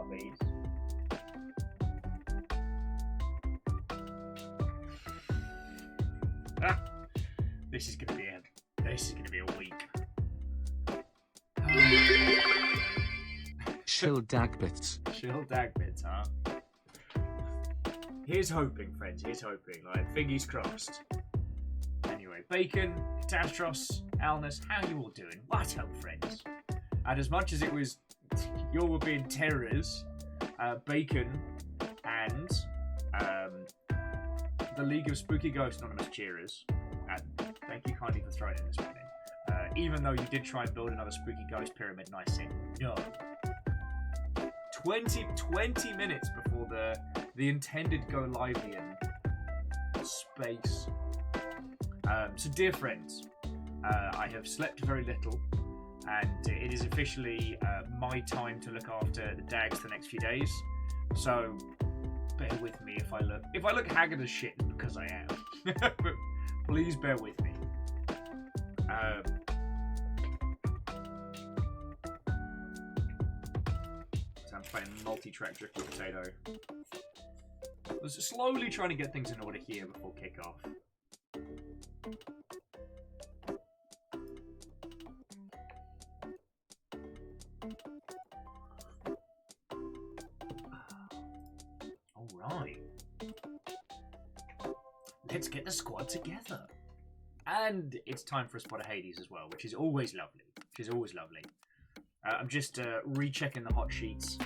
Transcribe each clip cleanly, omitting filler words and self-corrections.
zombies. This is gonna be a week. Chill Dagbits. Chill Dagbits, huh? Here's hoping, friends. Here's hoping. Like, fingers crossed. Anyway, Bacon, Catastros, Alnus, how you all doing? What up, friends? And as much as it was you all were being terrors, Bacon and the League of Spooky Ghost Anonymous cheerers, and thank you kindly for throwing in this morning. Even though you did try and build another Spooky Ghost pyramid, and I said no. 20 minutes before the intended go live-in space. So dear friends, I have slept very little, and it is officially my time to look after the Dags for the next few days. So bear with me if I look haggard as shit, because I am. But please bear with me. So I'm playing multi-track Drifty Potato. I was slowly trying to get things in order here before kickoff. Alright. Let's get the squad together. And it's time for a spot of Hades as well, which is always lovely. I'm just rechecking the hot sheets.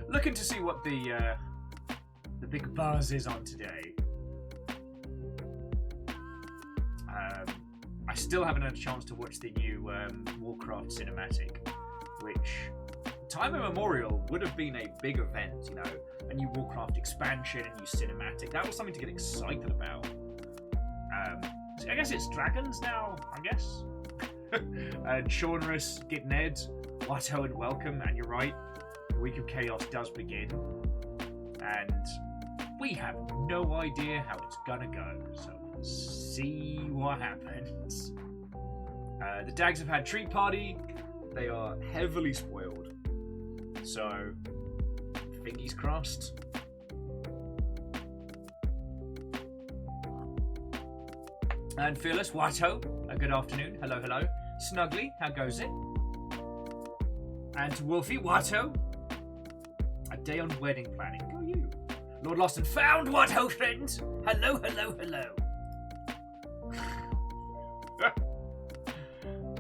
Looking to see what the big buzz is on today. I still haven't had a chance to watch the new Warcraft cinematic, which, time immemorial, would have been a big event, you know, a new Warcraft expansion, a new cinematic. That was something to get excited about. I guess it's dragons now, I guess. And Shaunrus, Gitned, Watto and welcome, and you're right, the Week of Chaos does begin. And we have no idea how it's gonna go, so see what happens. The Dags have had treat party. They are heavily spoiled, so fingers crossed. And Fearless, Watto, a good afternoon. Hello, hello. Snuggly, how goes it? And to Wolfie, Watto, a day on wedding planning. Go you. Lord Lost and Found, Watto friends. Hello, hello, hello.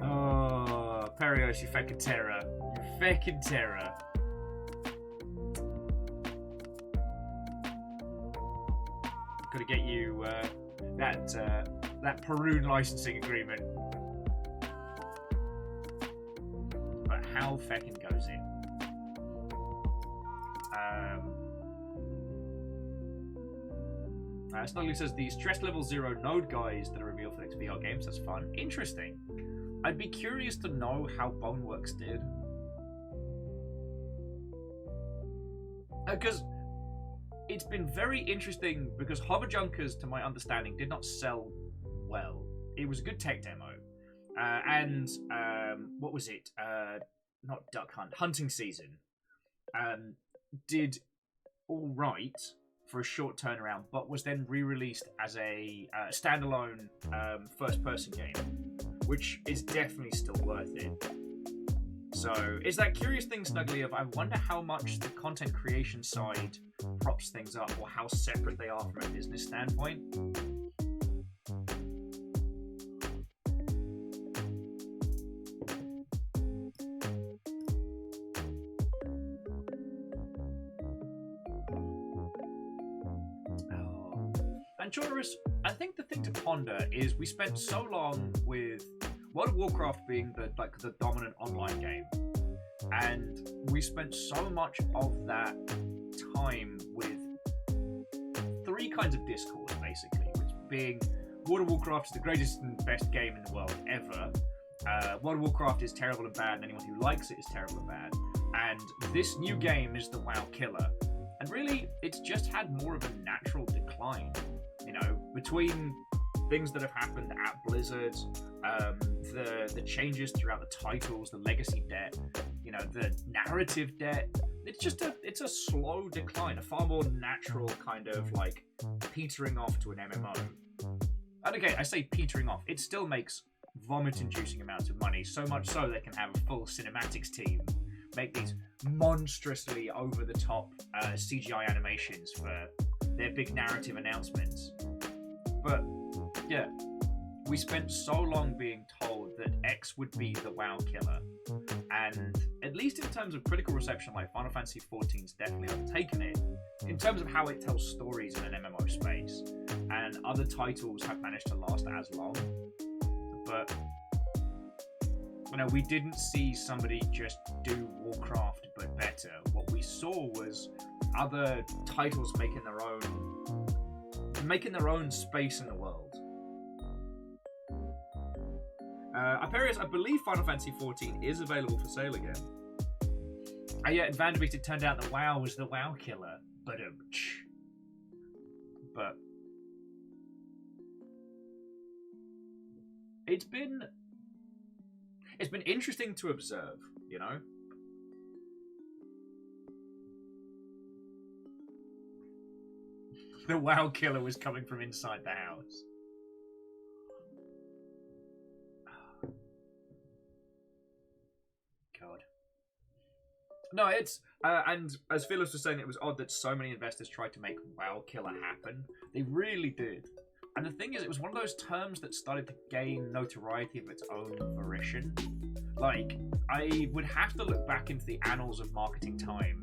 Oh, Perios, you fucking terror. You fucking terror. Gotta get you that Peru licensing agreement. But how feckin' goes it? Snuggly says the stress level 0 node guys that are revealed for the next VR games. That's fun. Interesting. I'd be curious to know how Boneworks did. Because it's been very interesting, because Hover Junkers, to my understanding, did not sell well. It was a good tech demo. What was it? Not Duck Hunt. Hunting Season. Did all right for a short turnaround, but was then re-released as a standalone first-person game, which is definitely still worth it. So it's that curious thing, Snuggly, of I wonder how much the content creation side props things up, or how separate they are from a business standpoint. And Shaunrus, I think the thing to ponder is we spent so long with World of Warcraft being the dominant online game, and we spent so much of that time with three kinds of discourse, basically, which being World of Warcraft is the greatest and best game in the world ever. World of Warcraft is terrible and bad, and anyone who likes it is terrible and bad. And this new game is the WoW killer. And really, it's just had more of a natural decline. You know, between things that have happened at Blizzard, the changes throughout the titles, the legacy debt, you know, the narrative debt. It's a slow decline, a far more natural kind of like petering off to an MMO. And again, I say petering off. It still makes vomit-inducing amounts of money, so much so they can have a full cinematics team make these monstrously over-the-top CGI animations for their big narrative announcements. But yeah, we spent so long being told that X would be the WoW killer, and at least in terms of critical reception, like Final Fantasy XIV's definitely overtaken it in terms of how it tells stories in an MMO space, and other titles have managed to last as long. But you know, we didn't see somebody just do Warcraft but better. What we saw was other titles making their own space in the world. Hyperius, I believe Final Fantasy XIV is available for sale again. Yeah, in Vanderbeek it turned out that WoW was the WoW killer. But it's been interesting to observe, you know? The WoW killer was coming from inside the house. God. No, it's... and as Phyllis was saying, it was odd that so many investors tried to make WoW killer happen. They really did. And the thing is, it was one of those terms that started to gain notoriety of its own volition. Like, I would have to look back into the annals of marketing time,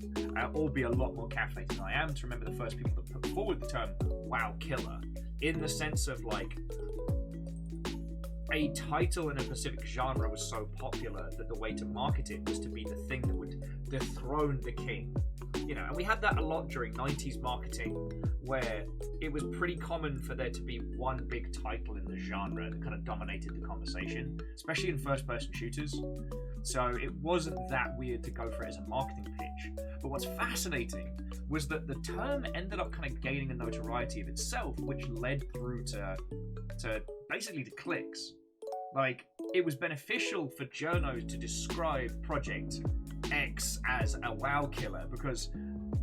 or be a lot more caffeinated than I am to remember the first people that put forward the term WoW killer, in the sense of, like, a title in a specific genre was so popular that the way to market it was to be the thing that would dethrone the king. You know, and we had that a lot during 90s marketing, where it was pretty common for there to be one big title in the genre that kind of dominated the conversation, especially in first-person shooters. So it wasn't that weird to go for it as a marketing pitch. But what's fascinating was that the term ended up kind of gaining a notoriety of itself, which led through to basically to clicks. Like, it was beneficial for journos to describe Project X as a WoW killer, because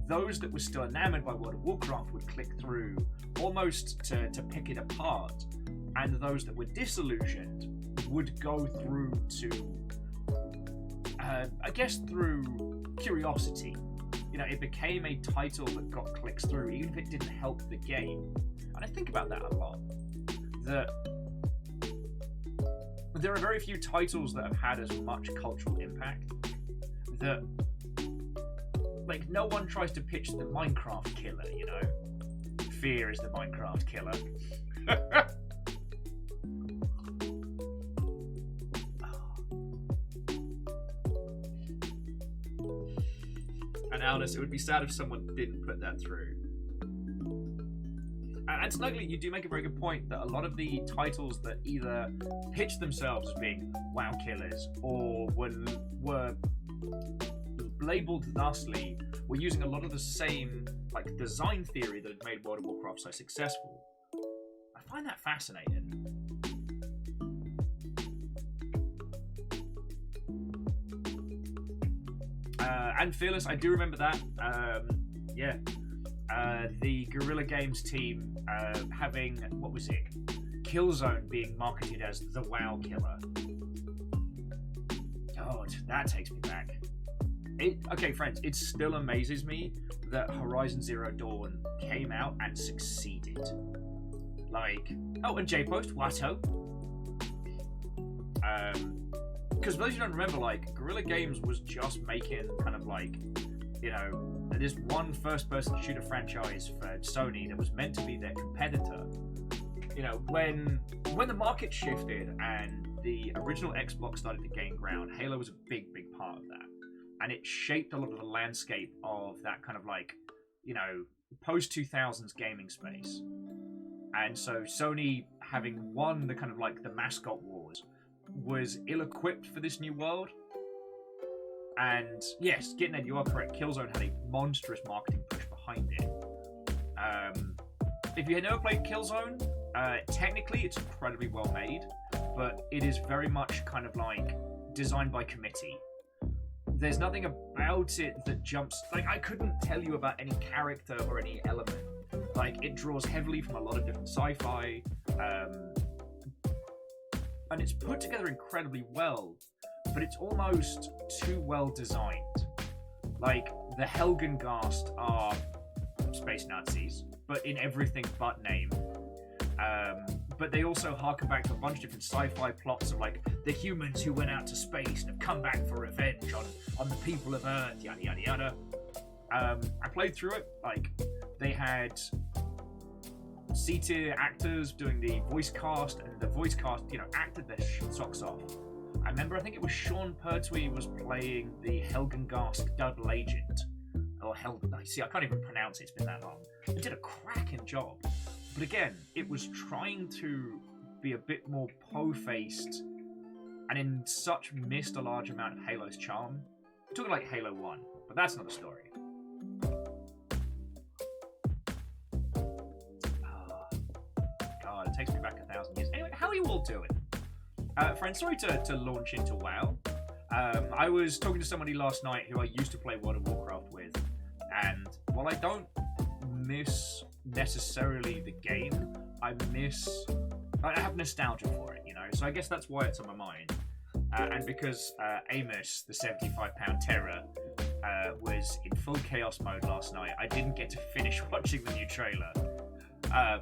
those that were still enamored by World of Warcraft would click through almost to pick it apart, and those that were disillusioned would go through to, I guess, through curiosity. You know, it became a title that got clicks through, even if it didn't help the game. And I think about that a lot. That there are very few titles that have had as much cultural impact. That, like, no one tries to pitch the Minecraft killer, you know? Fear is the Minecraft killer. And Alice, it would be sad if someone didn't put that through. And Snugly, you do make a very good point that a lot of the titles that either pitch themselves as being WoW killers or were labeled thusly were using a lot of the same like design theory that had made World of Warcraft so successful. I find that fascinating. And Fearless, I do remember that. Yeah. The Guerrilla Games team having, what was it? Killzone being marketed as the WoW killer. God, that takes me back. Okay, friends, it still amazes me that Horizon Zero Dawn came out and succeeded. Like, oh, and J-Post, Watto. Because those who don't remember, like, Guerrilla Games was just making kind of like, you know, this one first-person shooter franchise for Sony that was meant to be their competitor. You know, when the market shifted and the original Xbox started to gain ground, Halo was a big part of that. And it shaped a lot of the landscape of that kind of like, you know, post-2000s gaming space. And so Sony, having won the kind of like the mascot wars, was ill-equipped for this new world. And yes, Gitned, you are correct. Killzone had a monstrous marketing push behind it. If you had never played Killzone, Technically, it's incredibly well made, but it is very much kind of like designed by committee. There's nothing about it that jumps... Like, I couldn't tell you about any character or any element. Like, it draws heavily from a lot of different sci-fi, and it's put together incredibly well, but it's almost too well designed. Like, the Helgengast are space Nazis, but in everything but name. But they also harken back to a bunch of different sci-fi plots of like the humans who went out to space and have come back for revenge on the people of Earth, yada yada yada. I played through it. Like, they had C-tier actors doing the voice cast, and the voice cast, acted their socks off. I remember, I think it was Sean Pertwee was playing the Helgengast double agent. Or see, I can't even pronounce it, it's been that long. He did a cracking job. But again, it was trying to be a bit more po-faced, and in such missed a large amount of Halo's charm. I'm talking like Halo 1, but that's another story. God, it takes me back 1,000 years. Anyway, how are you all doing? Friends, sorry to launch into WoW. I was talking to somebody last night who I used to play World of Warcraft with, and while I don't miss necessarily the game, I have nostalgia for it, so I guess that's why it's on my mind. And because Amos, the 75-pound terror, was in full chaos mode last night, I didn't get to finish watching the new trailer.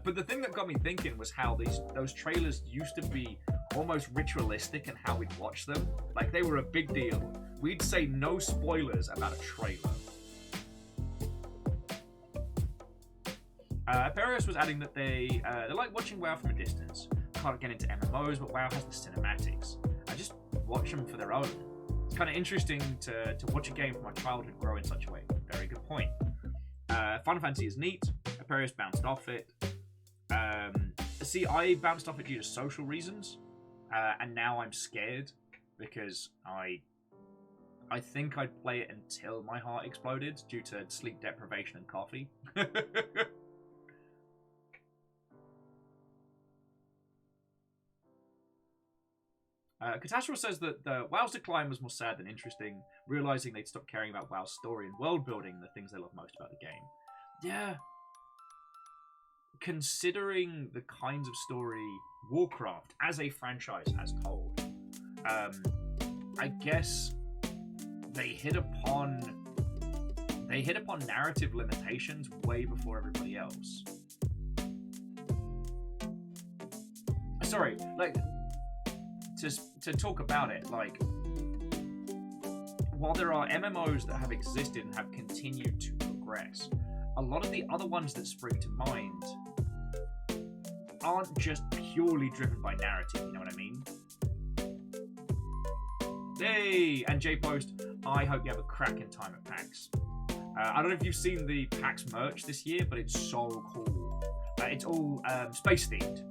But the thing that got me thinking was how those trailers used to be almost ritualistic in how we'd watch them. Like, they were a big deal. We'd say no spoilers about a trailer. Perios was adding that they like watching WoW from a distance. Can't get into MMOs, but WoW has the cinematics. I just watch them for their own. It's kind of interesting to watch a game from my childhood grow in such a way. Very good point. Final Fantasy is neat. Perios bounced off it. See, I bounced off it due to social reasons, and now I'm scared because I think I'd play it until my heart exploded due to sleep deprivation and coffee. Catastrophe says that WoW's decline was more sad than interesting, realizing they'd stopped caring about WoW's story and world building, the things they love most about the game. Yeah. Considering the kinds of story Warcraft as a franchise has told, I guess they hit upon narrative limitations way before everybody else. Sorry, like, to talk about it, like, while there are MMOs that have existed and have continued to progress, a lot of the other ones that spring to mind aren't just purely driven by narrative, you know what I mean? Hey! And J-Post, I hope you have a cracking time at PAX. I don't know if you've seen the PAX merch this year, but it's so cool. It's all space-themed.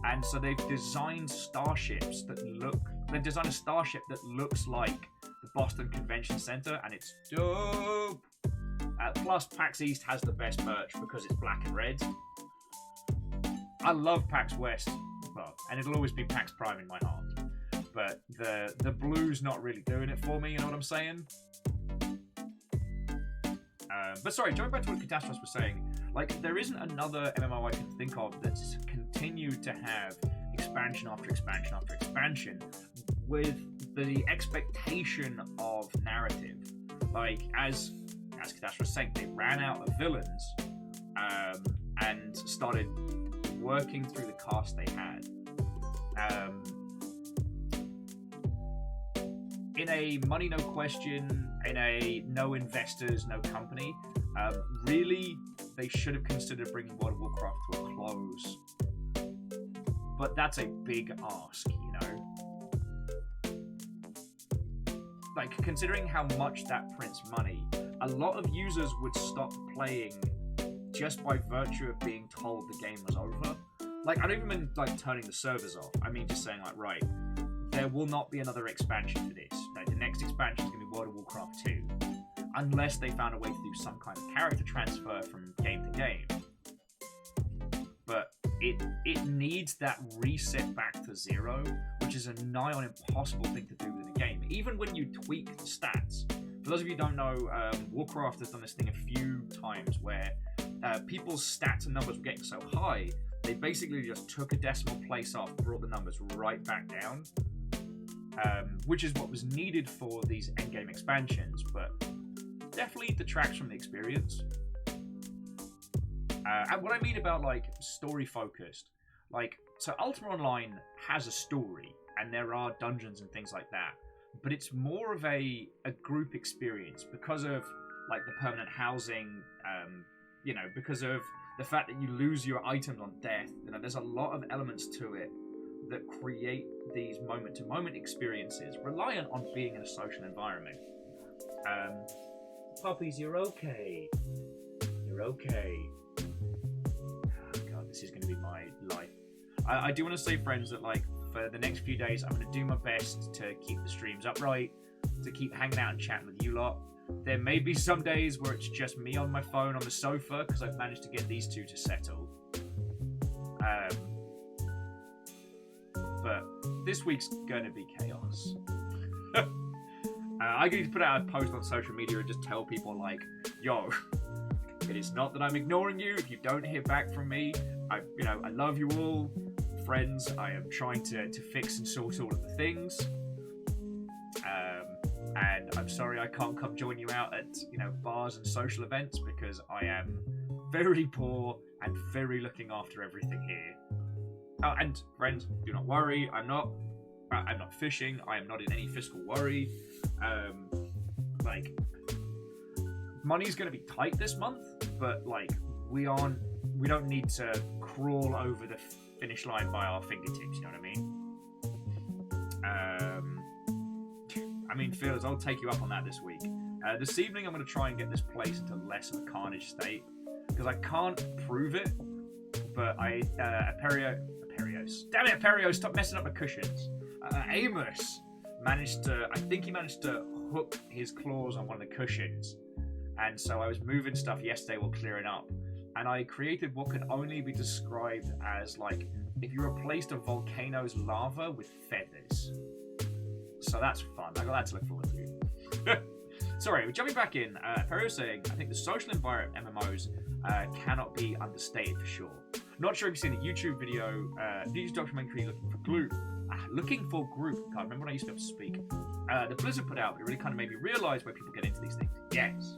And so they've designed starships that look... They've designed a starship that looks like the Boston Convention Center, and it's dope! Plus, PAX East has the best merch because it's black and red. I love PAX West, well, and it'll always be PAX Prime in my heart. But the blue's not really doing it for me, you know what I'm saying? But sorry, going back to what Catastrophe was saying, like, there isn't another MMO I can think of that's continued to have expansion after expansion after expansion with the expectation of narrative. Like, as Catastrophe was saying, they ran out of villains and started working through the cast they had. In a money no question, in a no investors, no company, really, they should have considered bringing World of Warcraft to a close. But that's a big ask, you know? Like, considering how much that prints money, a lot of users would stop playing just by virtue of being told the game was over. Like, I don't even mean, like, turning the servers off. I mean just saying, like, right, there will not be another expansion for this. Like, the next expansion is going to be World of Warcraft 2. Unless they found a way to do some kind of character transfer from game to game. But it needs that reset back to 0, which is a nigh on impossible thing to do within a game. Even when you tweak the stats. For those of you who don't know, Warcraft has done this thing a few times where people's stats and numbers were getting so high, they basically just took a decimal place off, brought the numbers right back down, which is what was needed for these endgame expansions, but definitely detracts from the experience. And what I mean about, like, story-focused, like, so Ultima Online has a story, and there are dungeons and things like that, but it's more of a group experience because of, like, the permanent housing, you know, because of the fact that you lose your items on death. You know, there's a lot of elements to it that create these moment-to-moment experiences reliant on being in a social environment. Puppies, you're okay. You're okay. This is going to be my life. I do want to say, friends, that, like, for the next few days, I'm going to do my best to keep the streams upright, to keep hanging out and chatting with you lot. There may be some days where it's just me on my phone on the sofa because I've managed to get these two to settle. But this week's going to be chaos. I need to put out a post on social media and just tell people, like, yo, it is not that I'm ignoring you. If you don't hear back from me, I love you all, friends. I am trying to fix and sort all of the things, and I'm sorry I can't come join you out at, you know, bars and social events because I am very poor and very looking after everything here. Oh, and friends, do not worry. I'm not fishing. I am not in any fiscal worry. Like, money's going to be tight this month, but, like, we don't need to crawl over the finish line by our fingertips, you know what I mean? Phils, I'll take you up on that this week. This evening I'm going to try and get this place into less of a carnage state, because I can't prove it, but Aperios. Damn it, Aperios, stop messing up my cushions. Amos managed to hook his claws on one of the cushions, and so I was moving stuff yesterday while clearing up, and I created what could only be described as, like, if you replaced a volcano's lava with feathers. So that's fun. I got that to look forward to. Sorry, we're jumping back in. Ferro saying, I think the social environment MMOs cannot be understated for sure. Not sure if you've seen the YouTube video, news documentary looking for group. Can't remember when I used to be able to speak. The Blizzard put out, but it really kind of made me realise why people get into these things. Yes.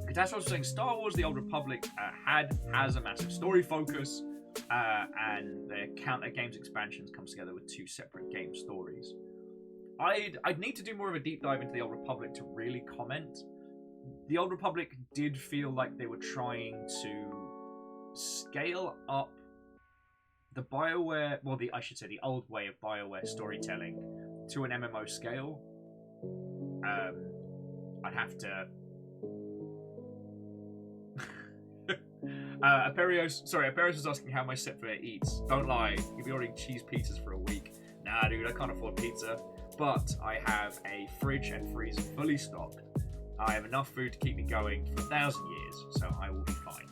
Catastrophe was saying Star Wars: The Old Republic has a massive story focus, and the counter games expansions comes together with 2 separate game stories. I'd need to do more of a deep dive into the Old Republic to really comment. The Old Republic did feel like they were trying to scale up the BioWare, well, the old way of BioWare storytelling to an MMO scale. I'd have to. Aperios was asking how my stepfather eats. Don't lie, you'll be ordering cheese pizzas for a week. Nah, dude, I can't afford pizza. But I have a fridge and freezer fully stocked. I have enough food to keep me going for 1,000 years, so I will be fine.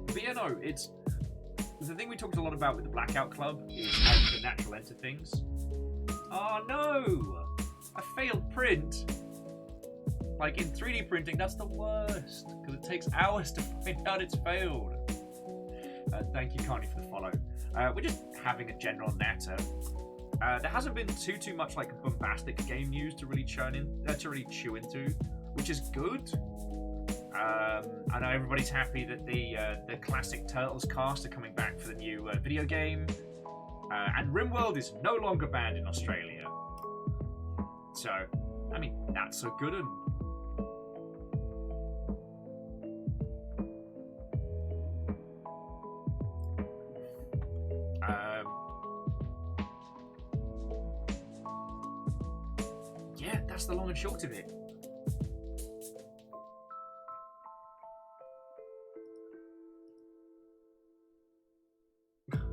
But yeah, no, it's the thing we talked a lot about with the Blackout Club is how the natural enter things. Oh no! A failed print. Like, in 3D printing, that's the worst, because it takes hours to find out it's failed. Thank you kindly for the follow. We're just having a general natter. There hasn't been too much, like, bombastic game news to really chew into, which is good. I know everybody's happy that the classic Turtles cast are coming back for the new video game, and RimWorld is no longer banned in Australia. So, I mean, that's a good one. Yeah, that's the long and short of it.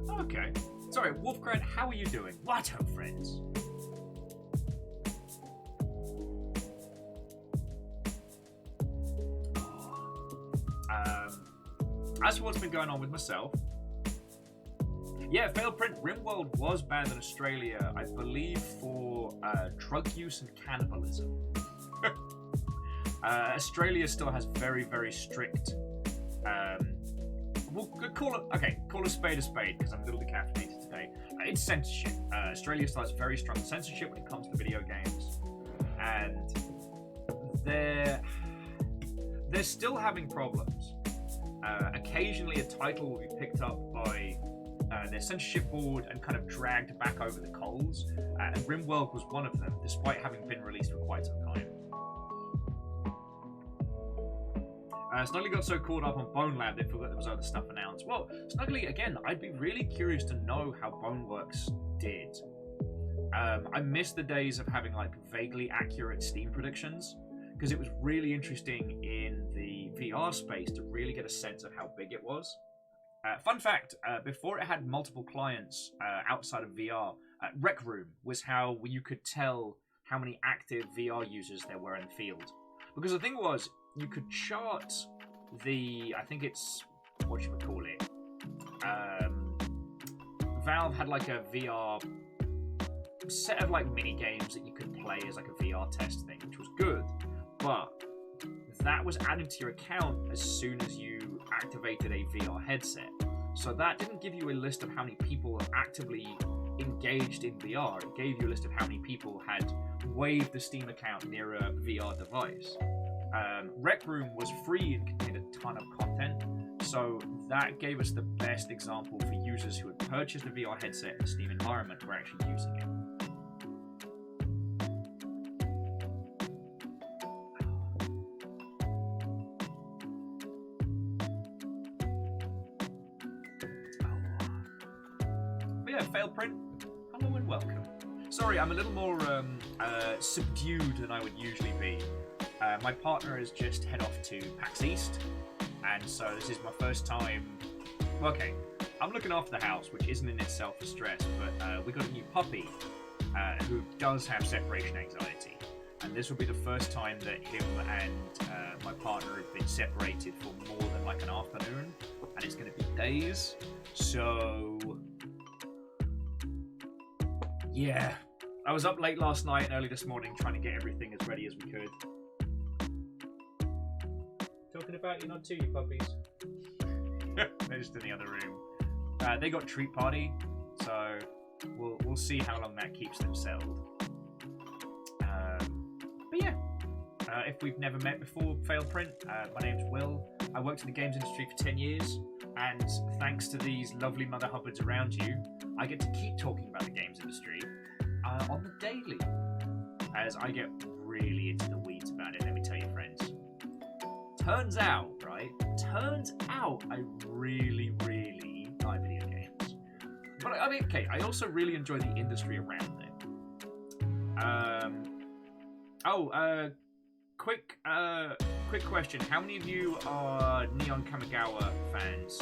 Okay. Sorry, Wolfcran, how are you doing? Righto, friends. as for what's been going on with myself, yeah, failed print. RimWorld was banned in Australia, I believe, for drug use and cannibalism. Australia still has very, very strict. We'll call a spade because I'm a little decaffeinated today. It's censorship. Australia still has very strong censorship when it comes to video games, and they're still having problems. Occasionally, a title will be picked up by their censorship board and kind of dragged back over the coals, and RimWorld was one of them, despite having been released for quite some time. Snuggly got so caught up on Bone Lab they forgot there was other stuff announced. Well, Snuggly, again, I'd be really curious to know how Boneworks did. I miss the days of having like vaguely accurate Steam predictions, because it was really interesting in the VR space to really get a sense of how big it was. Fun fact, before it had multiple clients outside of VR, Rec Room was how you could tell how many active VR users there were in the field. Because the thing was, you could chart the, I think it's, what should we call it? Valve had like a VR set of like mini games that you could play as like a VR test thing, which was good, but that was added to your account as soon as you activated a VR headset. So that didn't give you a list of how many people actively engaged in VR. It gave you a list of how many people had waved the Steam account near a VR device. Rec Room was free and contained a ton of content, so that gave us the best example for users who had purchased a VR headset in the Steam environment were actually using it. But yeah, failed print. Hello and welcome. Sorry, I'm a little more subdued than I would usually be. My partner has just head off to PAX East, and so this is my first time. Okay, I'm looking after the house, which isn't in itself a stress, but we got a new puppy who does have separation anxiety, and this will be the first time that him and my partner have been separated for more than like an afternoon, and it's going to be days. So yeah, I was up late last night and early this morning trying to get everything as ready as we could. Talking about you, not to you puppies. They're just in the other room. They got treat party, so we'll see how long that keeps them settled. But yeah, if we've never met before, failed print. My name's Will. I worked in the games industry for 10 years, and thanks to these lovely mother hubbards around you, I get to keep talking about the games industry on the daily, as I get really into the weeds about it. Let me tell you, friends. Turns out I really, really like video games. But I mean, okay, I also really enjoy the industry around it. Quick question. How many of you are Neon Kamigawa fans?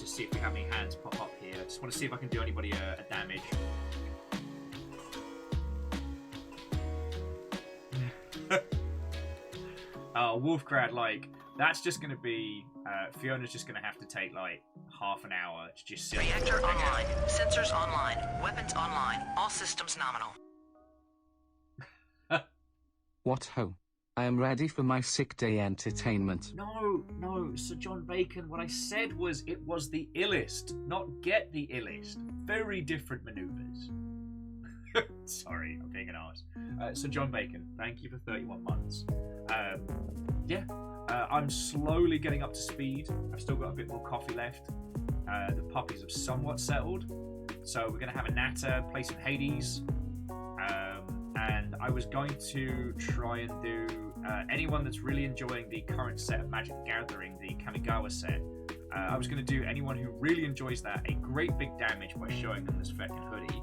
See if we have any hands pop up here. I just want to see if I can do anybody a damage. Oh, Wolfgrad, like, that's just going to be... Fiona's just going to have to take, like, half an hour to just sit. Reactor online. Sensors online. Weapons online. All systems nominal. What ho? I am ready for my sick day entertainment. No, Sir John Bacon, what I said was it was the illest, not get the illest. Very different maneuvers. Sorry, I'm being an arse. Sir John Bacon, thank you for 31 months. I'm slowly getting up to speed. I've still got a bit more coffee left. The puppies have somewhat settled. So we're going to have a natter, play some Hades. And I was going to try and do anyone that's really enjoying the current set of Magic the Gathering, the Kamigawa set. I was going to do anyone who really enjoys that a great big damage by showing them this fucking hoodie.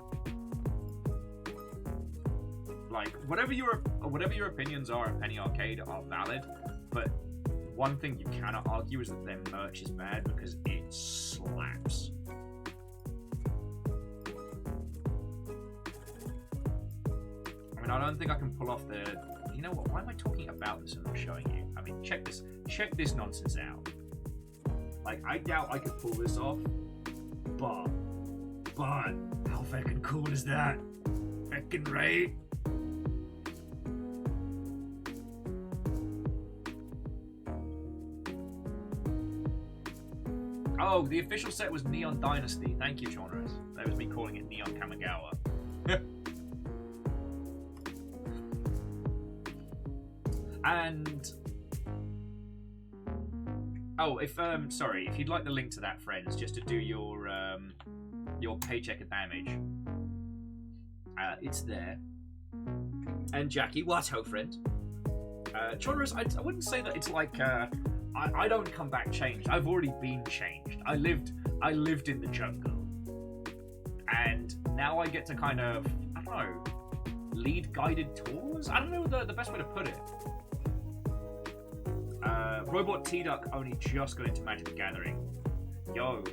Like, whatever your opinions are of Penny Arcade are valid, but one thing you cannot argue is that their merch is bad because it slaps. and I don't think I can pull off the. You know what? Why am I talking about this and not showing you? I mean, check this nonsense out. Like, I doubt I could pull this off, but how fucking cool is that? Fucking right. Oh, the official set was Neon Dynasty. Thank you, Genres. That was me calling it Neon Kamigawa. And oh, if you'd like the link to that, friends, just to do your paycheck of damage, it's there. And Jackie, what ho, friend? Genres, I wouldn't say that it's like I don't come back changed. I've already been changed. I lived in the jungle, and now I get to kind of, I don't know, lead guided tours. I don't know the best way to put it. Robot T-Duck only just got into Magic the Gathering. Yo,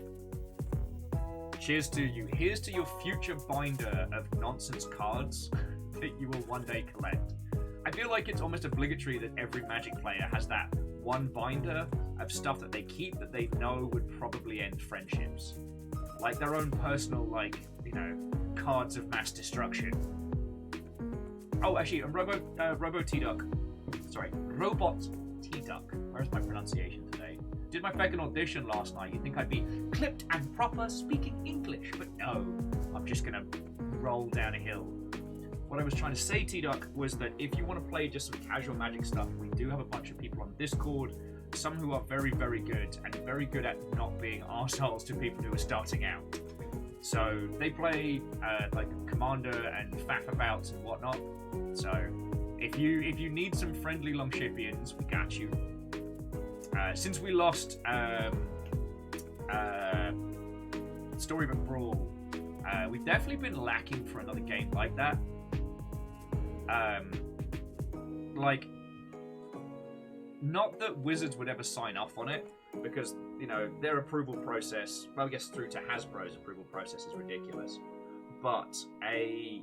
cheers to you. Here's to your future binder of nonsense cards that you will one day collect. I feel like it's almost obligatory that every Magic player has that one binder of stuff that they keep that they know would probably end friendships. Like their own personal, like, you know, cards of mass destruction. Oh, actually, Robot T-Duck. Where's my pronunciation today? Did my fucking audition last night. You'd think I'd be clipped and proper speaking English, but no. I'm just gonna roll down a hill. What I was trying to say, T-Duck, was that if you want to play just some casual Magic stuff, we do have a bunch of people on Discord, some who are very, very good, and very good at not being arseholes to people who are starting out. So they play like Commander and Fafa bouts and whatnot. So if you need some friendly Longshipians, we got you. Since we lost Storybook Brawl, we've definitely been lacking for another game like that. Like, not that Wizards would ever sign off on it, because, you know, their approval process, well, I guess through to Hasbro's approval process is ridiculous. But a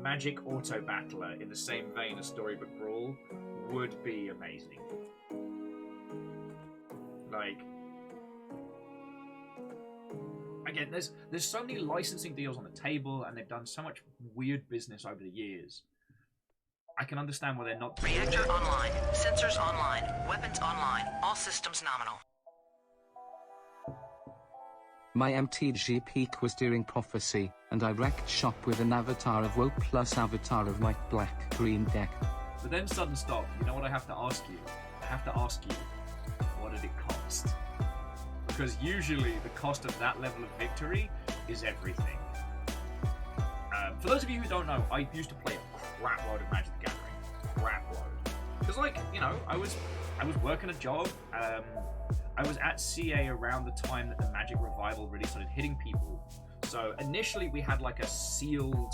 Magic auto battler in the same vein as Storybook Brawl would be amazing. Like, again, there's so many licensing deals on the table, and they've done so much weird business over the years. I can understand why they're not. Reactor online. Sensors online. Weapons online. All systems nominal. My MTG peak was during Prophecy, and I wrecked shop with an avatar of WoW plus avatar of white black green deck. But then sudden stop. You know what I have to ask you? I have to ask you, what did it cost? Because usually the cost of that level of victory is everything. For those of you who don't know, I used to play a crap load of Magic the Gathering. Crap load. Because, like, you know, I was working a job. I was at CA around the time that the Magic Revival really started hitting people. So initially we had like a sealed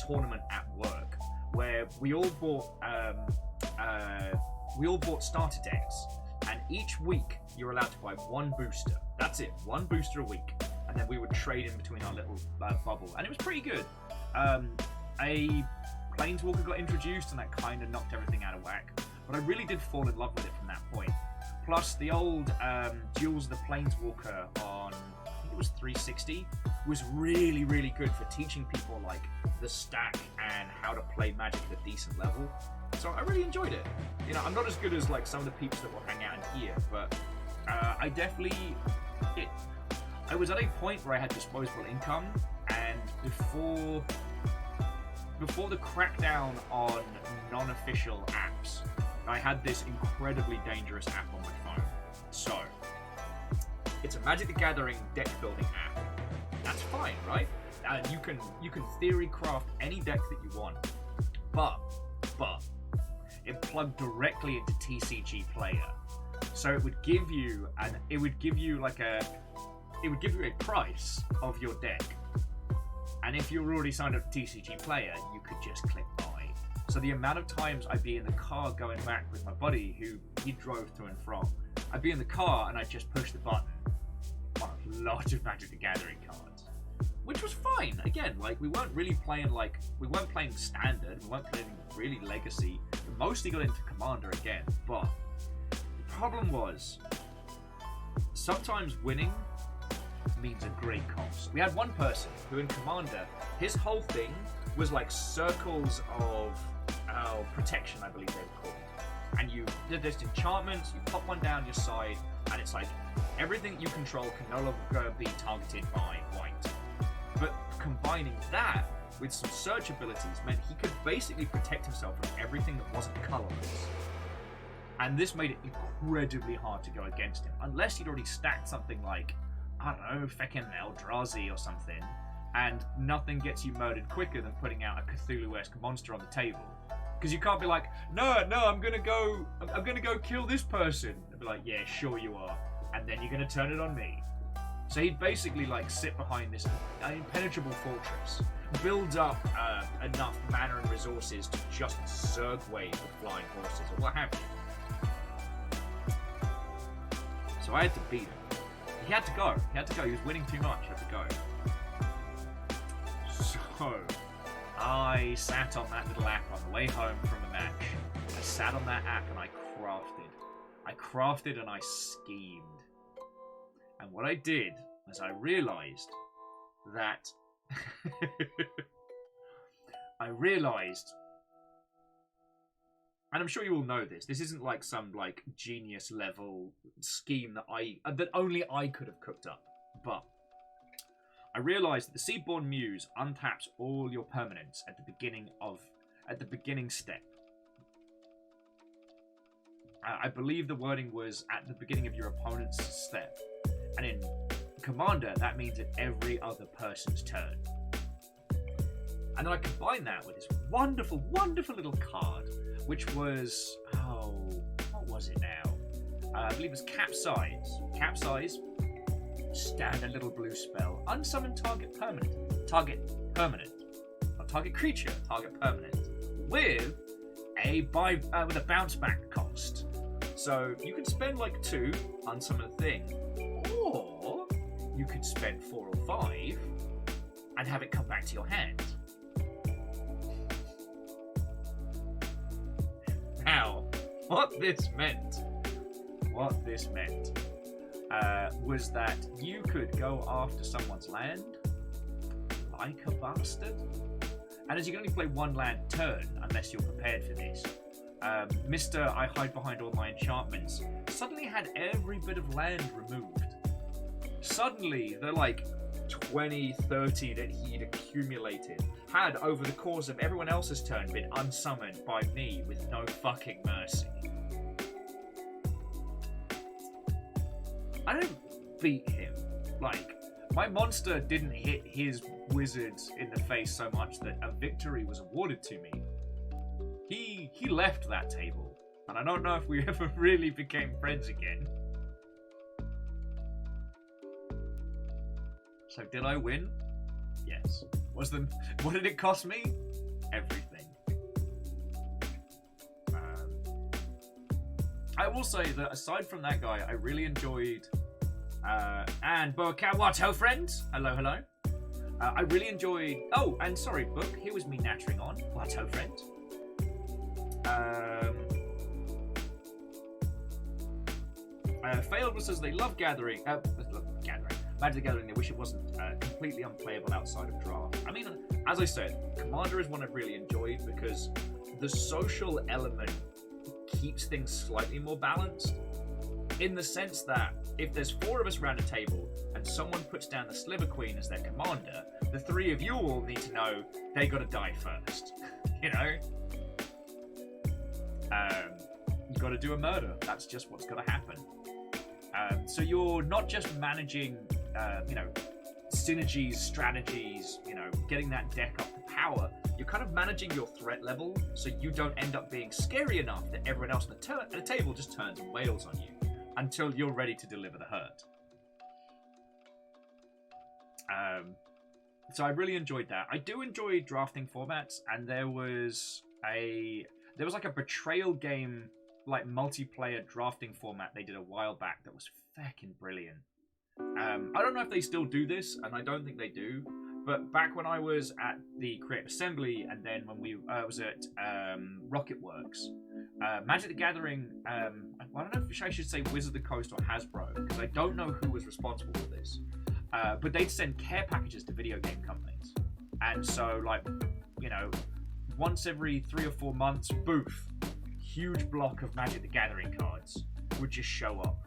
tournament at work where we all bought starter decks, and each week you're allowed to buy one booster. That's it, one booster a week, and then we would trade in between our little bubble, and it was pretty good. A Planeswalker got introduced, and that kind of knocked everything out of whack. But I really did fall in love with it from that point. Plus, the old Duels of the Planeswalker on, I think it was 360, was really, really good for teaching people like the stack and how to play Magic at a decent level. So I really enjoyed it. You know, I'm not as good as like some of the peeps that will hang out in here, but I definitely. I was at a point where I had disposable income, and before the crackdown on non-official apps, I had this incredibly dangerous app on my phone. So, it's a Magic the Gathering deck building app. That's fine, right? You can theory craft any deck that you want, but it plugged directly into TCG Player. So it would give you a price of your deck. And if you're already signed up to TCG Player, you could just click buy. So the amount of times I'd be in the car going back with my buddy who he drove to and from, I'd be in the car and I'd just push the button on a lot of Magic the Gathering cards. which was fine. Again, like, we weren't playing standard, we weren't playing really legacy. We mostly got into commander again, but the problem was sometimes winning means a great cost. We had one person who in commander, his whole thing was like circles of protection, I believe they were called. And there's enchantments, you pop one down your side, and it's like everything you control can no longer be targeted by white. But combining that with some search abilities meant he could basically protect himself from everything that wasn't colorless. And this made it incredibly hard to go against him, unless he'd already stacked something like, I don't know, feckin' Eldrazi or something, and nothing gets you murdered quicker than putting out a Cthulhu-esque monster on the table. Because you can't be like, no, I'm gonna go kill this person. They'd be like, yeah, sure you are, and then you're gonna turn it on me. So he'd basically like sit behind this impenetrable fortress, build up enough mana and resources to just zerg wave with flying horses or what have you. So I had to beat him. He had to go. He was winning too much. He had to go. So I sat on that little app on the way home from a match. I sat on that app and I crafted and I schemed. And what I did was I realized that and I'm sure you all know this. This isn't like some like genius level scheme that only I could have cooked up. But I realized that the Seedborn Muse untaps all your permanents at the beginning step. I believe the wording was at the beginning of your opponent's step. And in Commander, that means at every other person's turn. And then I combine that with this wonderful, wonderful little card, which was, what was it now? I believe it was Capsize. Capsize, standard little blue spell, unsummon target permanent. Not target creature, target permanent. With a bounce back cost. So you could spend like 2, unsummon a thing, or you could spend 4 or 5 and have it come back to your hand. Now, what this meant was that you could go after someone's land like a bastard. And as you can only play 1 land turn unless you're prepared for this, Mr. I hide behind all my enchantments suddenly had every bit of land removed. Suddenly, the like 20, 30 that he'd accumulated had, over the course of everyone else's turn, been unsummoned by me with no fucking mercy. I didn't beat him. Like, my monster didn't hit his wizards in the face so much that a victory was awarded to me. He left that table, and I don't know if we ever really became friends again. So did I win? Yes. What did it cost me? Everything. I will say that aside from that guy, I really enjoyed and Boakawato friends. Hello. I really enjoyed. Oh, and sorry, Book. Here was me nattering on. Wato friend. Failed says they love gathering. Magic the Gathering. They wish it wasn't completely unplayable outside of draft. I mean, as I said, Commander is one I've really enjoyed because the social element keeps things slightly more balanced. In the sense that if there's 4 of us around a table and someone puts down the Sliver Queen as their commander, the 3 of you all need to know they got to die first. You know, you got to do a murder. That's just what's got to happen. So you're not just managing, synergies, strategies, getting that deck up to power. You're kind of managing your threat level so you don't end up being scary enough that everyone else at the table just turns and wails on you until you're ready to deliver the hurt. So I really enjoyed that. I do enjoy drafting formats, and there was like a betrayal game, like multiplayer drafting format they did a while back that was fucking brilliant. I don't know if they still do this, and I don't think they do, But back when I was at the Creative Assembly, and then when we was at Rocket Works, Magic the Gathering, I don't know if I should say Wizard of the Coast or Hasbro, because I don't know who was responsible for this. But they'd send care packages to video game companies. And so, like, you know, once every 3 or 4 months, boof, huge block of Magic the Gathering cards would just show up.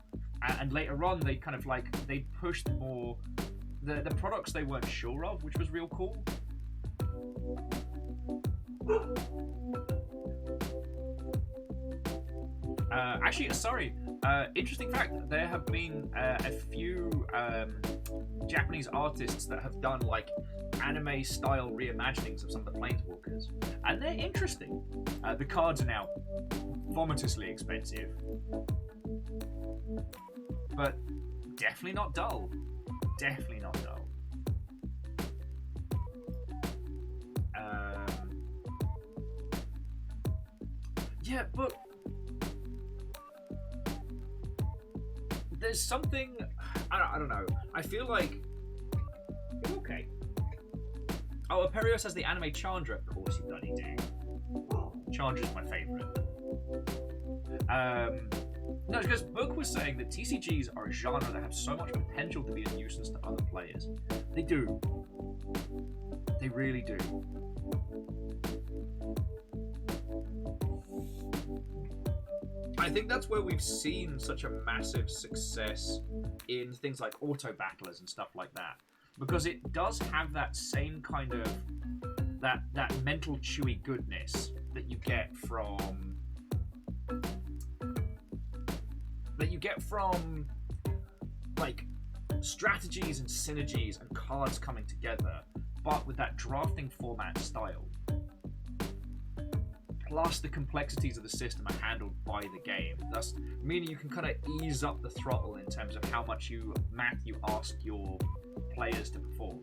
And later on, they kind of like, they pushed more the products they weren't sure of, which was real cool. Actually, sorry, interesting fact, there have been a few Japanese artists that have done like anime style reimaginings of some of the Planeswalkers, and they're interesting. The cards are now vomitously expensive, but definitely not dull. Definitely not dull. Yeah, but there's something, I don't know. I feel like, okay. Oh, Aperios has the anime Chandra. Of course you bloody do. Chandra's my favourite. No, because Book was saying that TCGs are a genre that have so much potential to be a nuisance to other players. They do. They really do. I think that's where we've seen such a massive success in things like auto battlers and stuff like that, because it does have that same kind of that mental chewy goodness that you get from like strategies and synergies and cards coming together, but with that drafting format style. Plus the complexities of the system are handled by the game, thus meaning you can kind of ease up the throttle in terms of how much math you ask your players to perform.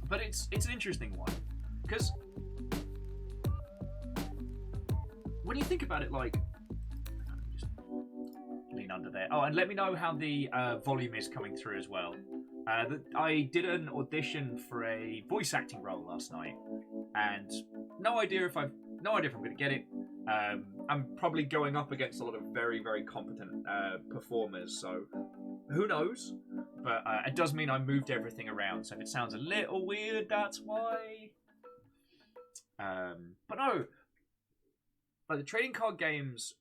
But it's an interesting one, because when you think about it, like, just lean under there. Oh, and let me know how the volume is coming through as well. I did an audition for a voice acting role last night, and no idea if I'm going to get it. I'm probably going up against a lot of very, very competent performers, so who knows? But it does mean I moved everything around, so if it sounds a little weird, that's why. But no, like, the trading card games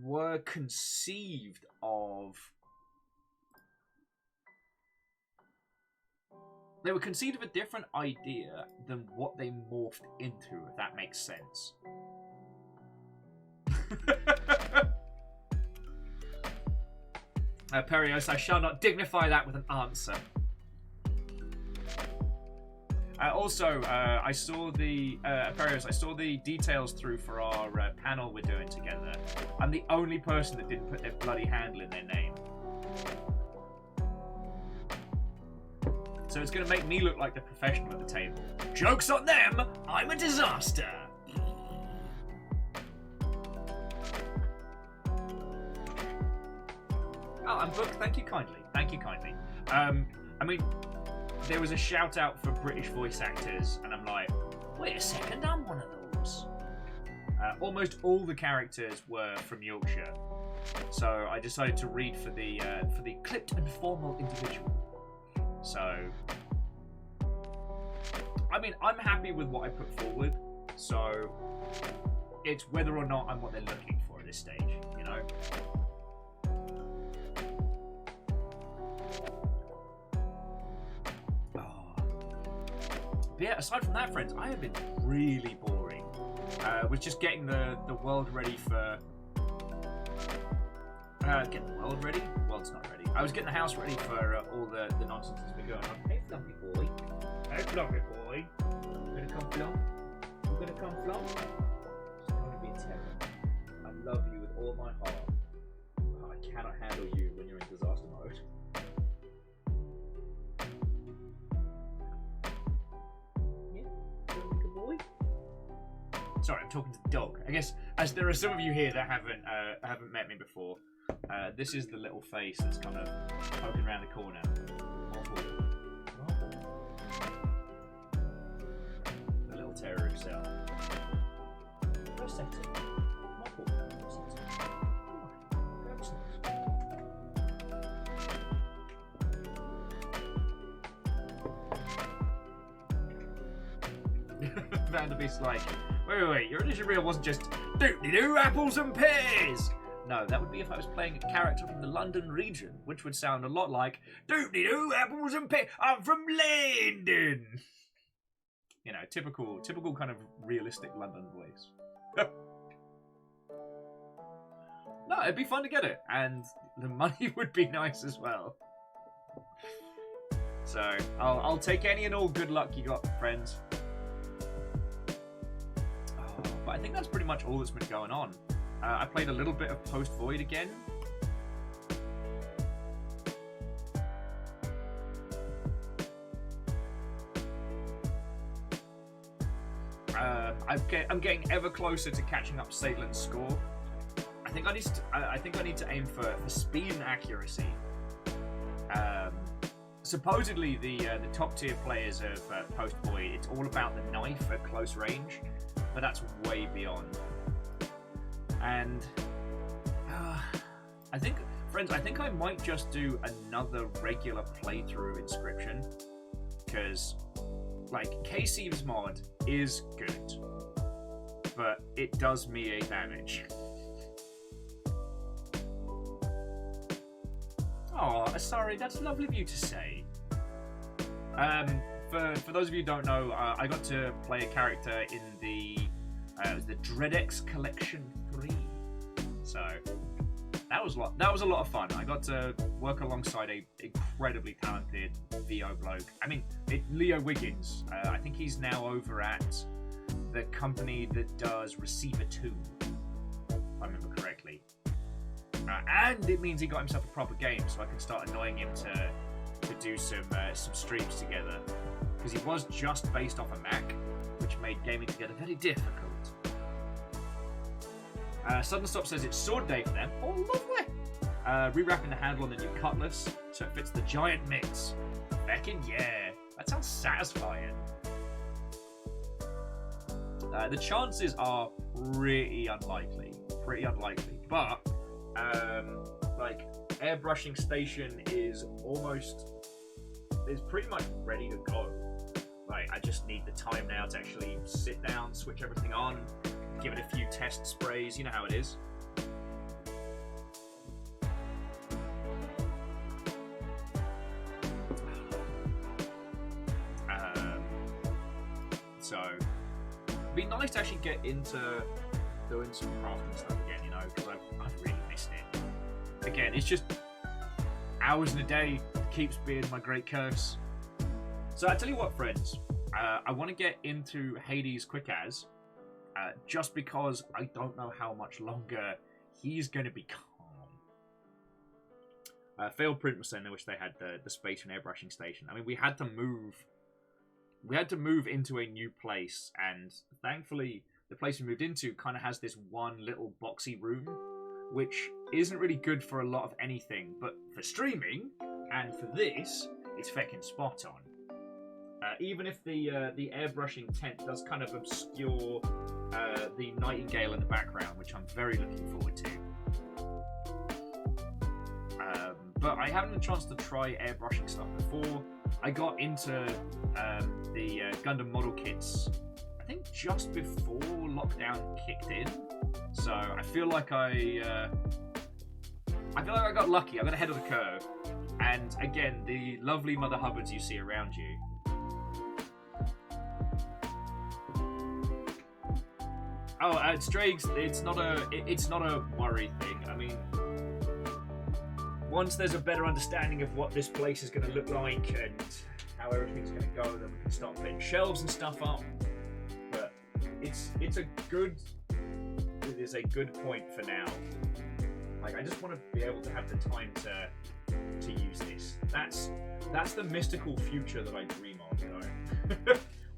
were conceived of. They were conceived of a different idea than what they morphed into, if that makes sense. Perios, I shall not dignify that with an answer. Also, I saw the Perios, I saw the details through for our panel we're doing together. I'm the only person that didn't put their bloody handle in their name. So it's going to make me look like the professional at the table. Joke's on them! I'm a disaster! Oh, and Book, thank you kindly. Thank you kindly. I mean, there was a shout out for British voice actors, and I'm like, wait a second, I'm one of those. Almost all the characters were from Yorkshire, so I decided to read for the clipped and formal individual. So, I mean, I'm happy with what I put forward, so it's whether or not I'm what they're looking for at this stage, you know? But yeah, aside from that, friends, I have been really boring with just getting the world ready for... getting the world ready? The world's not ready. I was getting the house ready for all the nonsense that's been going on. Hey, Fluffy boy. Hey, Fluffy boy. You gonna come flump? You gonna come flump? It's gonna be a terror. I love you with all my heart. I cannot handle you when you're in disaster mode. Yeah? Good boy? Sorry, I'm talking to the dog. I guess as there are some of you here that haven't met me before, this is the little face that's kind of poking around the corner. The little terror himself. Where's that? Vanderbeest's like, wait, your initial reel wasn't just doop-de-doo apples and pears! No, that would be if I was playing a character from the London region, which would sound a lot like doop-de-doo apples and pears, I'm from London! You know, typical kind of realistic London voice. No, it'd be fun to get it, and the money would be nice as well. So, I'll take any and all good luck you got, friends. But I think that's pretty much all that's been going on. I played a little bit of Post Void again. I'm getting ever closer to catching up Saitlin's score. I think I need to aim for speed and accuracy. Supposedly the top tier players of Post Void, it's all about the knife at close range. But that's way beyond. And I think, friends, I might just do another regular playthrough Inscription, because, like, K-Seeves mod is good, but it does me a damage. Oh, sorry, that's lovely of you to say. For those of you who don't know, I got to play a character in the Dreadex Collection 3. So that was a lot of fun. I got to work alongside a incredibly talented VO bloke. I mean, Leo Wiggins. I think he's now over at the company that does Receiver 2, if I remember correctly. And it means he got himself a proper game, so I can start annoying him to do some streams together. Because he was just based off a Mac, which made gaming together very difficult. Sudden Stop says it's sword day for them. Oh, lovely! Rewrapping the handle on the new cutlass so it fits the giant mitts. Feckin' yeah! That sounds satisfying. The chances are pretty unlikely. But, like, airbrushing station is pretty much ready to go. Like, I just need the time now to actually sit down, switch everything on, give it a few test sprays, you know how it is. So, it'd be nice to actually get into doing some crafting stuff again, you know, because I've really missed it. Again, it's just hours in a day keeps being my great curse. So I tell you what, friends, I want to get into Hades quick as, just because I don't know how much longer he's going to be calm. Failed Print was saying they wish they had the space and airbrushing station. I mean, we had to move into a new place, and thankfully the place we moved into kind of has this one little boxy room, which isn't really good for a lot of anything, but for streaming and for this, it's feckin' spot on. Even if the airbrushing tent does kind of obscure the nightingale in the background, which I'm very looking forward to. But I haven't had a chance to try airbrushing stuff before. I got into the Gundam model kits, I think just before lockdown kicked in. So I feel like I got lucky. I got ahead of the curve. And again, the lovely Mother Hubbards you see around you. Oh, Strags, it's not a worry thing. I mean, once there's a better understanding of what this place is going to look like and how everything's going to go, then we can start putting shelves and stuff up. But it is a good point for now. Like, I just want to be able to have the time to use this. That's the mystical future that I dream of, you know.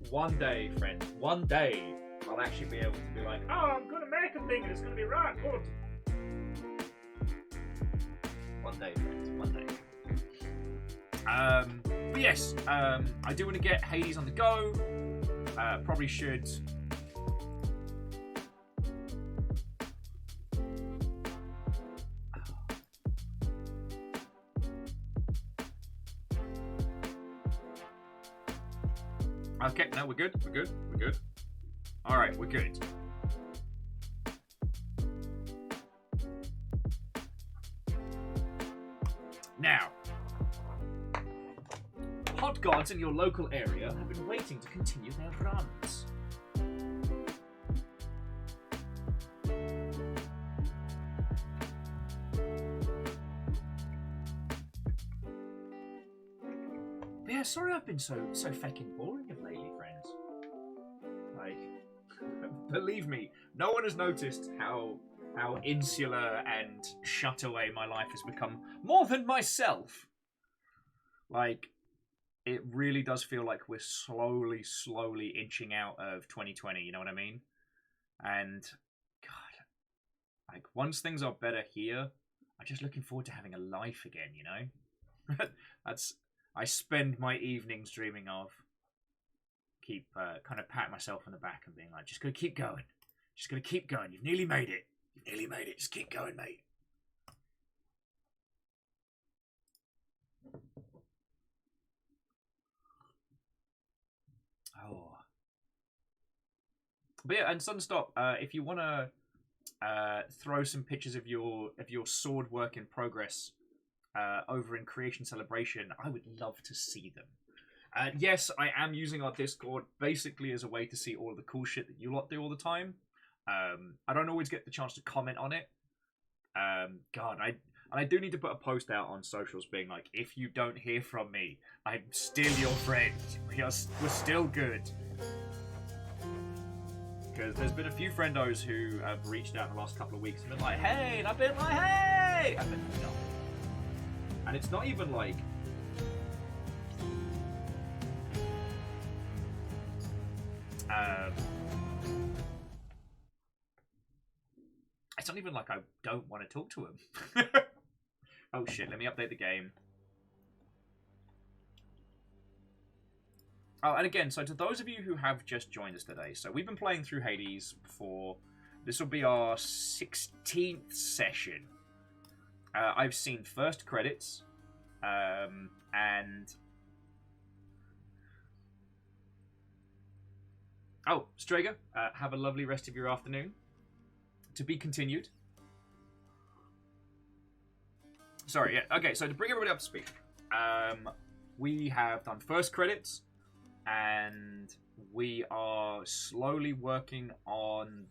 One day, friends, one day I'll actually be able to be like, oh, I'm gonna make a thing and it's gonna be right good. One day, friends, one day. But yes, I do want to get Hades on the go. Probably should. Okay, no, we're good. We're good. We're good. All right, we're good. Now, hot gods in your local area have been waiting to continue their runs. But yeah, sorry I've been so fucking boring of lately, friends. Like, believe me, no one has noticed how insular and shut away my life has become more than myself. Like, it really does feel like we're slowly inching out of 2020, you know what I mean? And, God, like, once things are better here, I'm just looking forward to having a life again, you know? I spend my evenings dreaming of. Keep kind of patting myself on the back and being like, just gotta keep going. Just gotta keep going. You've nearly made it. You've nearly made it. Just keep going, mate. Oh. But yeah, and Sunstop, if you want to throw some pictures of your sword work in progress over in Creation Celebration, I would love to see them. Yes, I am using our Discord basically as a way to see all of the cool shit that you lot do all the time. I don't always get the chance to comment on it. God, I do need to put a post out on socials being like, if you don't hear from me, I'm still your friend. We're still good. Because there's been a few friendos who have reached out in the last couple of weeks and been like, hey, and I've been like, hey! I've been, no. And it's not even like... it's not even like I don't want to talk to him. Oh shit, let me update the game. Oh, and again, so to those of you who have just joined us today, so we've been playing through Hades for... This will be our 16th session. I've seen first credits, and... Oh, Strager, have a lovely rest of your afternoon. To be continued. Sorry, yeah, okay, so to bring everybody up to speed, we have done first credits, and we are slowly working on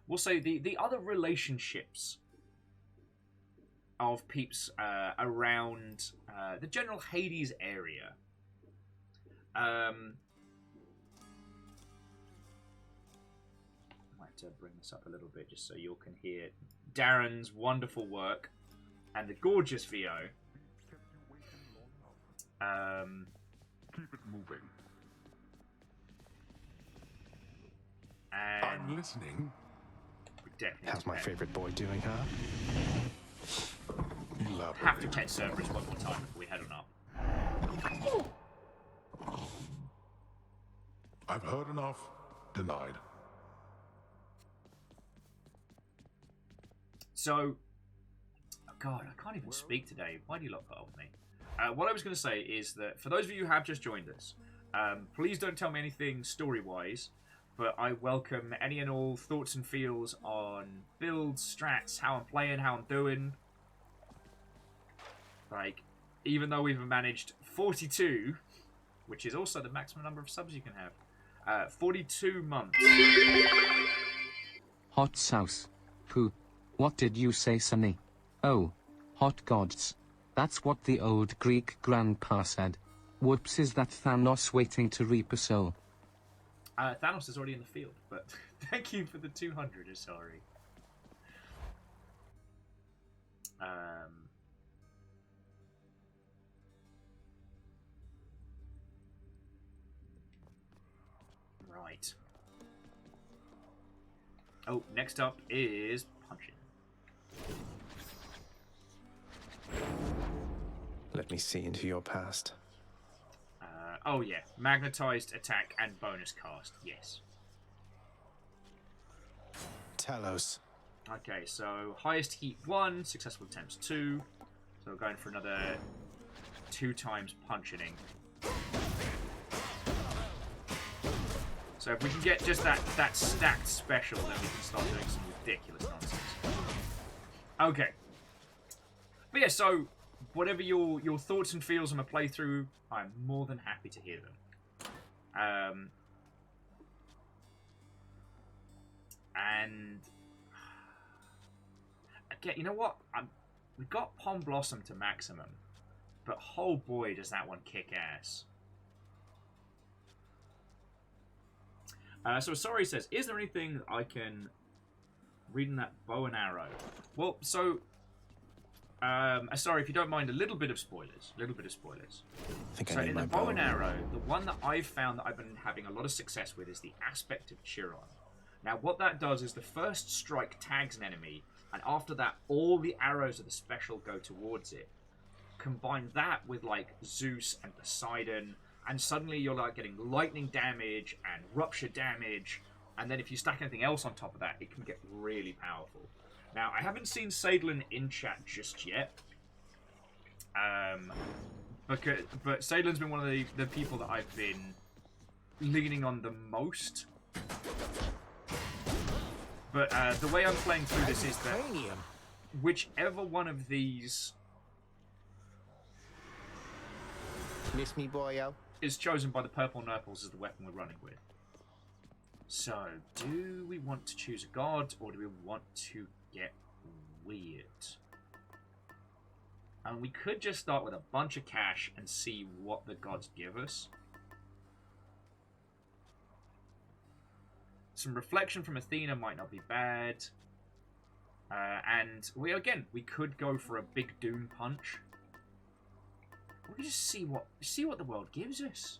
we'll say the other relationships of peeps around the general Hades area. I might to bring this up a little bit just so you all can hear Darren's wonderful work and the gorgeous VO. Keep it moving. And I'm listening. definitely How's my favorite boy doing, huh? Love have to it. check servers one more time before we head on up. I've heard enough. Denied. So, oh God, I can't even speak today. Why do you lot put up with me? What I was going to say is that for those of you who have just joined us, please don't tell me anything story-wise, but I welcome any and all thoughts and feels on builds, strats, how I'm playing, how I'm doing. Like, even though we've managed 42, which is also the maximum number of subs you can have, 42 months. Hot sauce. Who? What did you say, Sonny? Oh, hot gods. That's what the old Greek grandpa said. Whoops, is that Thanos waiting to reap a soul? Thanos is already in the field, but thank you for the 200, sorry. Right. Oh, next up is punching. Let me see into your past. Oh yeah, magnetized attack and bonus cast. Yes. Talos. Okay, so highest heat 1, successful attempts 2. So we're going for another 2 times punching. So if we can get just that stacked special, then we can start doing some ridiculous nonsense. Okay. But yeah, so whatever your thoughts and feels on a playthrough, I'm more than happy to hear them. And again, you know what? We've got Palm Blossom to maximum, but oh boy, does that one kick ass. So Sorry says, is there anything I can read in that bow and arrow? Well, so sorry, if you don't mind, a little bit of spoilers. I think So I need in my the bow bow. and arrow, the one that I've found that I've been having a lot of success with is the aspect of Chiron. Now, what that does is the first strike tags an enemy, and after that, all the arrows of the special go towards it. Combine that with like Zeus and Poseidon, and suddenly you're like getting lightning damage and rupture damage, and then if you stack anything else on top of that, it can get really powerful. Now, I haven't seen Sadlin in chat just yet, but Sadlin's been one of the people that I've been leaning on the most. But the way I'm playing through this is that whichever one of these Miss me, boyo? is chosen by the purple nurples as the weapon we're running with. So, do we want to choose a god, or do we want to get weird? And we could just start with a bunch of cash and see what the gods give us. Some reflection from Athena might not be bad. And we could go for a big Doom punch. We could just see what the world gives us.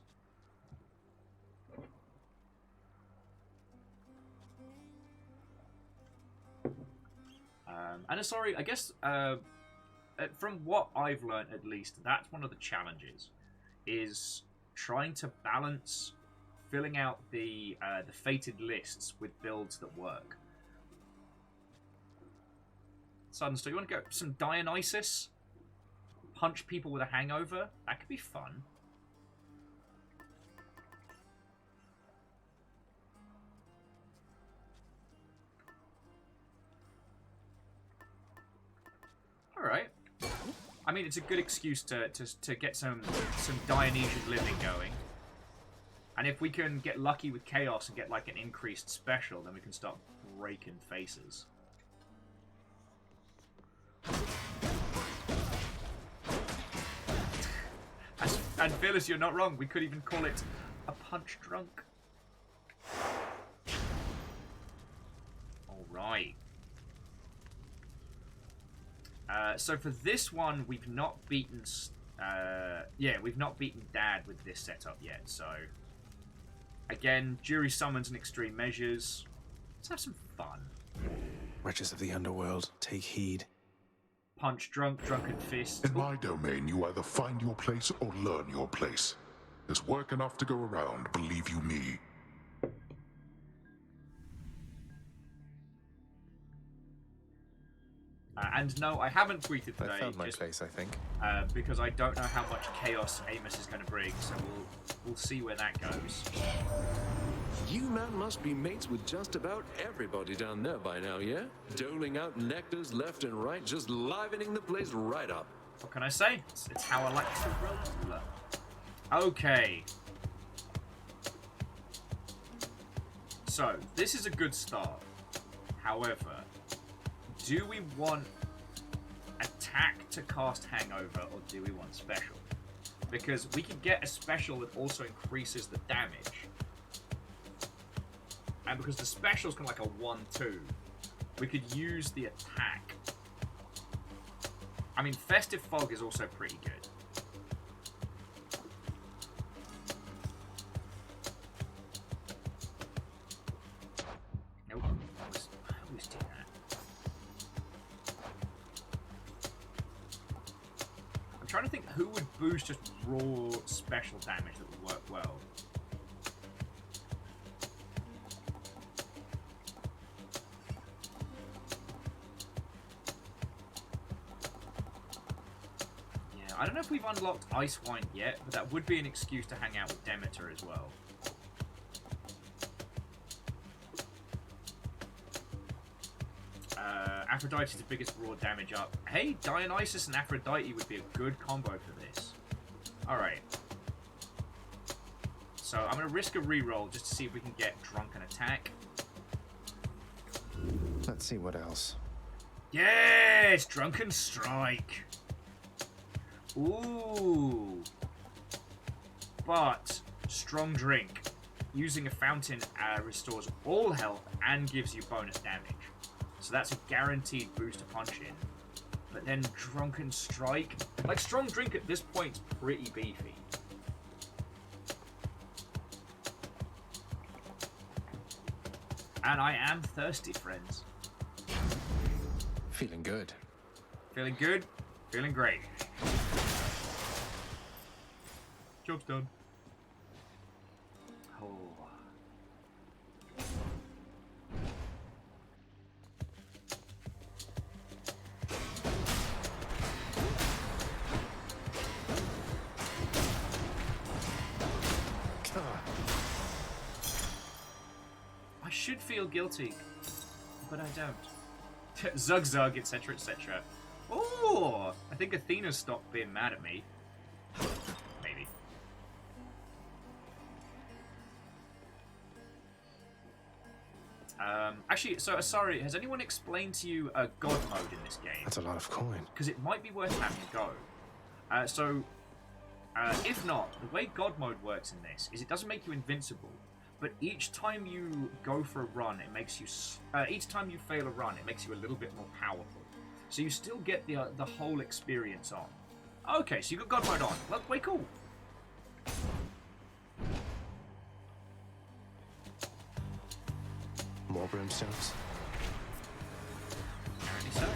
And sorry, I guess from what I've learned, at least, that's one of the challenges, is trying to balance filling out the fated lists with builds that work. Sudden, you want to go some Dionysus? Punch people with a hangover? That could be fun. Alright. I mean, it's a good excuse to get some Dionysian living going. And if we can get lucky with Chaos and get like an increased special, then we can start breaking faces. And Phyllis, you're not wrong. We could even call it a punch drunk. Alright. So for this one, we've not beaten... we've not beaten Dad with this setup yet, so... Again, jury summons and extreme measures. Let's have some fun. Wretches of the underworld, take heed. Punch drunk, drunken fist. In my domain, you either find your place or learn your place. There's work enough to go around, believe you me. And no, I haven't tweeted today. I found my place, I think. Because I don't know how much chaos Amos is going to bring, so we'll see where that goes. You man must be mates with just about everybody down there by now, yeah? Doling out nectars left and right, just livening the place right up. What can I say? It's how I like to roll. Okay. So, this is a good start. However, do we want attack to cast hangover, or do we want special? Because we could get a special that also increases the damage. And because the special's kind of like a 1-2, we could use the attack. I mean, Festive Fog is also pretty good. Nope. trying to think who would boost just raw special damage that would work well. Yeah, I don't know if we've unlocked Ice Wine yet, but that would be an excuse to hang out with Demeter as well. Aphrodite's the biggest raw damage up. Hey, Dionysus and Aphrodite would be a good combo for this. Alright. So I'm going to risk a reroll just to see if we can get Drunken Attack. Let's see what else. Yes! Drunken Strike! Ooh! But, Strong Drink. Using a fountain restores all health and gives you bonus damage. So that's a guaranteed boost to punch in. But then Drunken Strike... Like, Strong Drink at this point is pretty beefy. And I am thirsty, friends. Feeling good. Feeling good? Feeling great. Job's done. Oh... I should feel guilty, but I don't. Zug zug, etc, etc. Oh, I think Athena's stopped being mad at me. Maybe. Actually, so sorry, has anyone explained to you God mode in this game? That's a lot of coin. Because it might be worth having a go. If not, the way God mode works in this is it doesn't make you invincible. But each time you go for a run, it makes you... each time you fail a run, it makes you a little bit more powerful. So you still get the whole experience on. Okay, so you got God mode on. Well, way cool. More brimstones. Apparently so.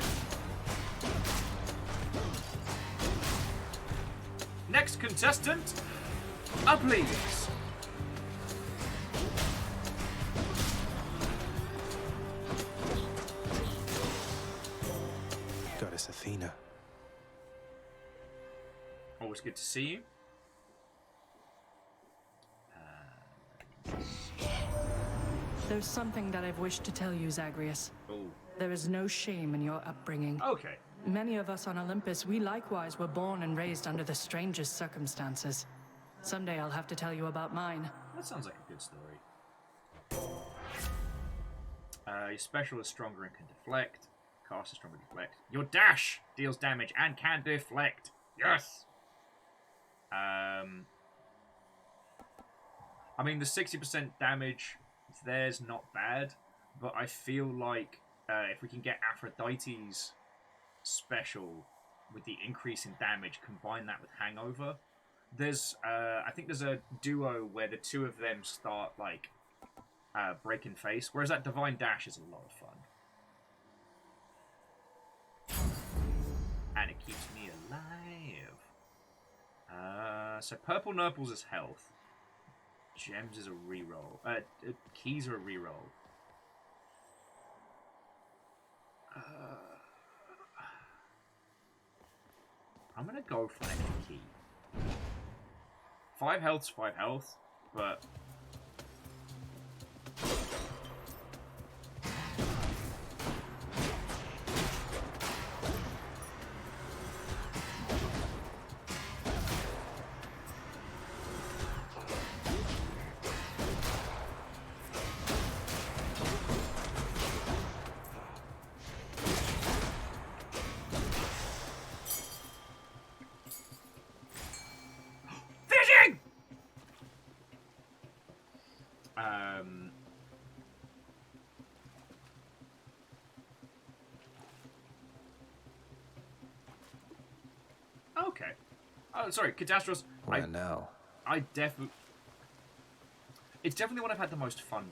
Next contestant, please. Goddess Athena. Always good to see you. There's something that I've wished to tell you, Zagreus. Oh. There is no shame in your upbringing. Okay. Many of us on Olympus, we likewise were born and raised under the strangest circumstances. Someday I'll have to tell you about mine. That sounds like a good story. Your special is stronger and can deflect. Cast is stronger and deflect. Your dash deals damage and can deflect. Yes! I mean, the 60% damage there's not bad, but I feel like if we can get Aphrodite's special with the increase in damage, combine that with Hangover, there's I think there's a duo where the two of them start like breaking face, whereas that Divine Dash is a lot of fun. And it keeps me alive. So Purple Nurples is health. Gems is a reroll. Keys are a reroll. I'm gonna go for an extra key. 5 health's 5 health, but... Okay. Oh, sorry, Catastros. Where now? I definitely... It's definitely one I've had the most fun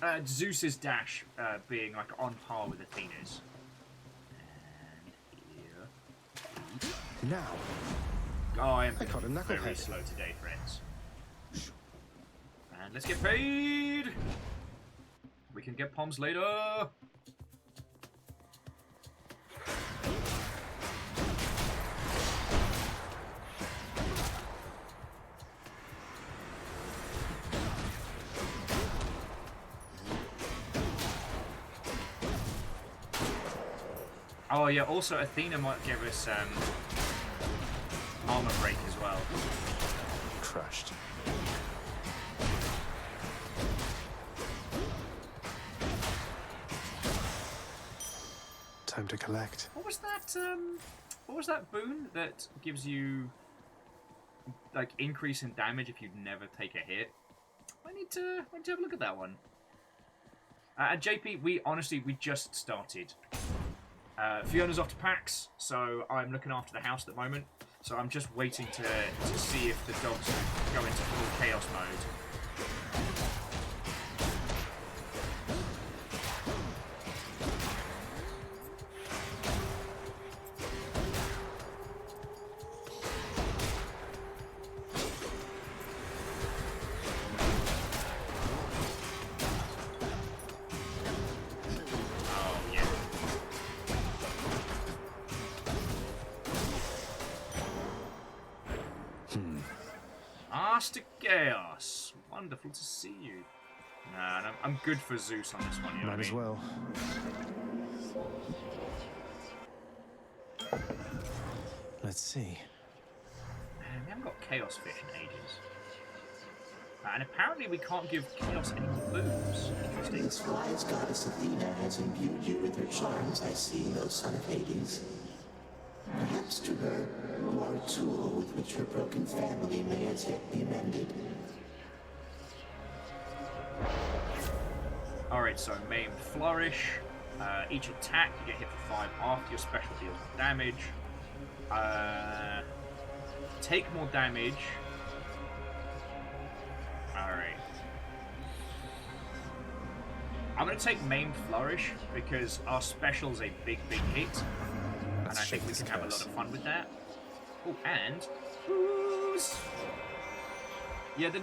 with. Zeus's dash being like on par with Athena's. And here... Now. Oh, I am I caught a very knucklehead. slow today, friends. And let's get paid! We can get palms later! Oh yeah, also Athena might give us armor break as well. Crushed. Time to collect. What was that boon that gives you like increase in damage if you never take a hit? I need to have a look at that one. And JP, we just started. Fiona's off to PAX, so I'm looking after the house at the moment. So I'm just waiting to see if the dogs go into full chaos mode. Master Chaos! Wonderful to see you. Nah, no, I'm good for Zeus on this one, you know Might what I as mean? well. Let's see. Man, we haven't got Chaos Fish in ages. And apparently we can't give Chaos any more moves. Interesting. This wise goddess Athena has imbued you with her charms, I see, O son of Hades. Perhaps to her, you are a tool with which her broken family may as yet be mended. Alright, so Maim Flourish. Each attack, you get hit for 5 after your special deals more damage. Take more damage. Alright. I'm going to take Maim Flourish because our special's a big hit. And I think we can have a lot of fun with that. Oh, and... Booze! Yeah, the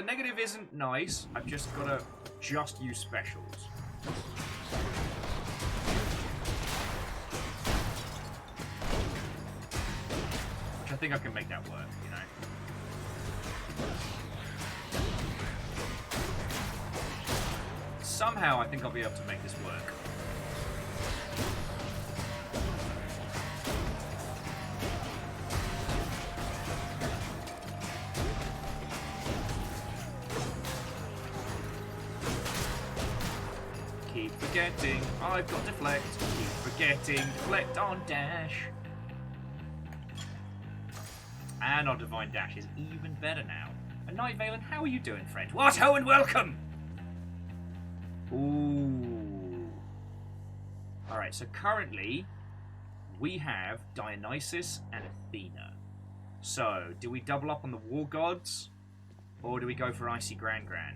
negative isn't nice. I've just got to just use specials. Which I think I can make that work, you know? Somehow I think I'll be able to make this work. Keep forgetting, I've got deflect. Keep forgetting, deflect on dash. And our divine dash is even better now. And Night Valen, how are you doing, friend? What ho and welcome! Ooh. Alright, so currently we have Dionysus and Athena. So, do we double up on the War Gods? Or do we go for Icy Gran Gran?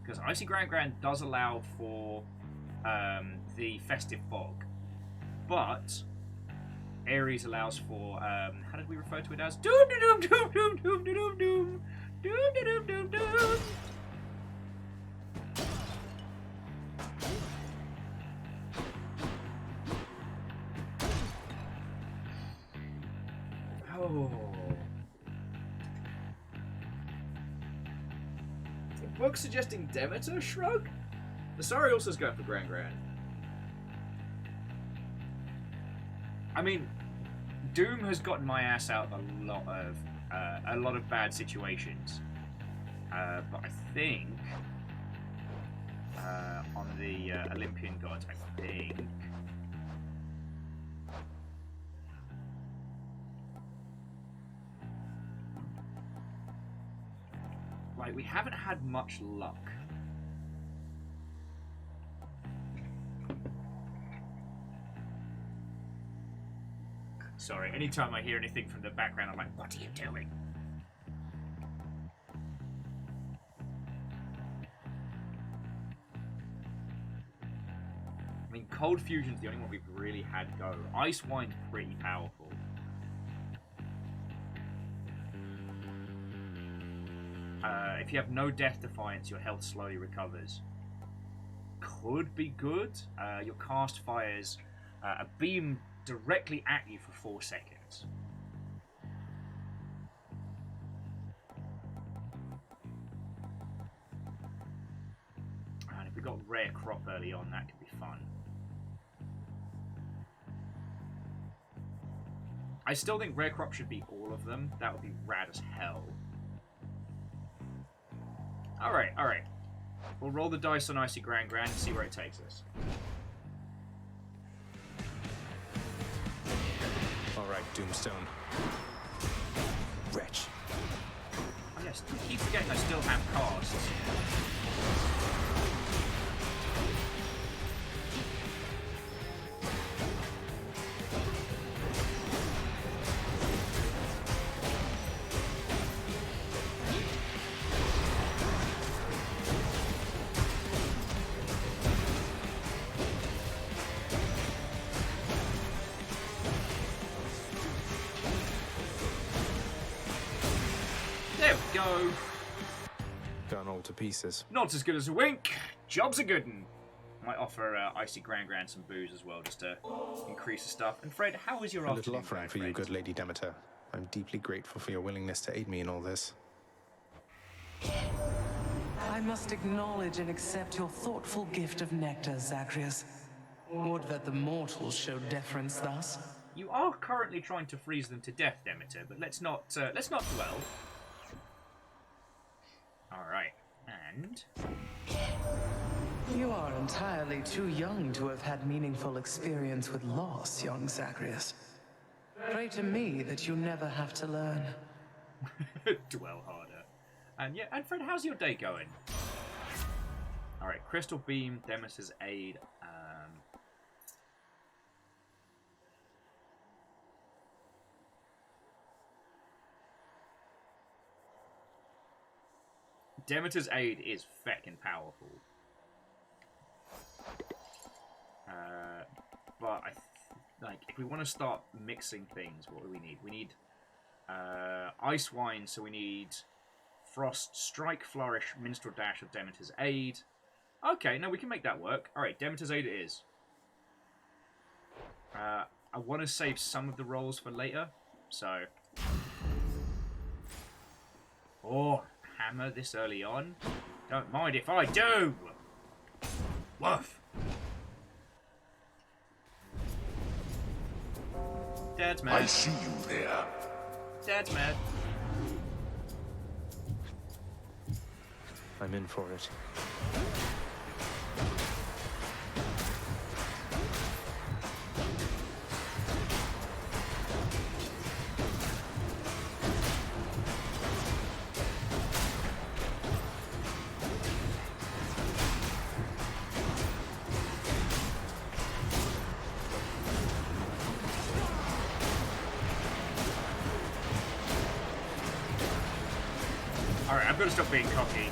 Because Icy Gran Gran does allow for the Festive Fog. But Ares allows for, how did we refer to it as? Doom doom doom doom doom doom doom doom doom doom doom doom. Oh. Book suggesting Demeter? Shrug? The Sorry also is going for Gran Gran. I mean, Doom has gotten my ass out of a lot of bad situations. But I think on the Olympian gods, I think. Like, we haven't had much luck. Sorry, anytime I hear anything from the background, I'm like, what are you doing? I mean, Cold Fusion's the only one we've really had go. Ice Wine's pretty powerful. If you have no death defiance, your health slowly recovers. Could be good. Your cast fires a beam directly at you for 4 seconds. And if we got rare crop early on, that could be fun. I still think rare crop should be all of them. That would be rad as hell. Alright, alright. We'll roll the dice on Icy Grand and see where it takes us. Alright, Doomstone. Wretch. Oh yes, I keep forgetting I still have casts. Go. Gone all to pieces. Not as good as a wink. Job's a good one. Might offer Icy Grand some booze as well, just to increase the stuff. And Fred, how was your A afternoon? little offering for you, good Lady Demeter. I'm deeply grateful for your willingness to aid me in all this. I must acknowledge and accept your thoughtful gift of nectar, Zacharias. Would that the mortals showed deference thus. You are currently trying to freeze them to death, Demeter, but let's not dwell. Alright, and... You are entirely too young to have had meaningful experience with loss, young Zacharias. Pray to me that you never have to learn. Dwell harder. And yeah, and Fred, how's your day going? Alright, Crystal Beam, Demeter's Aid, Demeter's Aid is feckin' powerful. But like, if we want to start mixing things, what do we need? We need Ice Wine, so we need Frost, Strike, Flourish, Minstrel Dash, or Demeter's Aid. Okay, no, we can make that work. Alright, Demeter's Aid it is. I want to save some of the rolls for later, so... Oh, hammer this early on? Don't mind if I do! Woof! Dad's mad. I see you there. Dad's mad. I'm in for it. Alright, I'm gonna stop being cocky.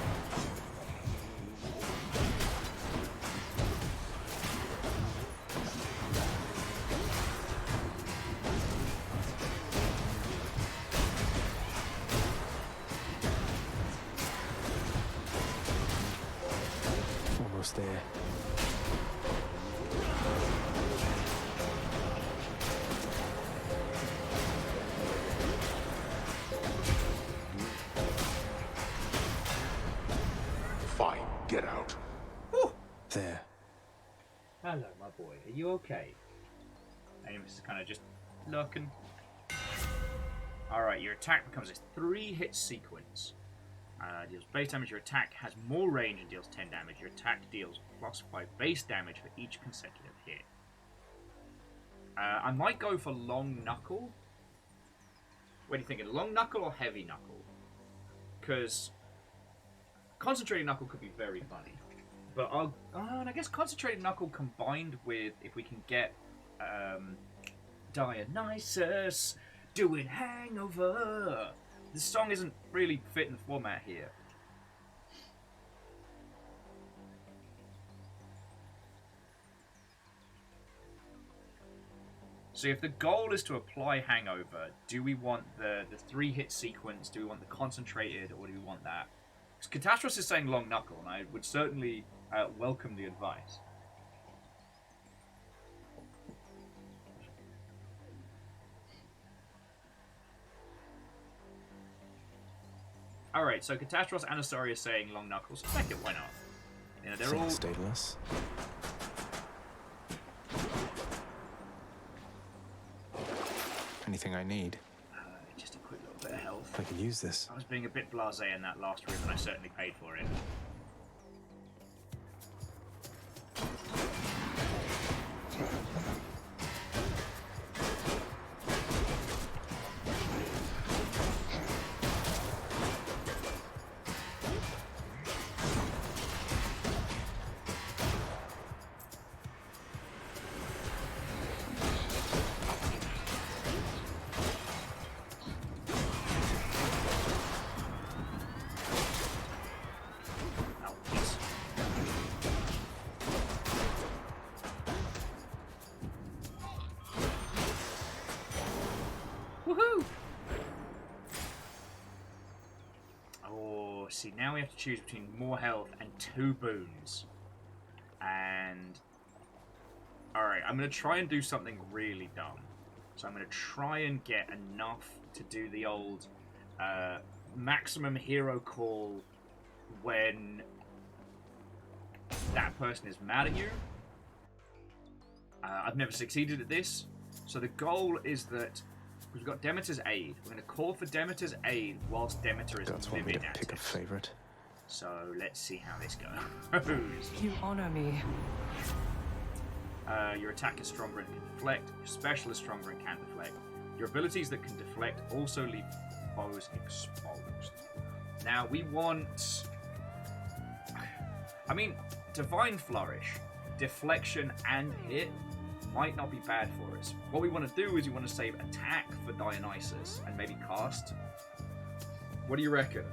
Almost there. Fine, get out. Whew. There. Hello, my boy. Are you okay? Amos is kind of just lurking. Alright, your attack becomes a 3-hit sequence. Deals base damage. Your attack has more range and deals 10 damage. Your attack deals +5 base damage for each consecutive hit. I might go for Long Knuckle. What are you thinking? Long Knuckle or Heavy Knuckle? Because Concentrated Knuckle could be very funny. But and I guess Concentrated Knuckle combined with, if we can get Dionysus doing Hangover. The song isn't really fitting the format here. So if the goal is to apply Hangover, do we want the 3-hit sequence, do we want the concentrated, or do we want that Catastros is saying long knuckle, and I would certainly welcome the advice. Alright, so Catastros and Asari are saying long knuckles. Heck it, why not? You know, they're all... Stainless. Anything I need? Just a quick little bit of health. I can use this. I was being a bit blasé in that last room, and I certainly paid for it. Woohoo! Oh, see, now we have to choose between more health and 2 boons. And... Alright, I'm going to try and do something really dumb. So I'm going to try and get enough to do the old maximum hero call when that person is mad at you. I've never succeeded at this. So the goal is that we've got Demeter's aid. We're going to call for Demeter's aid whilst Demeter is Gods want me livid to at pick a it. favorite. So let's see how this goes. You honor me. Your attack is stronger and can deflect. Your special is stronger and can deflect. Your abilities that can deflect also leave foes exposed. Now we want... I mean, Divine Flourish, deflection and hit might not be bad for us. What we want to do is we want to save attack for Dionysus and maybe cast. What do you reckon?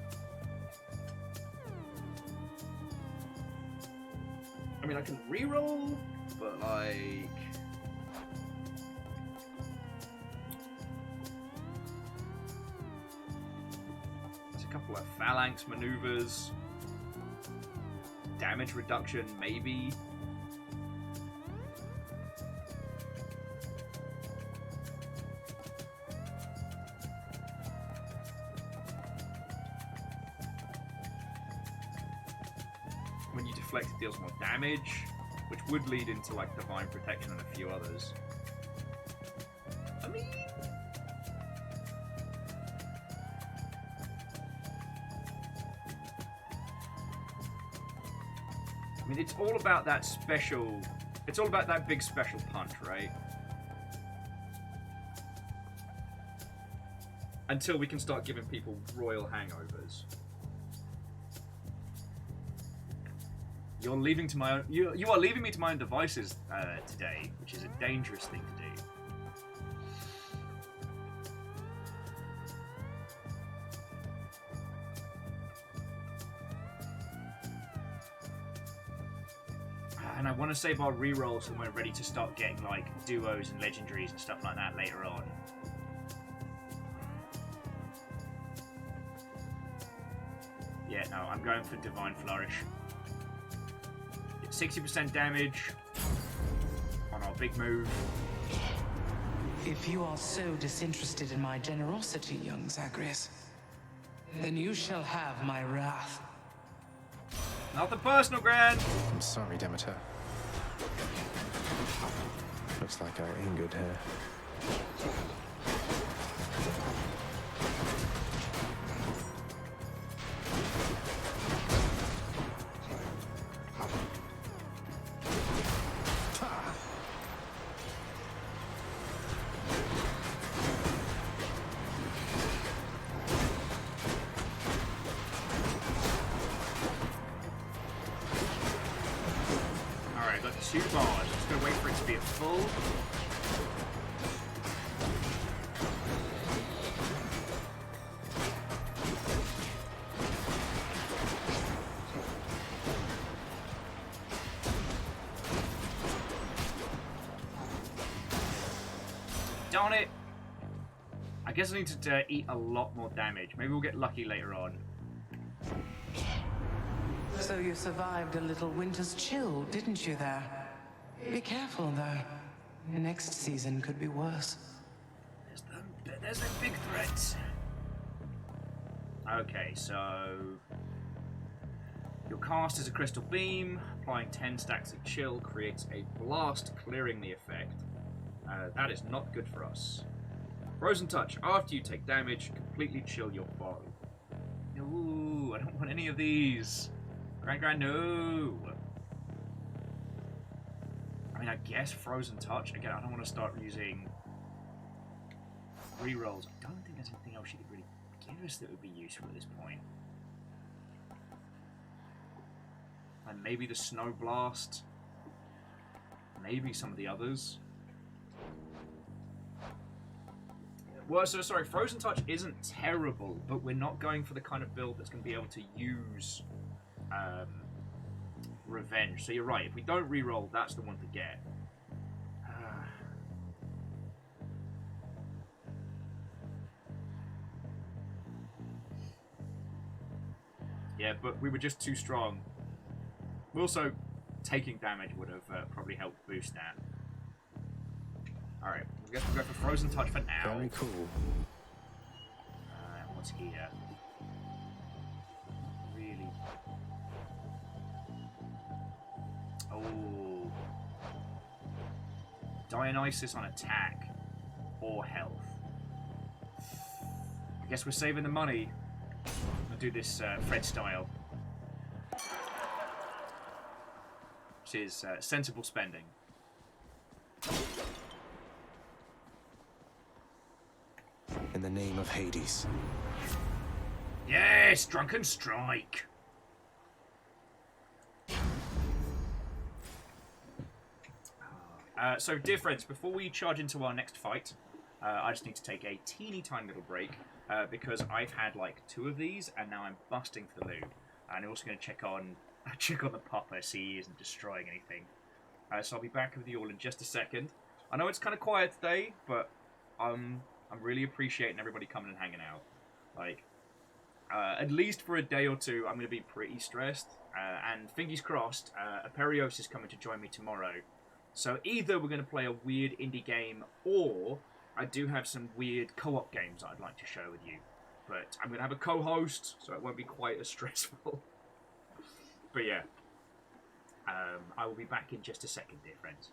I mean, I can reroll, but like... There's a couple of phalanx maneuvers. Damage reduction, maybe. When you deflect, it deals more damage, which would lead into like divine protection and a few others. I mean, it's all about that special. It's all about that big special punch, right? Until we can start giving people royal hangovers. You're leaving to my own. You are leaving me to my own devices today, which is a dangerous thing to do. And I want to save our rerolls so we're ready to start getting like duos and legendaries and stuff like that later on. Yeah, no, I'm going for Divine Flourish. 60% damage on our big move. If you are so disinterested in my generosity, young Zagreus, then you shall have my wrath. Nothing personal, Gran. I'm sorry, Demeter. Looks like I angered her. Two bars. I'm just going to wait for it to be at full. Darn it! I guess I need to eat a lot more damage. Maybe we'll get lucky later on. So you survived a little winter's chill, didn't you there? Be careful, though. Next season could be worse. There's a big threat. Okay, so your cast is a crystal beam. Applying 10 stacks of chill creates a blast, clearing the effect. That is not good for us. Frozen touch. After you take damage, completely chill your foe. No, I don't want any of these. Grind, no. I mean, I guess frozen touch. Again, I don't want to start using rerolls. I don't think there's anything else you could really give us that would be useful at this point. And maybe the snow blast. Maybe some of the others. Well, so sorry, Frozen Touch isn't terrible, but we're not going for the kind of build that's going to be able to use Revenge. So you're right, if we don't reroll, that's the one to get. Yeah, but we were just too strong. Also, taking damage would have probably helped boost that. Alright, I guess we'll go for Frozen Touch for now. Very cool. What's here? Really? Oh. Dionysus on attack or health. I guess we're saving the money. I'll do this Fred style. Which is sensible spending. In the name of Hades. Yes, Drunken Strike. So, dear friends, before we charge into our next fight, I just need to take a teeny tiny little break because I've had like 2 of these and now I'm busting for the loo. And I'm also going to check on the popper, see he isn't destroying anything. So I'll be back with you all in just a second. I know it's kind of quiet today, but I'm really appreciating everybody coming and hanging out. Like, at least for a day or two, I'm going to be pretty stressed. And fingers crossed, Aperios is coming to join me tomorrow. So either we're going to play a weird indie game, or I do have some weird co-op games I'd like to share with you. But I'm going to have a co-host, so it won't be quite as stressful. But yeah, I will be back in just a second, dear friends.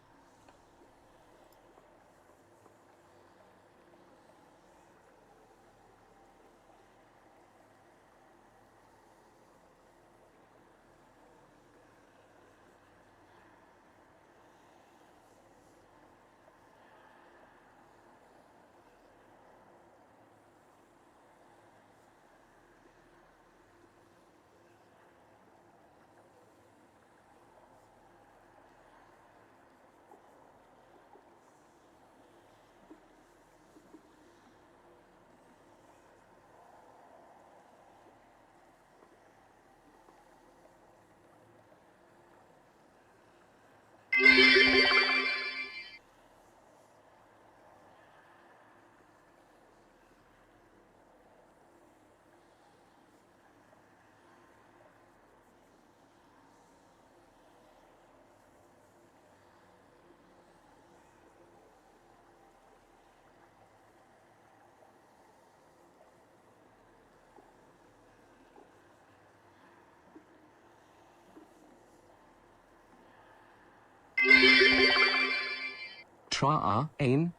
Tra ein.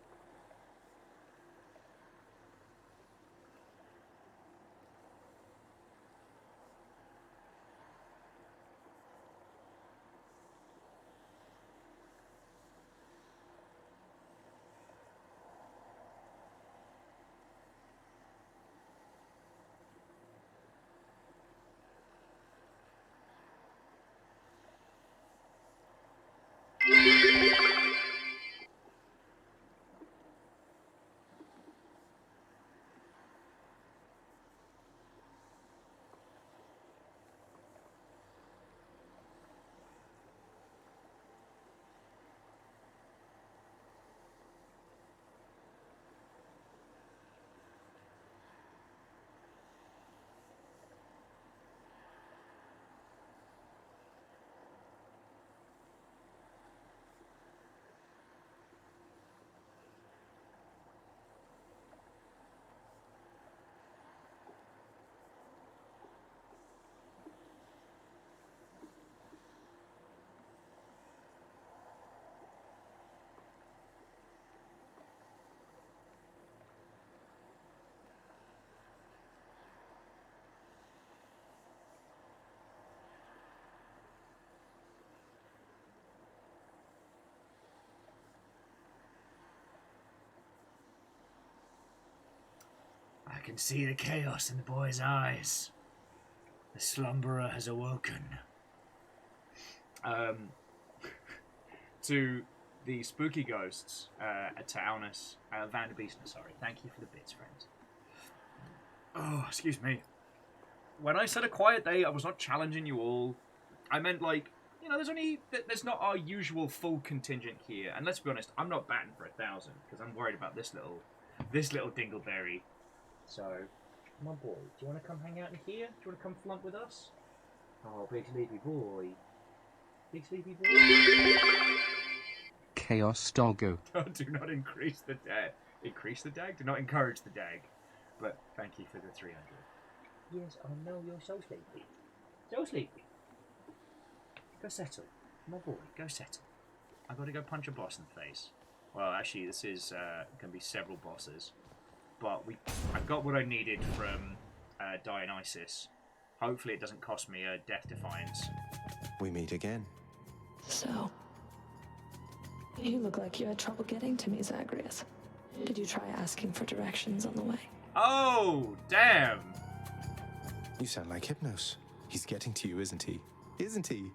can see the chaos in the boy's eyes. The slumberer has awoken. To the spooky ghosts, to Alnus, Van der Beestner, sorry. Thank you for the bits, friends. Oh, excuse me. When I said a quiet day, I was not challenging you all. I meant, like, you know, there's not our usual full contingent here. And let's be honest, I'm not batting for 1,000, because I'm worried about this little dingleberry. So, my boy, do you want to come hang out in here? Do you want to come flump with us? Oh, big sleepy boy. Big sleepy boy. Chaos Doggo. Do not increase the dag. Increase the dag? Do not encourage the dag. But thank you for the 300. Yes, I know you're so sleepy. So sleepy. Go settle. My boy, go settle. I've got to go punch a boss in the face. Well, actually, this is going to be several bosses. But I got what I needed from Dionysus. Hopefully it doesn't cost me a death defiance. We meet again. So, you look like you had trouble getting to me, Zagreus. Did you try asking for directions on the way? Oh, damn! You sound like Hypnos. He's getting to you, isn't he? Isn't he?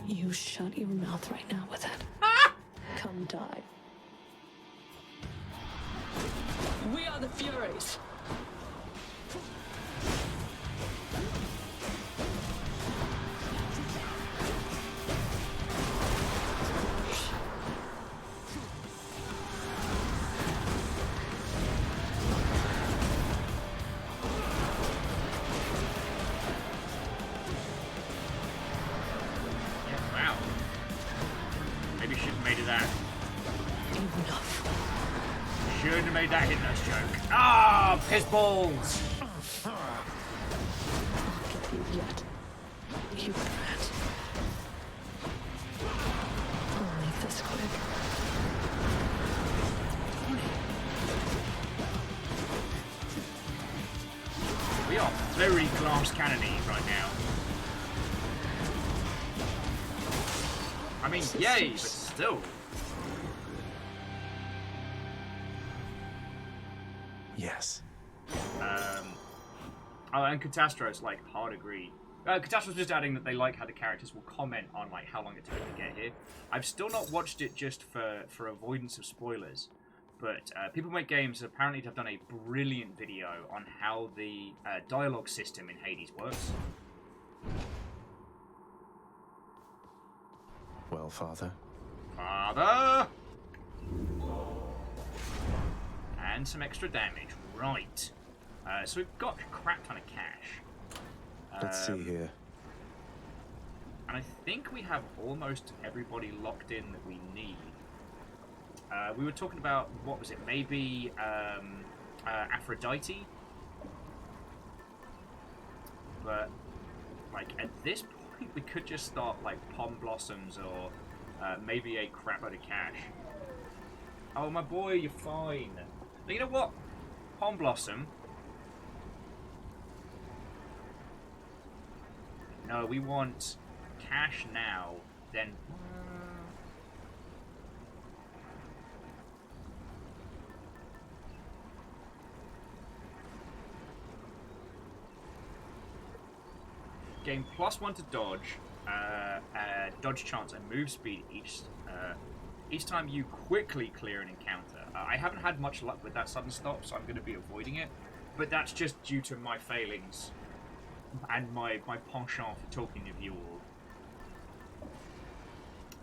You shut your mouth right now with it. Come die. We are the Furies. That Hypnos joke. Ah, piss balls! I'll get you yet. You brat. I'll make this quick. We are very glass cannony right now. I mean, yay, but still. Yes. Oh, and Catastros, like, hard agree. Catastros just adding that they like how the characters will comment on, like, how long it took to get here. I've still not watched it just for avoidance of spoilers, but People Make Games apparently have done a brilliant video on how the dialogue system in Hades works. Well, Father. Father! And some extra damage. Right. So we've got a crap ton of cash. Let's see here. And I think we have almost everybody locked in that we need. We were talking about, what was it, maybe Aphrodite? But, like, at this point, we could just start, like, Pom Blossoms or maybe a crap load of cash. Oh, my boy, you're fine. You know what? Pom Blossom. No, we want cash now, then... Gain +1 to dodge, dodge chance and move speed each time you quickly clear an encounter. I haven't had much luck with that sudden stop, so I'm going to be avoiding it. But that's just due to my failings and my penchant for talking of you all.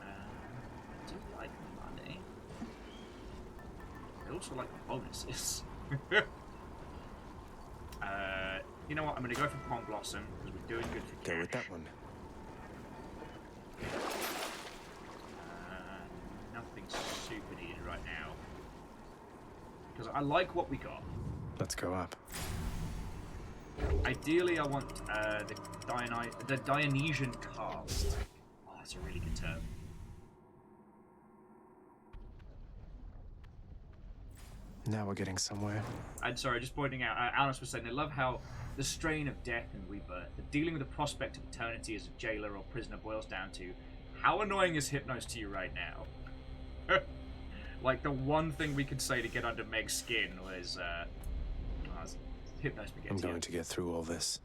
I do like money. I also like the bonuses. You know what? I'm going to go for Pom Blossom because we're doing good for cash. Go with that one. Nothing super needed right now because I like what we got. Let's go up. Ideally, I want the Dionysian cast. Oh, that's a really good term. Now we're getting somewhere. I'm sorry, just pointing out, Alice was saying they love how the strain of death and rebirth, the dealing with the prospect of eternity as a jailer or prisoner boils down to how annoying is Hypnos to you right now? Like, the one thing we could say to get under Meg's skin was, hypno spaghetti. I'm going to get through all this.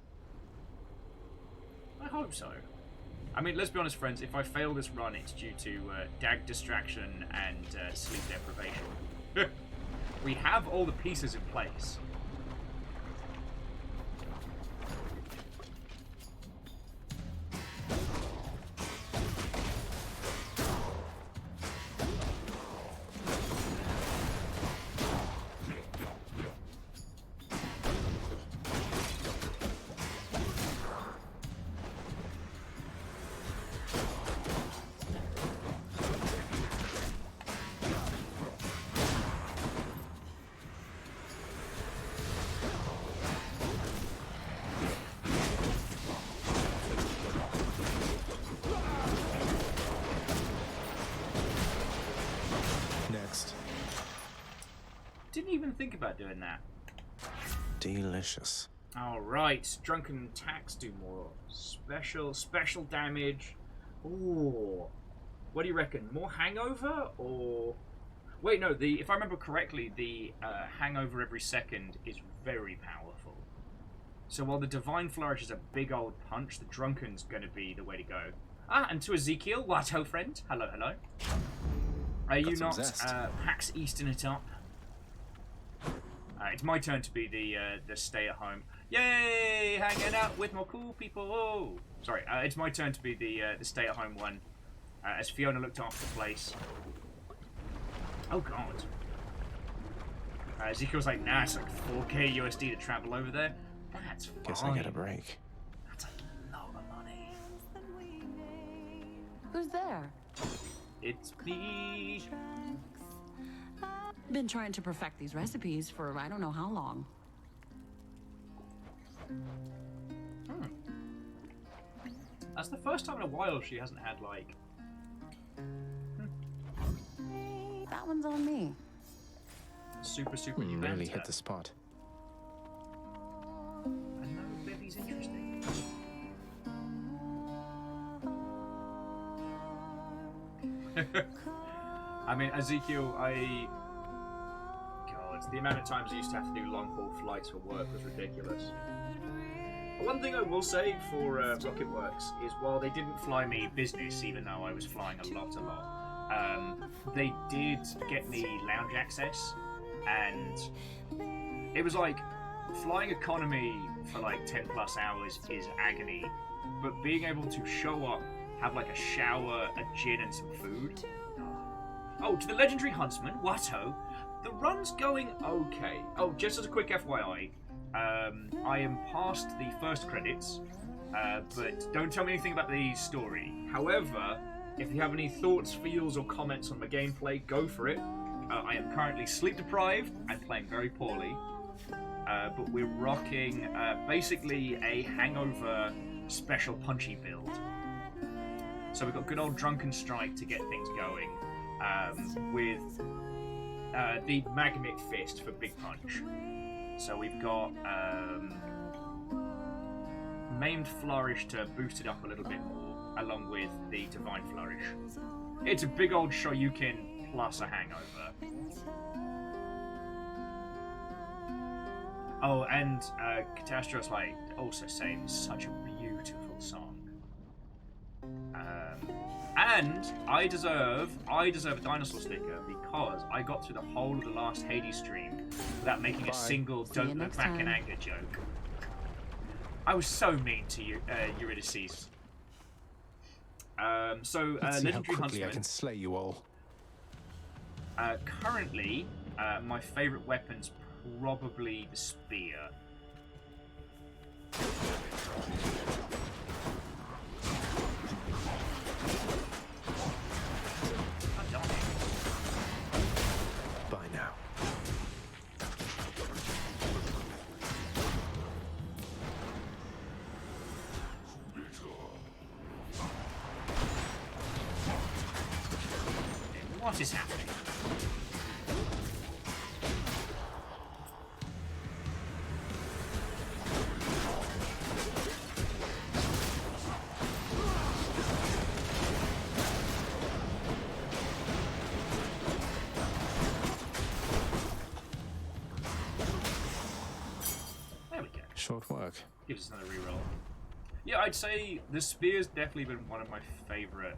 I hope so. I mean, let's be honest, friends, if I fail this run, it's due to dag distraction and sleep deprivation. We have all the pieces in place. Didn't even think about doing that. Delicious. Alright, drunken attacks do more. Special damage. Ooh. What do you reckon? More hangover or... Wait, no, if I remember correctly, the hangover every second is very powerful. So while the Divine Flourish is a big old punch, the drunken's going to be the way to go. Ah, and to Ezekiel, what ho friend? Hello, hello. Are you not PAX Easting it up? It's my turn to be the stay-at-home. Yay! Hanging out with more cool people. Sorry, it's my turn to be the stay-at-home one, as Fiona looked after the place. Oh god. Ezekiel's like, nah, it's like 4K USD to travel over there. That's fine. Guess I get a break. That's a lot of money. Who's there? It's me. Been trying to perfect these recipes for I don't know how long. That's the first time in a while she hasn't had, like... That one's on me. Super You really hit the spot. I know, baby's interesting. I mean, Ezekiel, God, the amount of times I used to have to do long-haul flights for work was ridiculous. One thing I will say for Rocket Works is while they didn't fly me business, even though I was flying a lot, they did get me lounge access, and it was like flying economy for like 10 plus hours is agony, but being able to show up, have like a shower, a gin, and some food. Oh, to the legendary huntsman, Watto, the run's going okay. Oh, just as a quick FYI, I am past the first credits, but don't tell me anything about the story. However, if you have any thoughts, feels, or comments on my gameplay, go for it. I am currently sleep deprived and playing very poorly, but we're rocking basically a hangover special punchy build. So we've got good old Drunken Strike to get things going, with the Magnet Fist for Big Punch. So we've got Maimed Flourish to boost it up a little bit more, along with the Divine Flourish. It's a big old Shoryuken plus a hangover. Oh, and Catastrophe's like also saying it's such a beautiful song. And I deserve a dinosaur sticker because I got through the whole of the last Hades stream without making a single "don't look back in anger" joke. I was so mean to you, Eurydice. Let's see how Legendary quickly Huntsman. I can slay you all. Currently, my favourite weapon's probably the spear. Bye now. What is happening? Short work. Gives us another reroll. Yeah, I'd say the spear's definitely been one of my favourite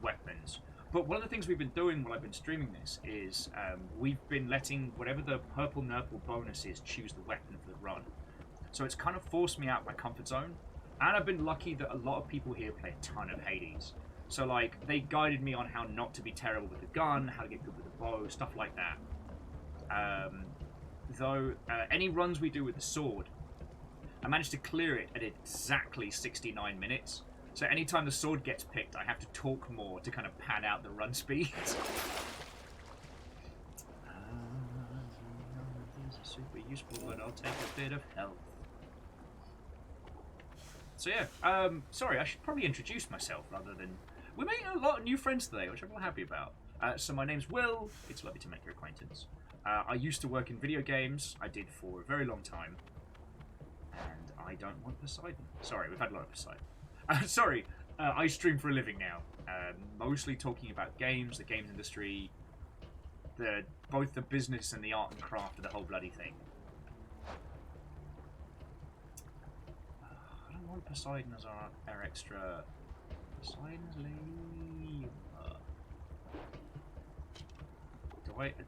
weapons. But one of the things we've been doing while I've been streaming this is we've been letting whatever the purple nurple bonus is choose the weapon for the run. So it's kind of forced me out of my comfort zone. And I've been lucky that a lot of people here play a ton of Hades. So like they guided me on how not to be terrible with the gun, how to get good with the bow, stuff like that. Though any runs we do with the sword, I managed to clear it at exactly 69 minutes. So anytime the sword gets picked, I have to talk more to kind of pad out the run speed. Super useful, but I'll take a bit of health. So yeah, sorry, I should probably introduce myself rather than... We're making a lot of new friends today, which I'm real happy about. So my name's Will. It's lovely to make your acquaintance. I used to work in video games. I did for a very long time. And I don't want Poseidon. Sorry, we've had a lot of Poseidon. Sorry, I stream for a living now. Mostly talking about games, the games industry, both the business and the art and craft of the whole bloody thing. I don't want Poseidon as our extra... Poseidon's leave.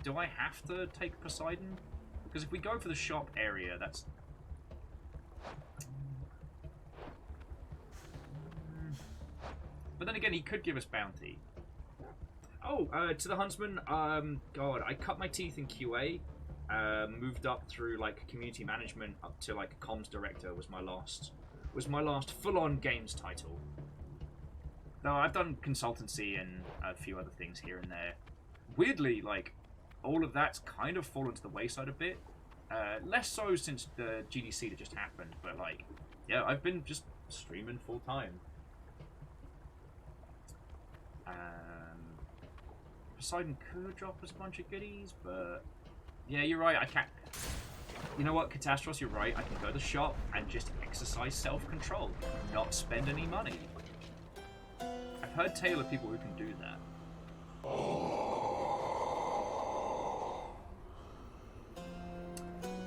Do I have to take Poseidon? Because if we go for the shop area, that's... But then again, he could give us bounty. Oh, to the huntsman. God, I cut my teeth in QA. Moved up through like community management up to like comms director was my last full-on games title. No, I've done consultancy and a few other things here and there. Weirdly, like all of that's kind of fallen to the wayside a bit. Less so since the GDC that just happened, but like, yeah, I've been just streaming full time. Poseidon could drop us a bunch of goodies, but yeah, you're right. I can't. You know what, Catastros, you're right. I can go to the shop and just exercise self-control, not spend any money. I've heard tale of people who can do that.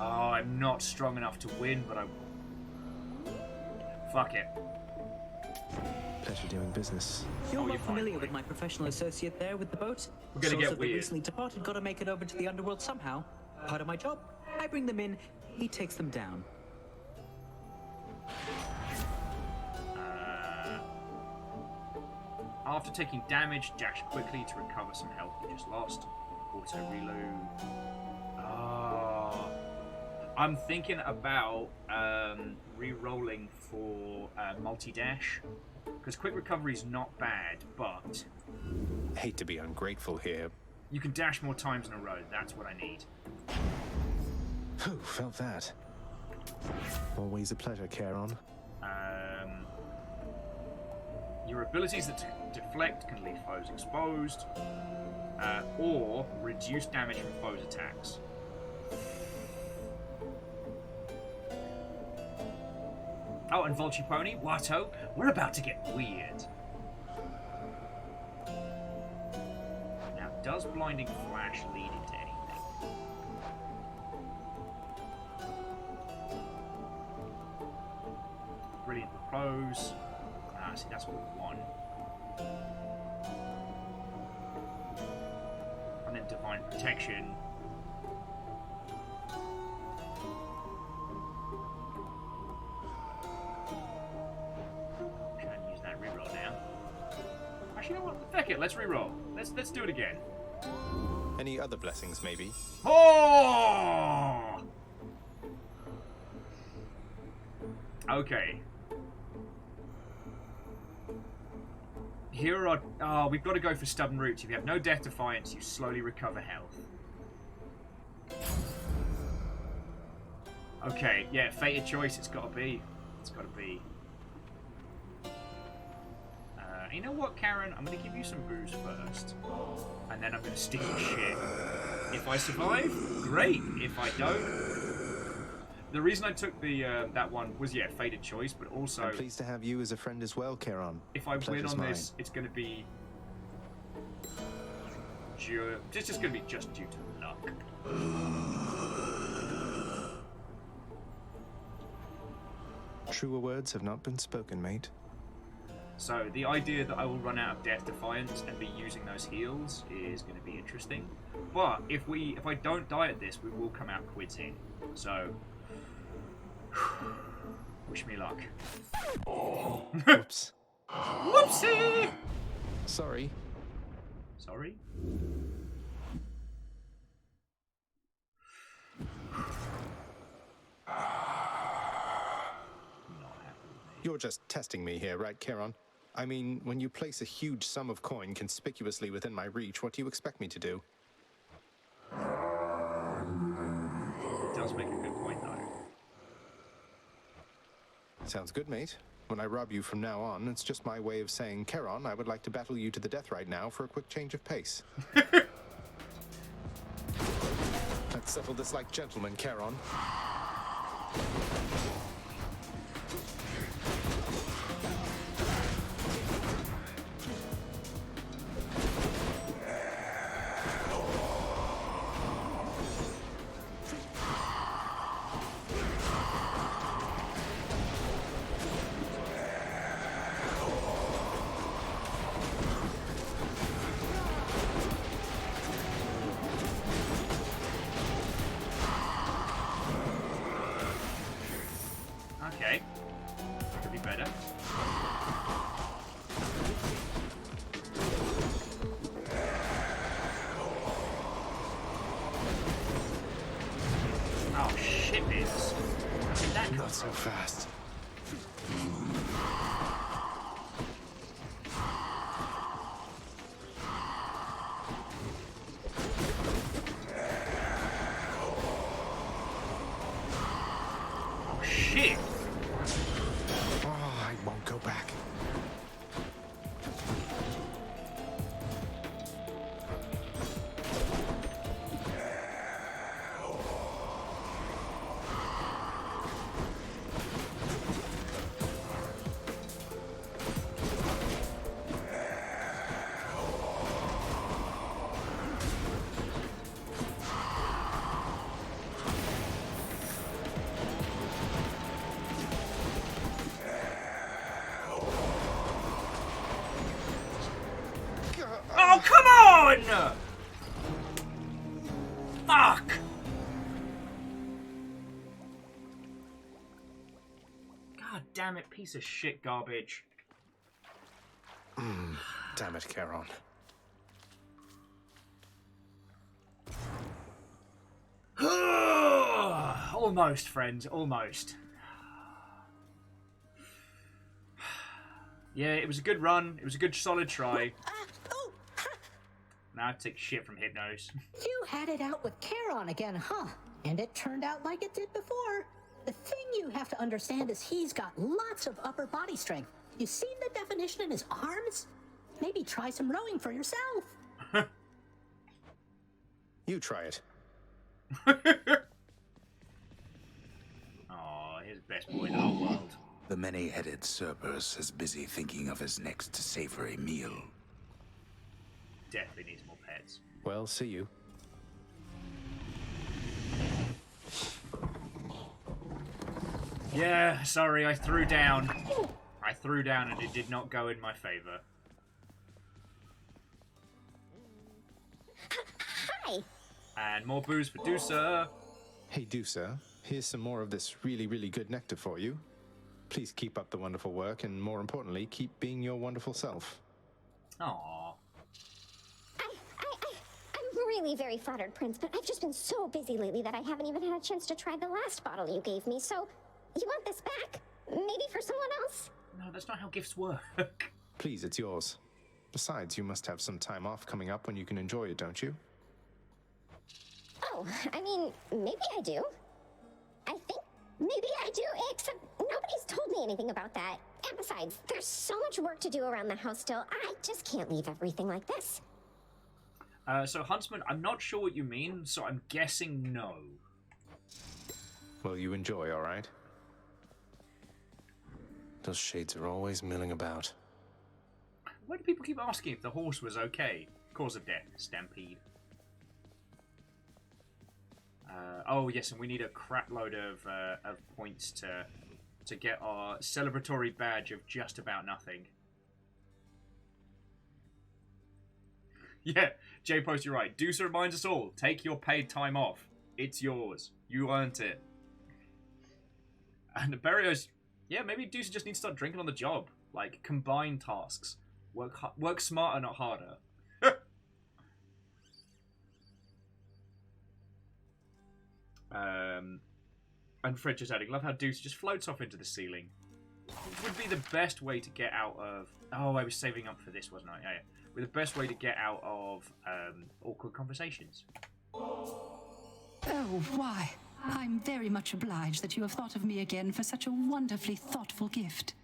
Oh, I'm not strong enough to win, but I... Fuck it. Pleasure doing business. You're not familiar with my professional associate there with the boat? We're gonna get Source weird. Recently departed, gotta make it over to the underworld somehow. Part of my job. I bring them in, he takes them down. After taking damage, dash quickly to recover some health you just lost. Auto reload. Oh. I'm thinking about re-rolling for multi-dash. Because quick recovery is not bad, but... Hate to be ungrateful here. You can dash more times in a row. That's what I need. Whew, felt that. Always a pleasure, Charon. Your abilities that deflect can leave foes exposed, or reduce damage from foes' attacks. Oh, and Vulture Pony, Watto, we're about to get weird. Now, does Blinding Flash lead into anything? Brilliant Repose. Ah, see, that's what we want. And then Divine Protection. You know what? Fuck it, let's reroll. Let's do it again. Any other blessings, maybe? Oh! Okay. Here are... Oh, we've got to go for Stubborn Roots. If you have no Death Defiance, you slowly recover health. Okay, yeah, Fated Choice, it's got to be. It's got to be. You know what, Karen? I'm going to give you some booze first. And then I'm going to stick your shit. If I survive, great. If I don't... The reason I took the that one was, yeah, Fated Choice, but also... I'm pleased to have you as a friend as well, Charon. If I win on mine. this, it's going to be... It's just going to be just due to luck. Truer words have not been spoken, mate. So the idea that I will run out of Death Defiance and be using those heals is going to be interesting. But if I don't die at this, we will come out quitting. So wish me luck. Whoops. Whoopsie! Sorry. Sorry? You're just testing me here, right, Charon? I mean, when you place a huge sum of coin conspicuously within my reach, what do you expect me to do? It does make a good point, though. Sounds good, mate. When I rob you from now on, it's just my way of saying, Charon, I would like to battle you to the death right now for a quick change of pace. Let's settle this like gentlemen, Charon. Okay. Could be better. Oh shit, Biz. Not so fast. Oh shit. Oh, I won't go back. Oh, come on! Fuck! God damn it, piece of shit garbage. Damn it, Charon. Almost, friends, almost. Yeah, it was a good run. It was a good solid try. Now I take shit from Hypnos. You had it out with Charon again, huh? And it turned out like it did before. The thing you have to understand is he's got lots of upper body strength. You seen the definition in his arms? Maybe try some rowing for yourself. You try it. Oh, his best boy in the whole world. The many-headed Cerberus is busy thinking of his next savory meal. Definitely needs more pets. Well, see you. Yeah, sorry, I threw down. I threw down and it did not go in my favor. Hi. And more booze for Deucer. Hey, Deucer, here's some more of this really, really good nectar for you. Please keep up the wonderful work, and more importantly, keep being your wonderful self. Aww. I'm really very flattered, Prince, but I've just been so busy lately that I haven't even had a chance to try the last bottle you gave me, so you want this back? Maybe for someone else? No, that's not how gifts work. Please, it's yours. Besides, you must have some time off coming up when you can enjoy it, don't you? Oh, I mean, maybe I do. I think maybe I do, except nobody's told me anything about that. And besides, there's so much work to do around the house still. I just can't leave everything like this. So, Huntsman, I'm not sure what you mean, so I'm guessing no. Well, you enjoy, all right? Those shades are always milling about. Why do people keep asking if the horse was okay? Cause of death, stampede. Oh yes, and we need a crap load of points to to get our celebratory badge of just about nothing. Yeah, J Post, you're right. Deuce reminds us all, take your paid time off. It's yours. You earned it. And Berrio's, yeah, maybe Deuce just needs to start drinking on the job. Like, combine tasks. Work smarter, not harder. And Fred just adding, love how Deuce just floats off into the ceiling. It would be the best way to get out of... Oh, I was saving up for this, wasn't I? Yeah. With the best way to get out of awkward conversations. Oh, why? I'm very much obliged that you have thought of me again for such a wonderfully thoughtful gift.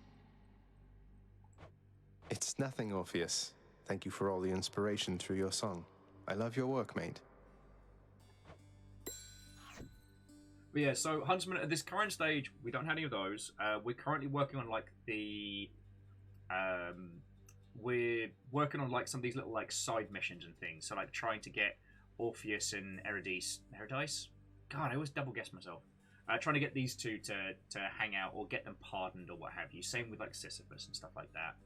It's nothing, Orpheus. Thank you for all the inspiration through your song. I love your work, mate. But yeah, so Huntsman, at this current stage, we don't have any of those. We're currently working on like the... we're working on like some of these little like side missions and things. So like trying to get Orpheus and Eurydice... God, I always double guess myself. Trying to get these two to hang out or get them pardoned or what have you. Same with like Sisyphus and stuff like that.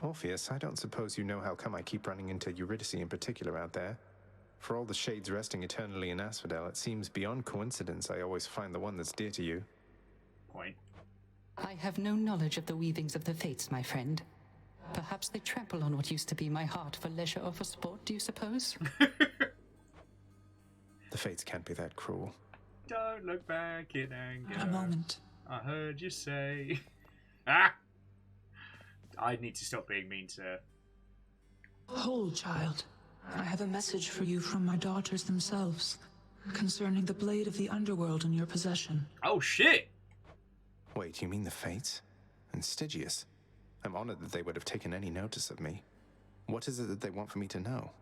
Orpheus, I don't suppose you know how come I keep running into Eurydice in particular out there. For all the shades resting eternally in Asphodel, it seems beyond coincidence I always find the one that's dear to you. Point. I have no knowledge of the weavings of the fates, my friend. Perhaps they trample on what used to be my heart for leisure or for sport, do you suppose? The fates can't be that cruel. Don't look back in anger. A moment. I heard you say... Ah! I need to stop being mean to... Hold, child. I have a message for you from my daughters themselves, concerning the blade of the underworld in your possession. Oh, shit! Wait, you mean the fates? And Stygius? I'm honored that they would have taken any notice of me. What is it that they want for me to know?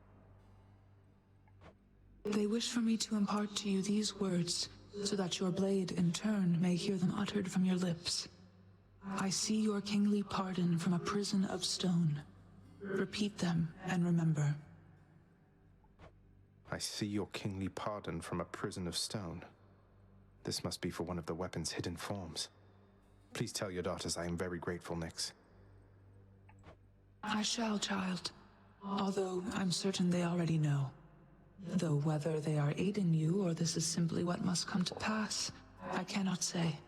They wish for me to impart to you these words, so that your blade, in turn, may hear them uttered from your lips. I see your kingly pardon from a prison of stone. Repeat them and remember. I see your kingly pardon from a prison of stone. This must be for one of the weapon's hidden forms. Please tell your daughters I am very grateful, Nyx. I shall, child. Although I'm certain they already know. Though whether they are aiding you or this is simply what must come to pass, I cannot say.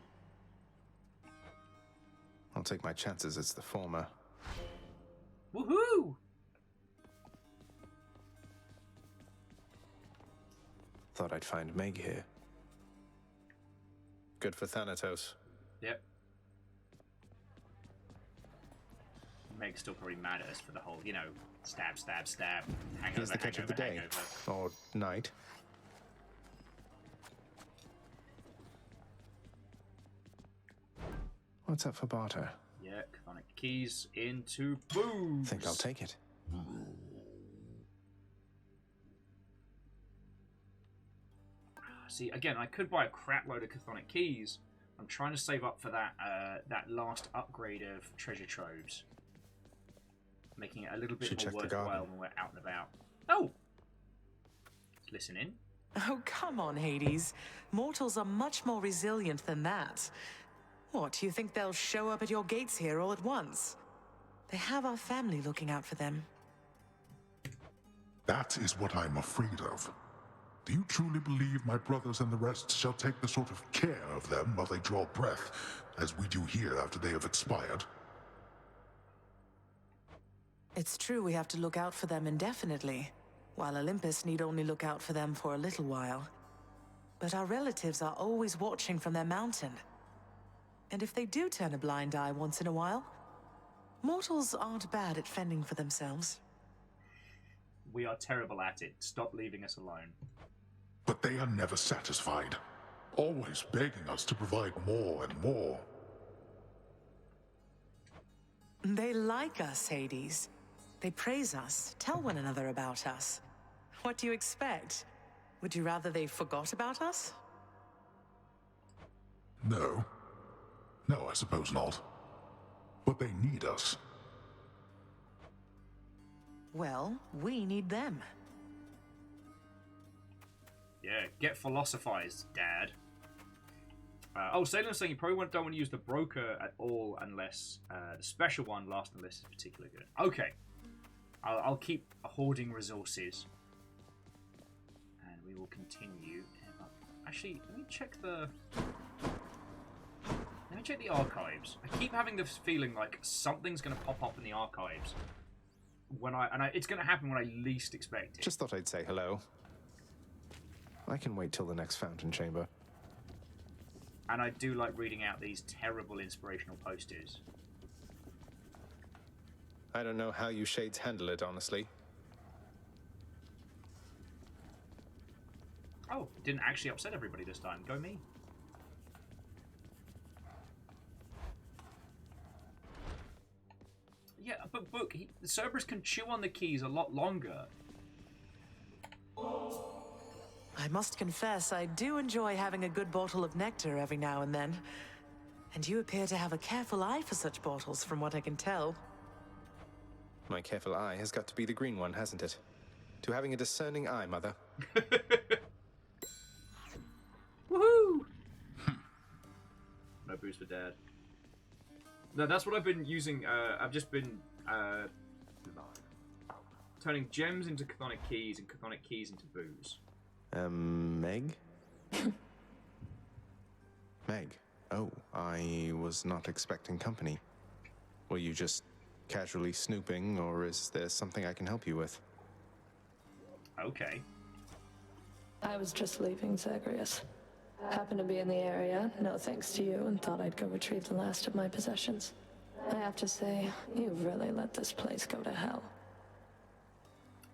I'll take my chances it's the former. Woohoo! Thought I'd find Meg here. Good for Thanatos. Yep. Meg's still probably mad at us for the whole, you know, stab, stab, stab, hangover, Here's the catch of the day. Or night. What's up for barter? Yeah, chthonic keys into booze. Think I'll take it. See, again, I could buy a crap load of chthonic keys. I'm trying to save up for that that last upgrade of treasure troves, making it a little bit more worthwhile when we're out and about. Oh, listen in. Oh, come on, Hades. Mortals are much more resilient than that. What, do you think they'll show up at your gates here all at once? They have our family looking out for them. That is what I'm afraid of. Do you truly believe my brothers and the rest shall take the sort of care of them while they draw breath, as we do here after they have expired? It's true we have to look out for them indefinitely, while Olympus need only look out for them for a little while. But our relatives are always watching from their mountain. And if they do turn a blind eye once in a while, mortals aren't bad at fending for themselves. We are terrible at it. Stop leaving us alone. But they are never satisfied, always begging us to provide more and more. They like us, Hades. They praise us, tell one another about us. What do you expect? Would you rather they forgot about us? No. No, I suppose not. But they need us. Well, we need them. Yeah, get philosophized, Dad. Salem's saying you probably don't want to use the broker at all unless the special one lasts unless it's particularly good. Okay. I'll keep hoarding resources. And we will continue. Actually, let me check the archives. I keep having this feeling like something's going to pop up in the archives it's going to happen when I least expect it. Just thought I'd say hello. I can wait till the next fountain chamber. And I do like reading out these terrible inspirational posters. I don't know how you shades handle it, honestly. Oh, it didn't actually upset everybody this time. Go me. Yeah, but Book, the Cerberus can chew on the keys a lot longer. I must confess, I do enjoy having a good bottle of nectar every now and then. And you appear to have a careful eye for such bottles, from what I can tell. My careful eye has got to be the green one, hasn't it? To having a discerning eye, Mother. Woohoo! No booze for Dad. No, that's what I've been using. I've just been turning gems into chthonic keys and chthonic keys into booze. Meg? Meg. Oh, I was not expecting company. Were you just casually snooping, or is there something I can help you with? Okay. I was just leaving Zagreus. Happened to be in the area, no thanks to you, and thought I'd go retrieve the last of my possessions. I have to say, you've really let this place go to hell.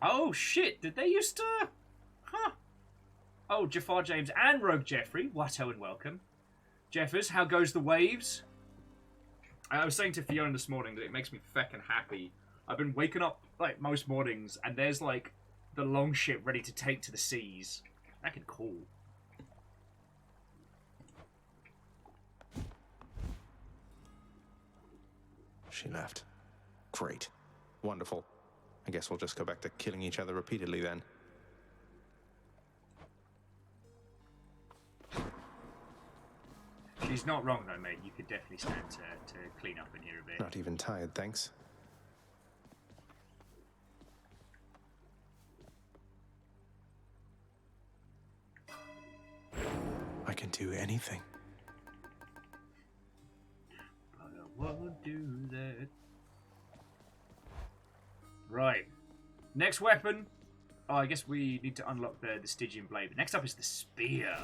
Oh shit, did they used to... Huh. Oh, Jafar James and Rogue Jeffrey, watto and welcome. Jeffers, how goes the waves? I was saying to Fiona this morning that it makes me feckin' happy. I've been waking up, like, most mornings, and there's, like, the long ship ready to take to the seas. Fucking cool. She left. Great. Wonderful. I guess we'll just go back to killing each other repeatedly then. She's not wrong though, mate. You could definitely stand to clean up in here a bit. Not even tired, thanks. I can do anything. But I won't do that. Right. Next weapon. Oh, I guess we need to unlock the Stygian blade. But next up is the spear.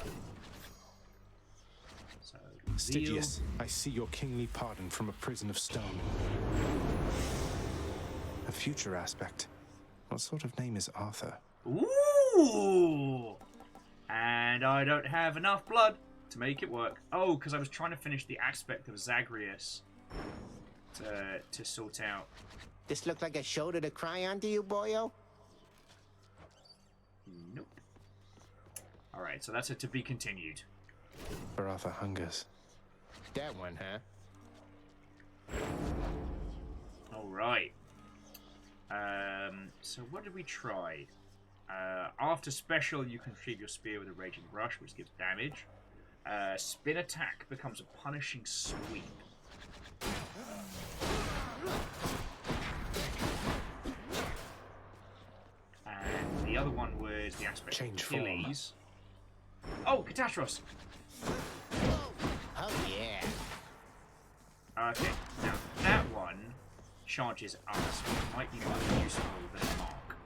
So, Stygius, I see your kingly pardon from a prison of stone. A future aspect. What sort of name is Arthur? Ooh! And I don't have enough blood to make it work. Oh, because I was trying to finish the aspect of Zagreus to sort out. This look like a shoulder to cry on to you, boyo? Nope. Alright, so that's a to be continued. For Arthur hungers. That one, huh? Alright. So what did we try? After special, you can retrieve your spear with a raging rush, which gives damage. Spin attack becomes a punishing sweep. And the other one was the aspect Change of Achilles. Oh, Catastros! Oh, yeah. Okay, now that one charges us, which might be more useful than Mark.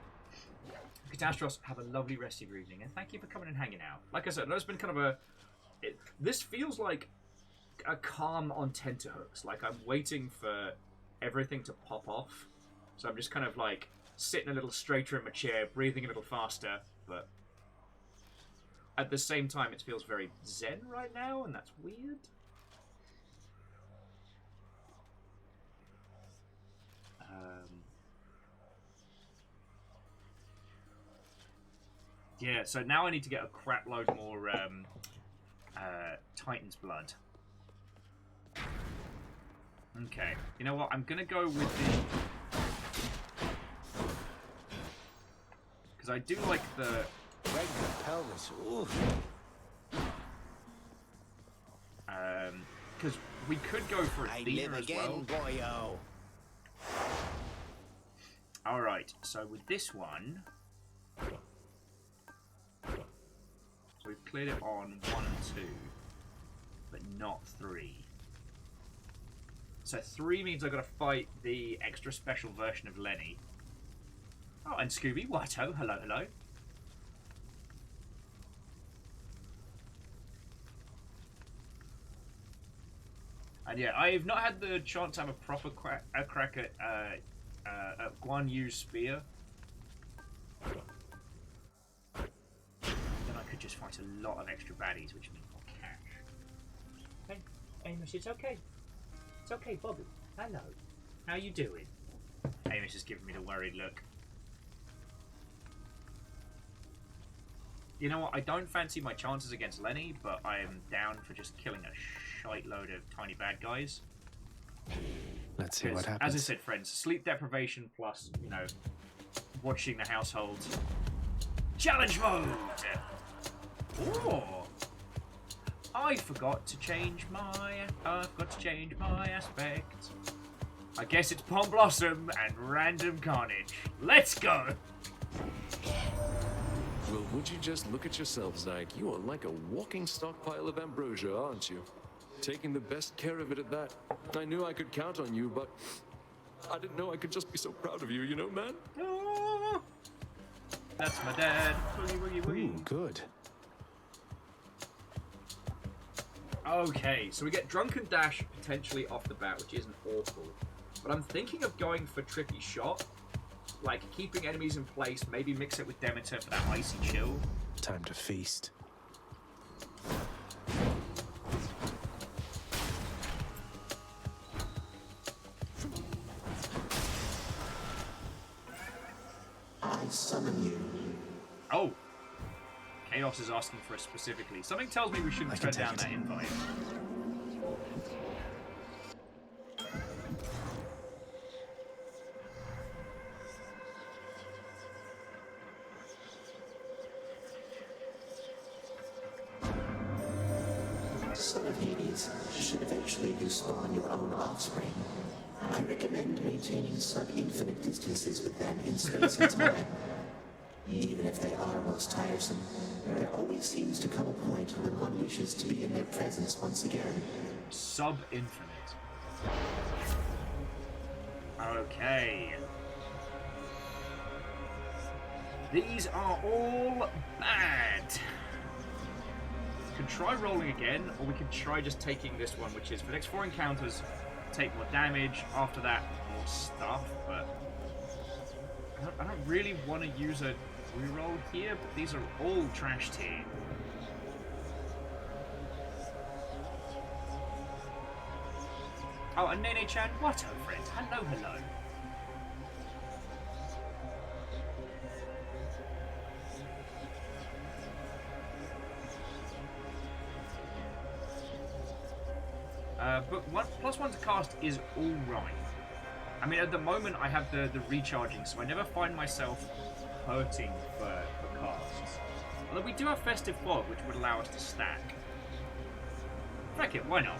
Catastros, have a lovely rest of your evening, and thank you for coming and hanging out. Like I said, there's been kind of this feels like a calm on tenterhooks. Like I'm waiting for everything to pop off. So I'm just kind of like sitting a little straighter in my chair, breathing a little faster, but at the same time it feels very zen right now, and that's weird. Yeah, so now I need to get a crap load more Titan's blood. Okay, you know what? I'm gonna go with the... Because I do like the... Right in the pelvis. Ooh. because we could go for I Athena live as well. again, boyo. All right, so with this one, so we've cleared it on 1 and 2, but not 3. So 3 means I've got to fight the extra special version of Lenny. Oh, and Scooby, Watto, hello, hello. And yeah, I've not had the chance to have a proper crack at Guan Yu's spear. Then I could just fight a lot of extra baddies, which means more cash. Hey, Amos, it's okay. It's okay, Bobby. Hello. How you doing? Amos is giving me the worried look. You know what? I don't fancy my chances against Lenny, but I am down for just killing a shite load of tiny bad guys. Let's see what happens. As I said, friends, sleep deprivation plus, you know, watching the household. Challenge mode! Oh! I forgot to change my aspect. I guess it's Palm Blossom and Random Carnage. Let's go! Well, would you just look at yourself, Zyke? You are like a walking stockpile of ambrosia, aren't you? Taking the best care of it at that. I knew I could count on you, but I didn't know I could just be so proud of you, you know, man? Oh, that's my dad. Woogie, woogie, woogie. Ooh, good. Okay, so we get Drunken Dash potentially off the bat, which isn't awful. But I'm thinking of going for Trippy Shot. Like, keeping enemies in place, maybe mix it with Demeter for that icy chill. Time to feast. I summon you. Oh! Chaos is asking for us specifically. Something tells me we shouldn't turn down that invite. Son of Hades, should eventually you spawn your own offspring, I recommend maintaining sub-infinite distances with them in space and time. Even if they are most tiresome, there always seems to come a point when one wishes to be in their presence once again. Sub-infinite. Okay. These are all bad. We can try rolling again, or we can try just taking this one, which is for the next 4 encounters, take more damage. After that, more stuff, but I don't really want to use a reroll here, but these are all trashed here. Oh, and Nene-chan, what up, friend? Hello, hello. But +1 to cast is alright. I mean, at the moment I have the recharging, so I never find myself hurting for casts. Although we do have Festive Fog, which would allow us to stack. Fuck it, why not?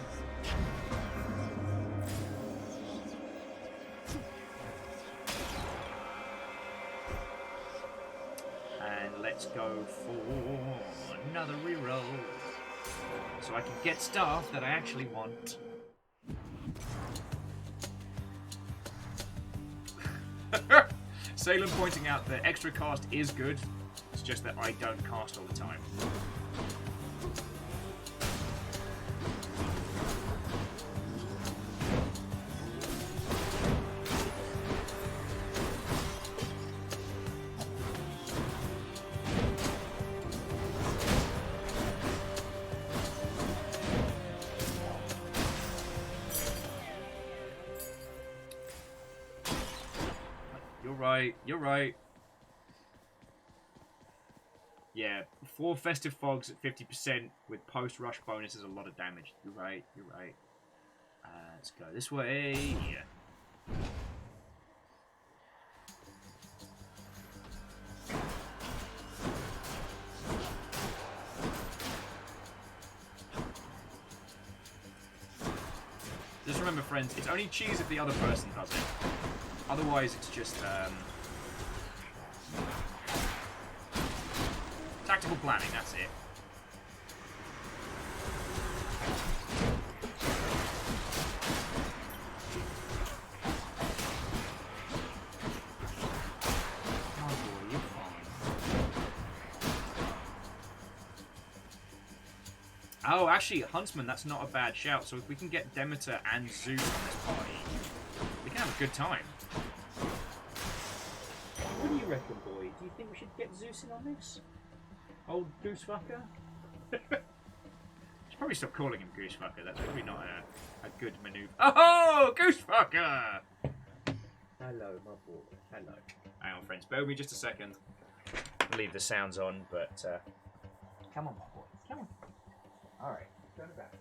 And let's go for another reroll, so I can get stuff that I actually want. Salem pointing out that extra cast is good, it's just that I don't cast all the time. You're right. Yeah, 4 Festive Fogs at 50% with post-rush bonus is a lot of damage. You're right. Let's go this way. remember, friends, it's only cheese if the other person does it. Otherwise, it's just tactical planning. That's it. Oh, actually, Huntsman, that's not a bad shout. So if we can get Demeter and Zeus on this party, we can have a good time. What do you reckon, boy? Do you think we should get Zeus in on this? Old Goosefucker? Should probably stop calling him Goosefucker. That's probably not a good maneuver. Oh, Goosefucker! Hello, my boy. Hello. Hang on, friends. Bear with me just a second. I'll leave the sounds on, but... Come on, my boy. Come on. Alright, turn it back.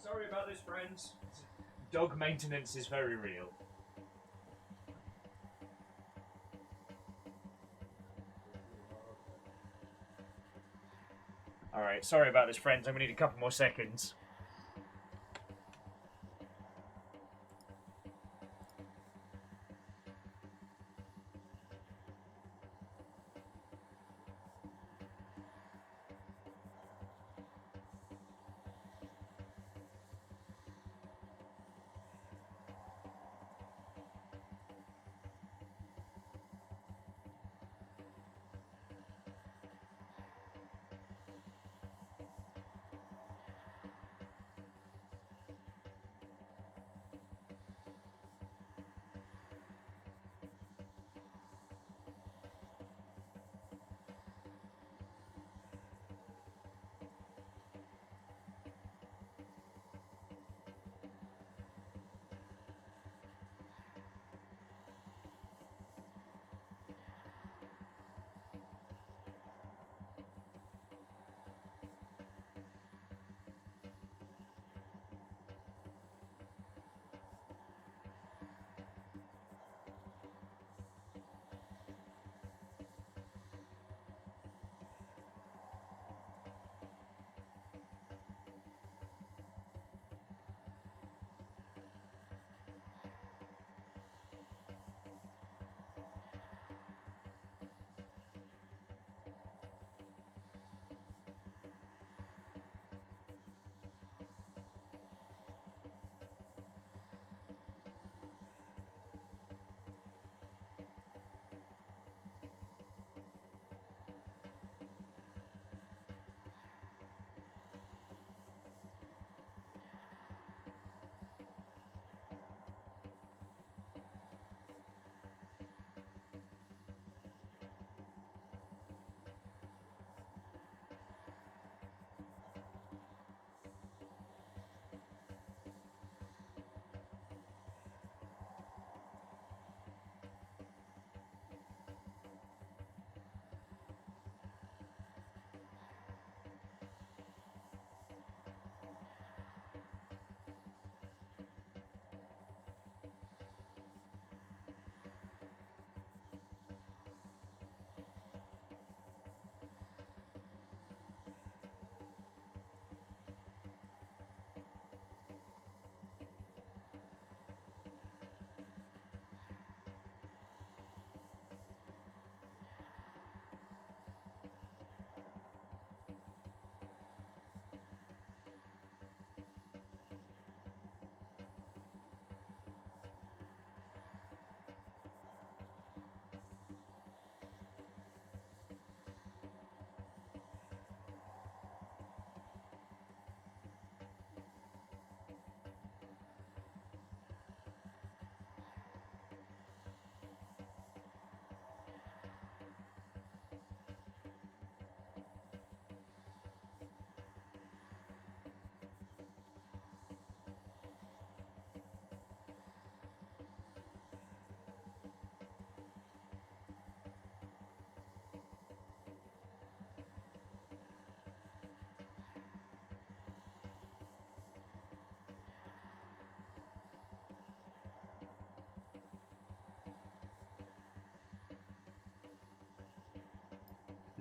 Sorry about this, friends. Dog maintenance is very real. Alright, sorry about this, friends. I'm gonna need a couple more seconds.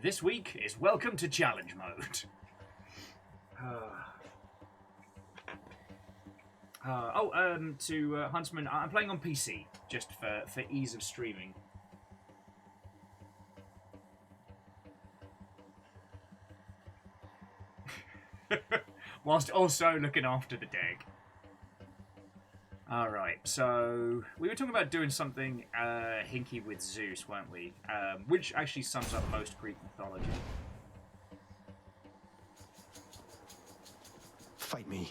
This week is Welcome to Challenge Mode. To Huntsman, I'm playing on PC, just for ease of streaming. Whilst also looking after the Dag. Alright, so we were talking about doing something hinky with Zeus, weren't we? Which actually sums up most Greek mythology. Fight me.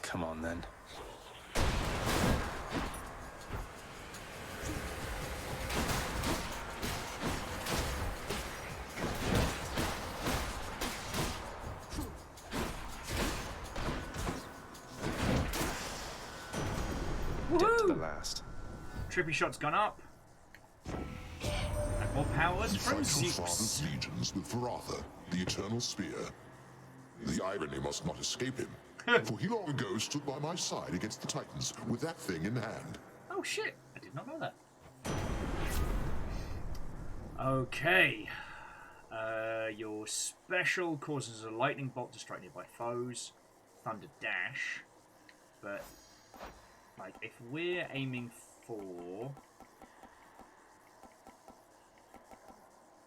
Come on, then. Trippy shot's gone up. And more powers from Zeus. Father's legions with Varatha, the eternal spear. The irony must not escape him, for he long ago stood by my side against the Titans with that thing in hand. Oh shit, I did not know that. Okay. Your special causes a lightning bolt to strike nearby foes. Thunder dash. But, like, if we're aiming for...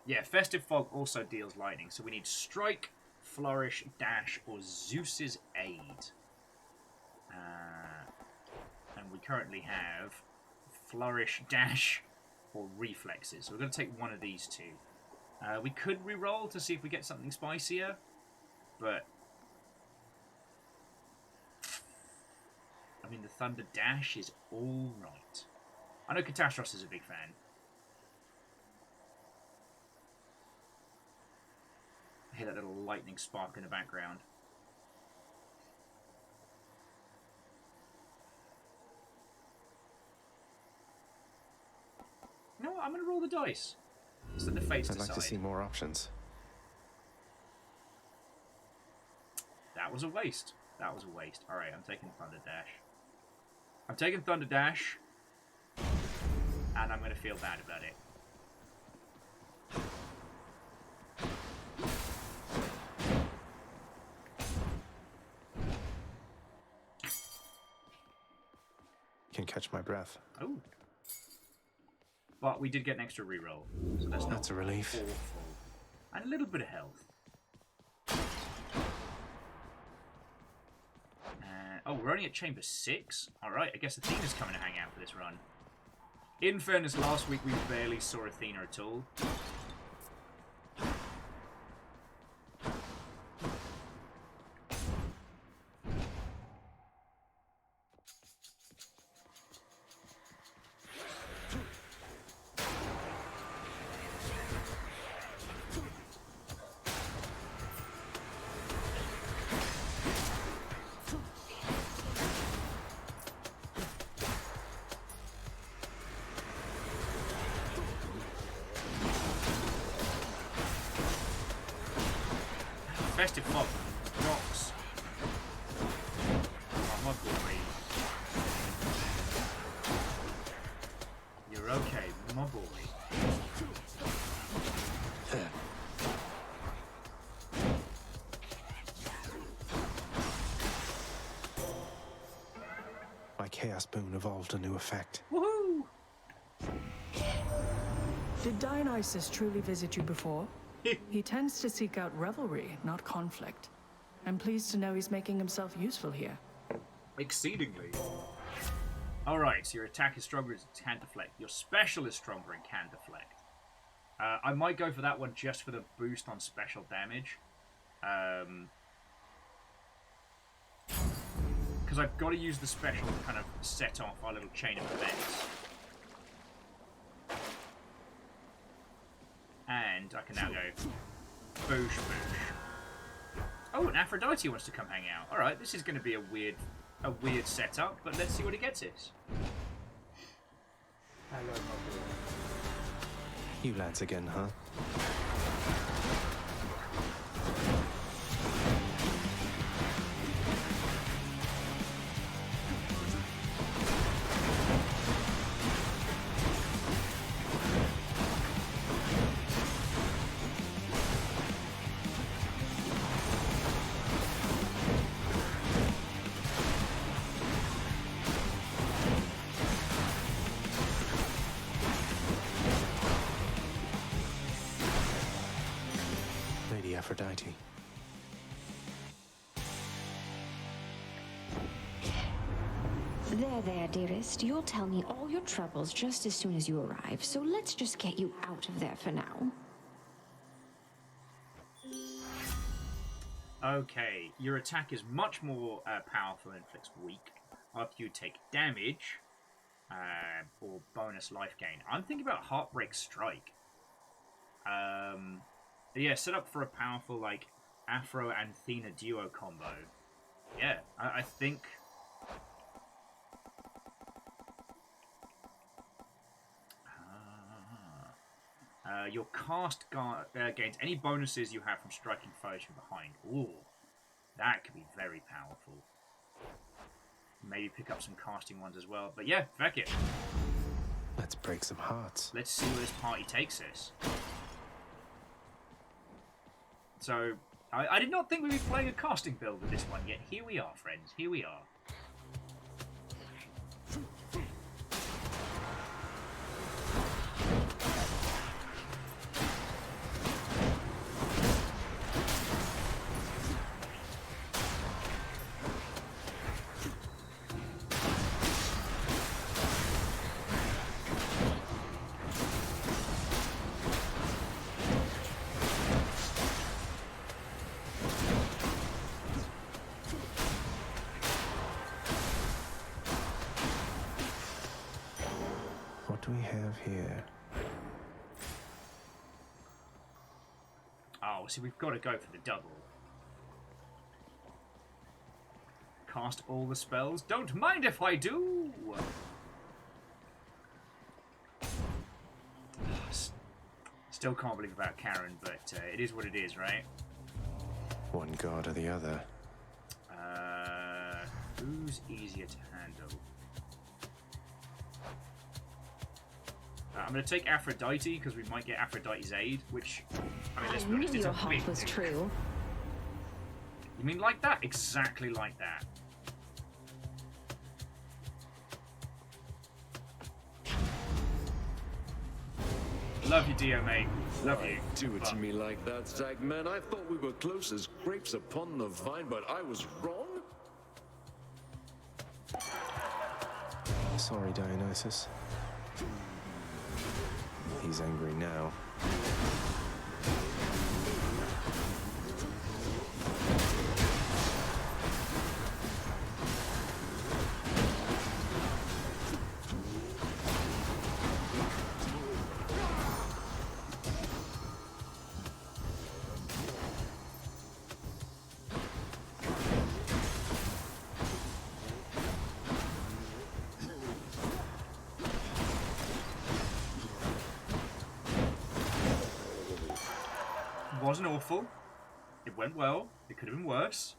Yeah, Festive Fog also deals lightning, so we need Strike, Flourish, Dash, or Zeus's Aid. And we currently have Flourish, Dash, or Reflexes. So we're going to take one of these two. We could re-roll to see if we get something spicier, but... I mean, the Thunder Dash is alright. I know Catastros is a big fan. I hear that little lightning spark in the background. You know what? I'm going to roll the dice. So the fates decide. I'd like to see more options. That was a waste. That was a waste. Alright, I'm taking Thunder Dash. I'm taking Thunder Dash. And I'm going to feel bad about it. Can catch my breath. Oh. But we did get an extra reroll. So that's a relief. Awful. And a little bit of health. Oh, we're only at Chamber 6? Alright, I guess Athena's coming to hang out for this run. In fairness, last week we barely saw Athena at all. Festive Fog rocks. Oh, my boy. You're okay, my boy. My Chaos Boon evolved a new effect. Woohoo! Did Dionysus truly visit you before? He tends to seek out revelry, not conflict. I'm pleased to know he's making himself useful here. Exceedingly. Alright, so your attack is stronger and can deflect. Your special is stronger and can deflect. I might go for that one just for the boost on special damage. Because I've got to use the special to kind of set off our little chain of events. And I can now go boosh boosh. Oh, and Aphrodite wants to come hang out. Alright, this is going to be a weird setup, but let's see what he gets us. Hello, my boy. You lads again, huh? Almighty. There, dearest. You'll tell me all your troubles just as soon as you arrive, so let's just get you out of there for now. Okay, your attack is much more powerful and inflicts weak after you take damage or bonus life gain. I'm thinking about Heartbreak Strike. Yeah, set up for a powerful like Afro and Athena duo combo. Yeah, I think. Your cast gains any bonuses you have from striking foes from behind. Ooh, that could be very powerful. Maybe pick up some casting ones as well. But yeah, feck it. Let's break some hearts. Let's see where this party takes us. So, I did not think we'd be playing a casting build with this one, yet here we are, friends. Here we are. What do we have here? Oh, so we've got to go for the double. Cast all the spells. Don't mind if I do! Still can't believe about Karen, but it is what it is, right? One god or the other. Who's easier to handle? I'm going to take Aphrodite, because we might get Aphrodite's aid, which, I mean, let's be honest, it's your a heart big was thing. true. You mean like that? Exactly like that. Love you, Dio, mate. Love you. Do it to me like that, Zag, man. I thought we were close as grapes upon the vine, but I was wrong? Sorry, Dionysus. He's angry now. Wasn't awful. It went well. It could have been worse.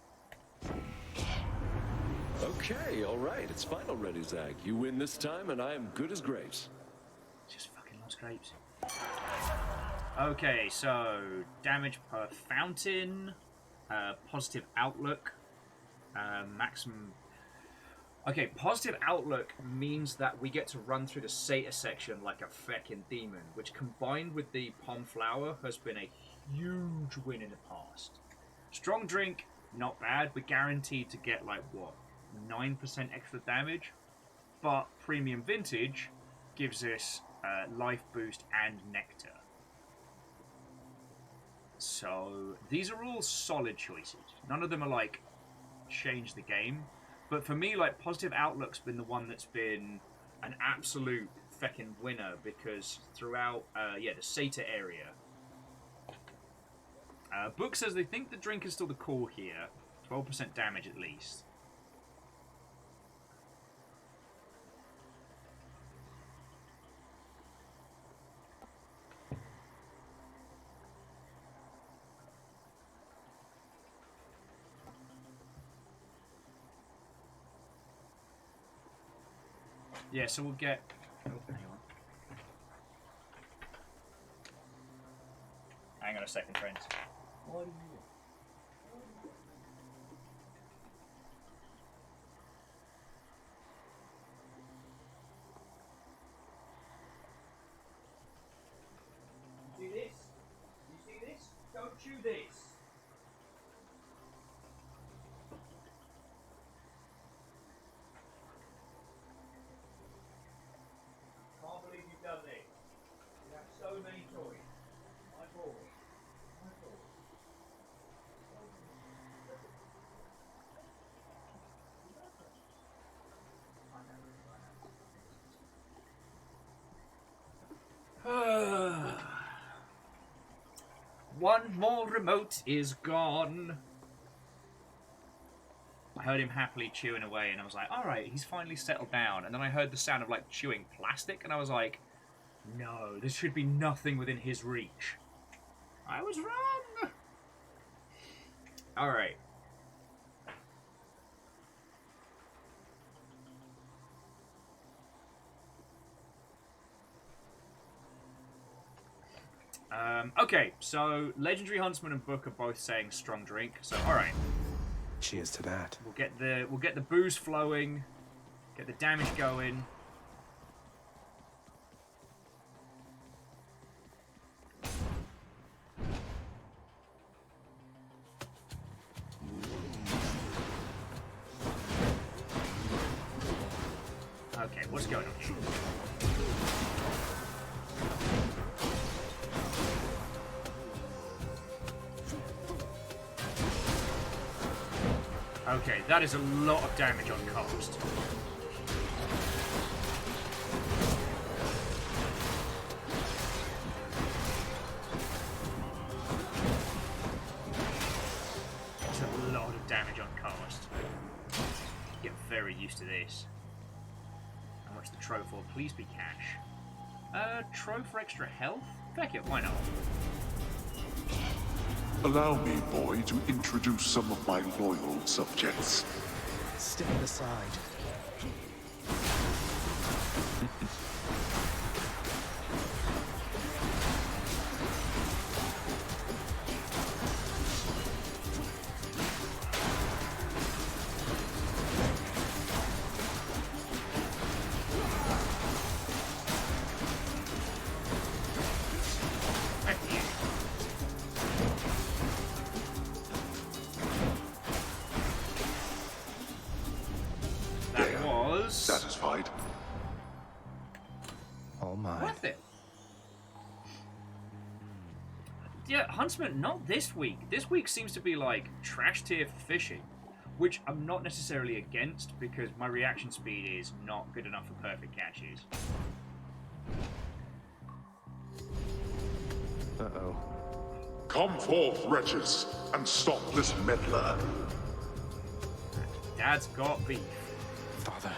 Okay, all right. It's fine already, Zag. You win this time, and I am good as grapes. Just fucking lost grapes. Okay, so damage per fountain, positive outlook, maximum. Okay, positive outlook means that we get to run through the Sata section like a feckin' demon, which combined with the Palm Flower has been a huge win in the past. Strong drink, not bad. We're guaranteed to get like what, 9% extra damage, but premium vintage gives us life boost and nectar. So these are all solid choices. None of them are like change the game. But for me, like, positive outlook's been the one that's been an absolute feckin' winner because throughout, the Sata area. Book says they think the drink is still the core here. 12% damage at least. Yeah, so we'll get... Oh, hang on. Hang on a second, friends. What do you do? You see this? You see this? Don't chew this. one more remote is gone. I heard him happily chewing away, and I was like, alright, he's finally settled down. And then I heard the sound of, like, chewing plastic, and I was like, no, there should be nothing within his reach. I was wrong! Alright. Okay, so Legendary Huntsman and Book are both saying strong drink, so alright. Cheers to that. We'll get the booze flowing, get the damage going. Okay, what's going on here? Okay, that is a lot of damage on cost. That's a lot of damage on cost. Get very used to this. How much the trove for? Please be cash. Trove for extra health? Heck it, why not? Allow me, boy, to introduce some of my loyal subjects. Stand aside. Satisfied. All mine. Worth it. Yeah, Huntsman, not this week. This week seems to be like trash tier for fishing, which I'm not necessarily against because my reaction speed is not good enough for perfect catches. Uh-oh. Come forth, wretches, and stop this meddler. Dad's got beef. Father.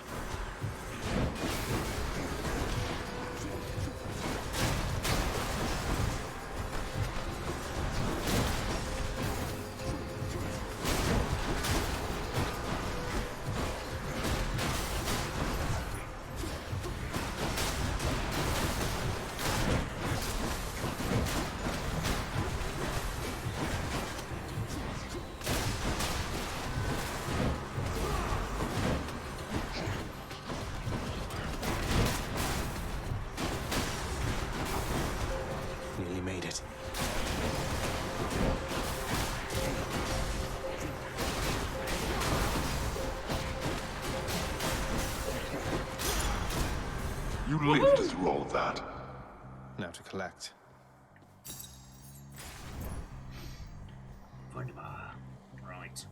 Nearly made it. You lived through all that. Now to collect. Wunderbar. Right.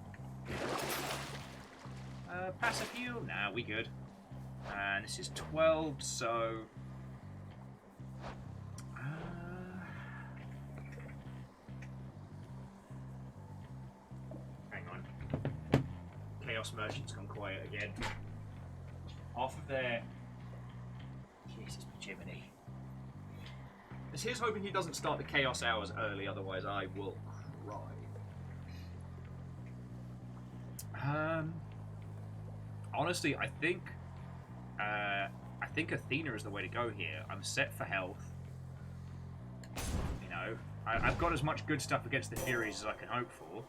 Passive heal? Nah, we good. And this is 12, so... hang on. Chaos Merchant's gone quiet again. Off of there. Jesus, Jiminy. Here's hoping he doesn't start the Chaos Hours early, otherwise I will cry. Honestly, I think Athena is the way to go here. I'm set for health. You know, I've got as much good stuff against the Furies as I can hope for.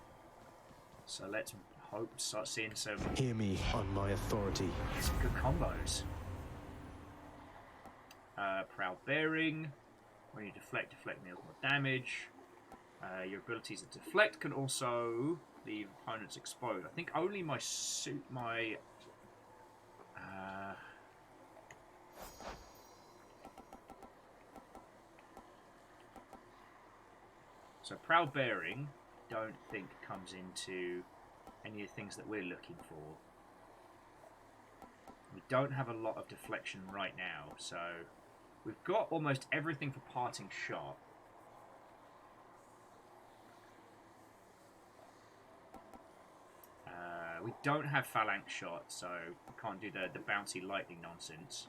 So let's hope to start seeing some. Hear me on my authority. Some good combos. Proud Bearing. When you deflect deals more damage. Your abilities to deflect can also leave opponents exposed. I think only my suit, so Proud Bearing, don't think comes into any of the things that we're looking for. We don't have a lot of deflection right now, so we've got almost everything for Parting Shot. We don't have phalanx shot, so we can't do the bouncy lightning nonsense.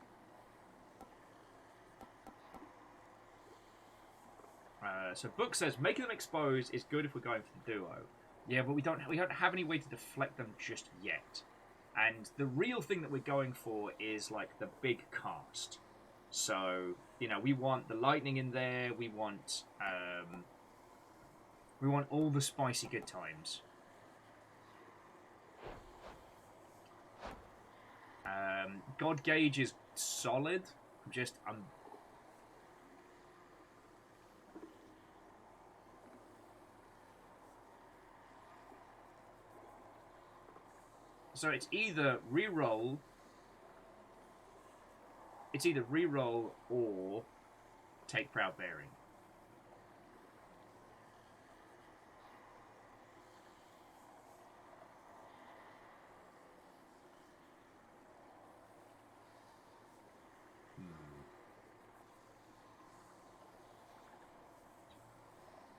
So Book says making them exposed is good if we're going for the duo. Yeah, but we don't have any way to deflect them just yet. And the real thing that we're going for is like the big cast. So, you know, we want the lightning in there, we want all the spicy good times. God Gauge is solid. So it's either re-roll or take Proud Bearing.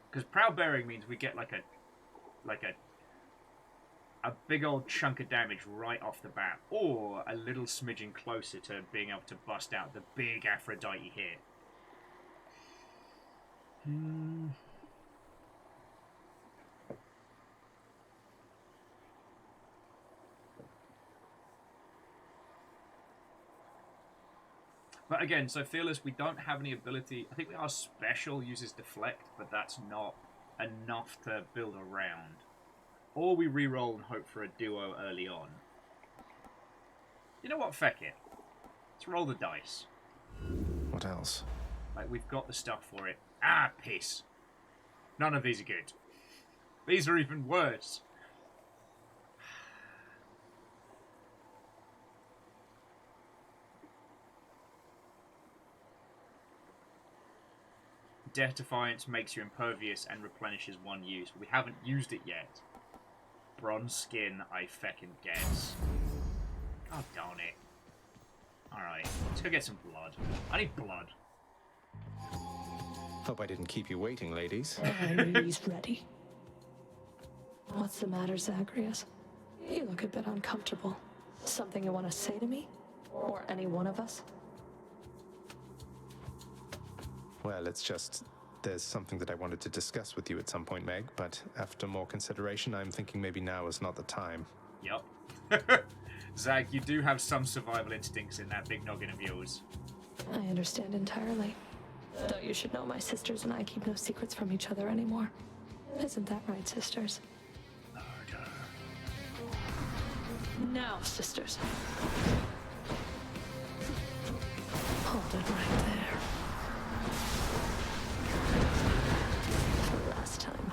Because Proud Bearing means we get like a big old chunk of damage right off the bat, or a little smidgen closer to being able to bust out the big Aphrodite hit. But again, so Fearless, we don't have any ability. I think our special uses Deflect, but that's not enough to build around. Or we re-roll and hope for a duo early on. You know what? Feck it. Let's roll the dice. What else? Like, we've got the stuff for it. Ah, piss. None of these are good. These are even worse. Death Defiance makes you impervious and replenishes one use. We haven't used it yet. Bronze Skin, I feckin' guess. God darn it. Alright, let's go get some blood. I need blood. Hope I didn't keep you waiting, ladies. He's ready. What's the matter, Zagreus? You look a bit uncomfortable. Something you want to say to me? Or any one of us? Well, it's just... There's something that I wanted to discuss with you at some point, Meg, but after more consideration, I'm thinking maybe now is not the time. Yup. Zag, you do have some survival instincts in that big noggin of yours. I understand entirely. Though you should know my sisters and I keep no secrets from each other anymore. Isn't that right, sisters? Murder. Now, sisters. Hold it right there. For last time.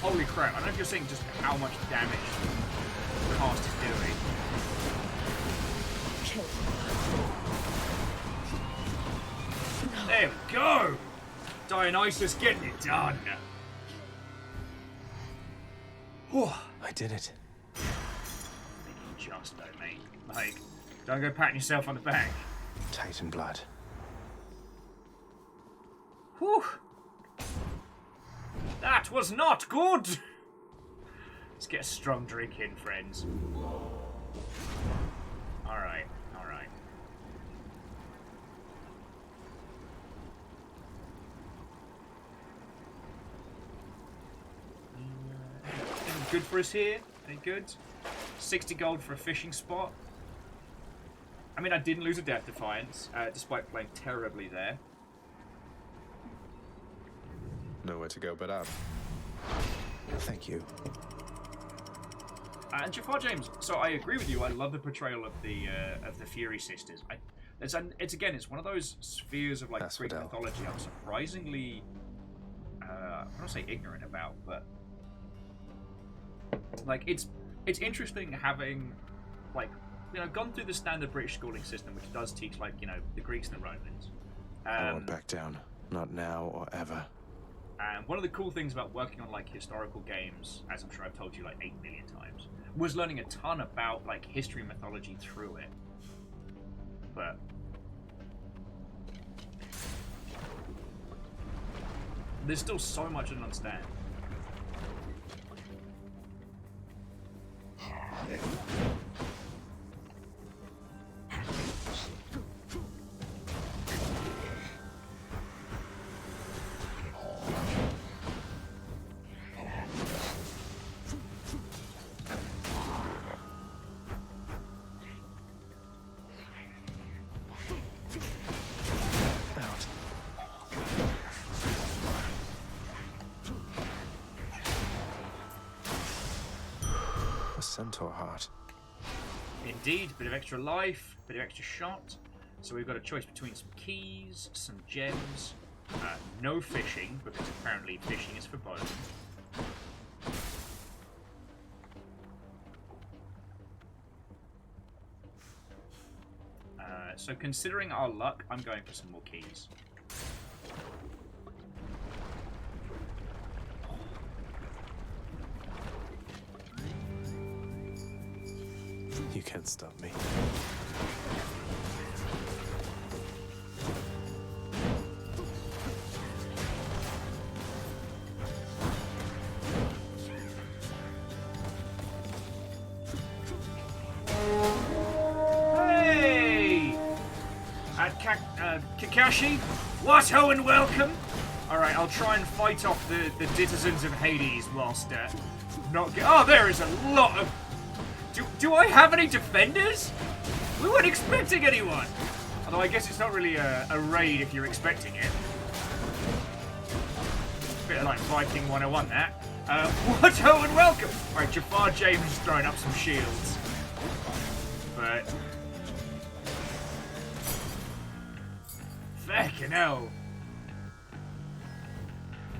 Holy crap, I don't know if you're seeing just how much damage the cast is doing. There we go! Dionysus getting it done! Whew. I did it. Making just though, mate. Like, don't go patting yourself on the back. Titan blood. Whew. That was not good! Let's get a strong drink in, friends. Alright, alright. Anything good for us here? Any good? 60 gold for a fishing spot. I mean, I didn't lose a Death Defiance, despite playing terribly there. Nowhere to go but up. Thank you. And Jafar James, so I agree with you. I love the portrayal of the Fury sisters. It's one of those spheres of like Greek mythology I'm surprisingly, I don't want to say ignorant about, but like it's interesting having like gone through the standard British schooling system, which does teach like the Greeks and the Romans. I won't back down, not now or ever. And one of the cool things about working on like historical games, as I'm sure I've told you like 8 million times, was learning a ton about like history and mythology through it. But there's still so much I don't understand. Centaur heart. Indeed, bit of extra life, bit of extra shot. So we've got a choice between some keys, some gems, no fishing, because apparently fishing is forbidden. So considering our luck, I'm going for some more keys. You can't stop me. Hey! Kakashi? What ho and welcome! Alright, I'll try and fight off the denizens of Hades whilst not get... Oh, there is a lot of... Do I have any defenders? We weren't expecting anyone! Although I guess it's not really a raid if you're expecting it. Bit of like Viking 101, that. What ho and welcome! Alright, Jafar James is throwing up some shields. But... Feckin' hell.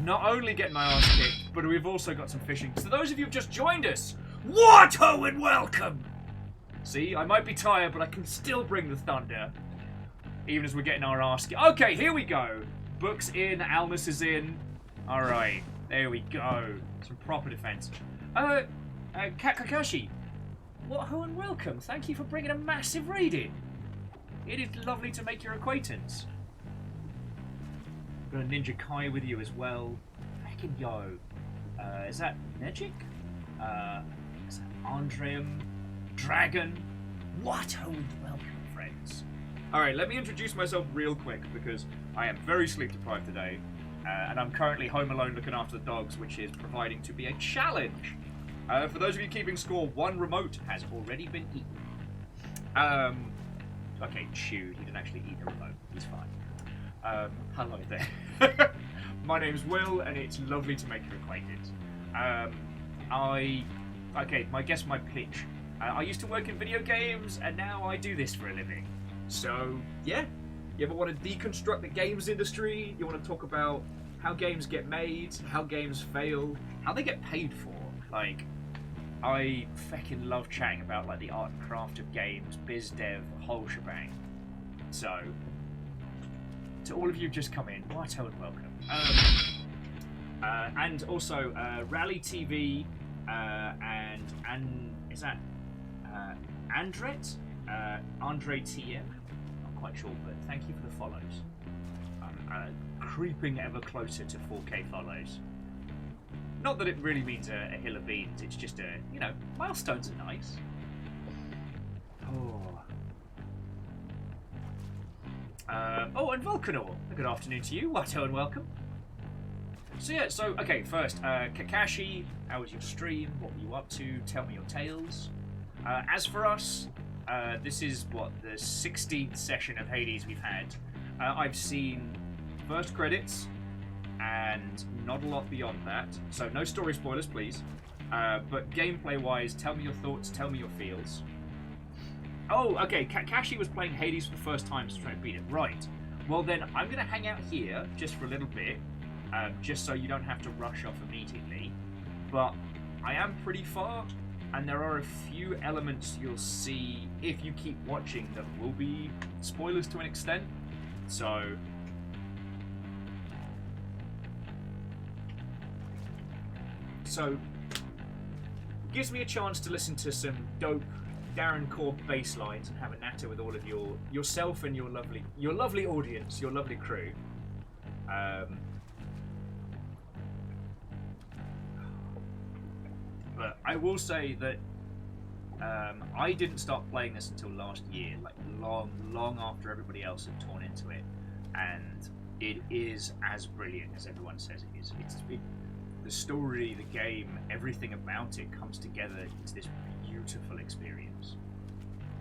Not only getting my ass kicked, but we've also got some fishing. So those of you who've just joined us, what ho and welcome! See, I might be tired, but I can still bring the thunder. Even as we're getting our ass kicked. Okay, here we go. Book's in, Almus is in. Alright, there we go. Some proper defense. Kakashi, what ho and welcome. Thank you for bringing a massive raid in. It is lovely to make your acquaintance. Got a Ninja Kai with you as well. Fucking yo. Is that Negic? Is that Andreum? Dragon? What ho and welcome, friends. Alright, let me introduce myself real quick because I am very sleep deprived today. And I'm currently home alone looking after the dogs, which is proving to be a challenge. For those of you keeping score, one remote has already been eaten. Okay, chewed. He didn't actually eat the remote. He's fine. Hello there. My name's Will, and it's lovely to make your acquaintance. My pitch. I used to work in video games, and now I do this for a living. So, yeah. You ever want to deconstruct the games industry? You want to talk about how games get made, how games fail, how they get paid for? Like, I feckin' love chatting about like the art and craft of games, biz dev, whole shebang. So, to all of you who've just come in, what ho and welcome. And also Rally TV and is that Andret? Andre TM? Not quite sure, but thank you for the follows. Creeping ever closer to 4K follows. Not that it really means a hill of beans, it's just milestones are nice. And Volcanor, good afternoon to you. What ho and welcome. So okay, first, Kakashi, how was your stream? What were you up to? Tell me your tales. As for us, this is what the 16th session of Hades we've had. I've seen first credits and not a lot beyond that, so no story spoilers, please. But gameplay-wise, tell me your thoughts, tell me your feels. Oh, okay, Kashi was playing Hades for the first time to try and beat it. Right. Well then, I'm going to hang out here just for a little bit, just so you don't have to rush off immediately. But I am pretty far, and there are a few elements you'll see if you keep watching that will be spoilers to an extent. So gives me a chance to listen to some dope Darren Korb bass lines and have a natter with all of yourself and your lovely audience, your lovely crew. But I will say that I didn't start playing this until last year, like long after everybody else had torn into it, and it is as brilliant as everyone says it is. The story, the game, everything about it comes together into this beautiful experience.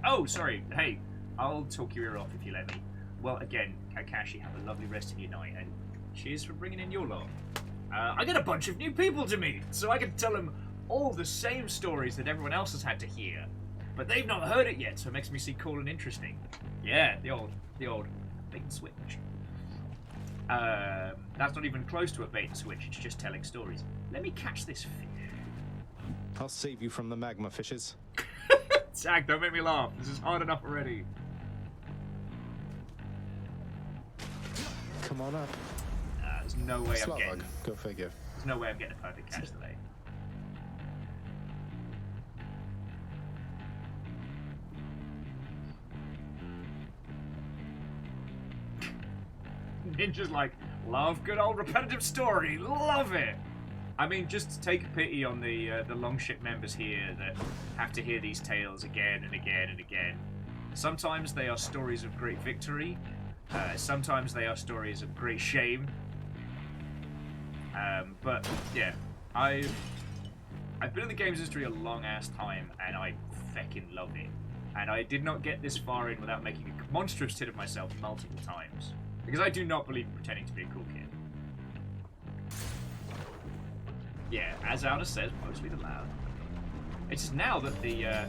Oh, sorry. Hey, I'll talk your ear off if you let me. Well, again, Kakashi, have a lovely rest of your night, and cheers for bringing in your lot. I got a bunch of new people to meet, so I can tell them all the same stories that everyone else has had to hear, but they've not heard it yet, so it makes me see cool and interesting. Yeah, the old bait and switch. That's not even close to a bait and switch, it's just telling stories. Let me catch this fish. I'll save you from the magma fishes. Zach, don't make me laugh. This is hard enough already. Come on up. There's no way I'm getting... Go figure. There's no way I'm getting a perfect catch today. Ninja's like, love good old repetitive story, love it. I mean, just take pity on the Longship members here that have to hear these tales again and again and again. Sometimes they are stories of great victory. Sometimes they are stories of great shame. But yeah, I've been in the games industry a long ass time, and I feckin' love it. And I did not get this far in without making a monstrous tit of myself multiple times. Because I do not believe in pretending to be a cool kid. Yeah, as Alda says, mostly the loud. It's now that the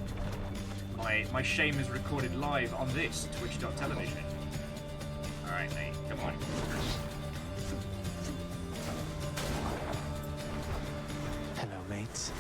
my shame is recorded live on this Twitch.television. Alright, mate, come on. Hello, mates.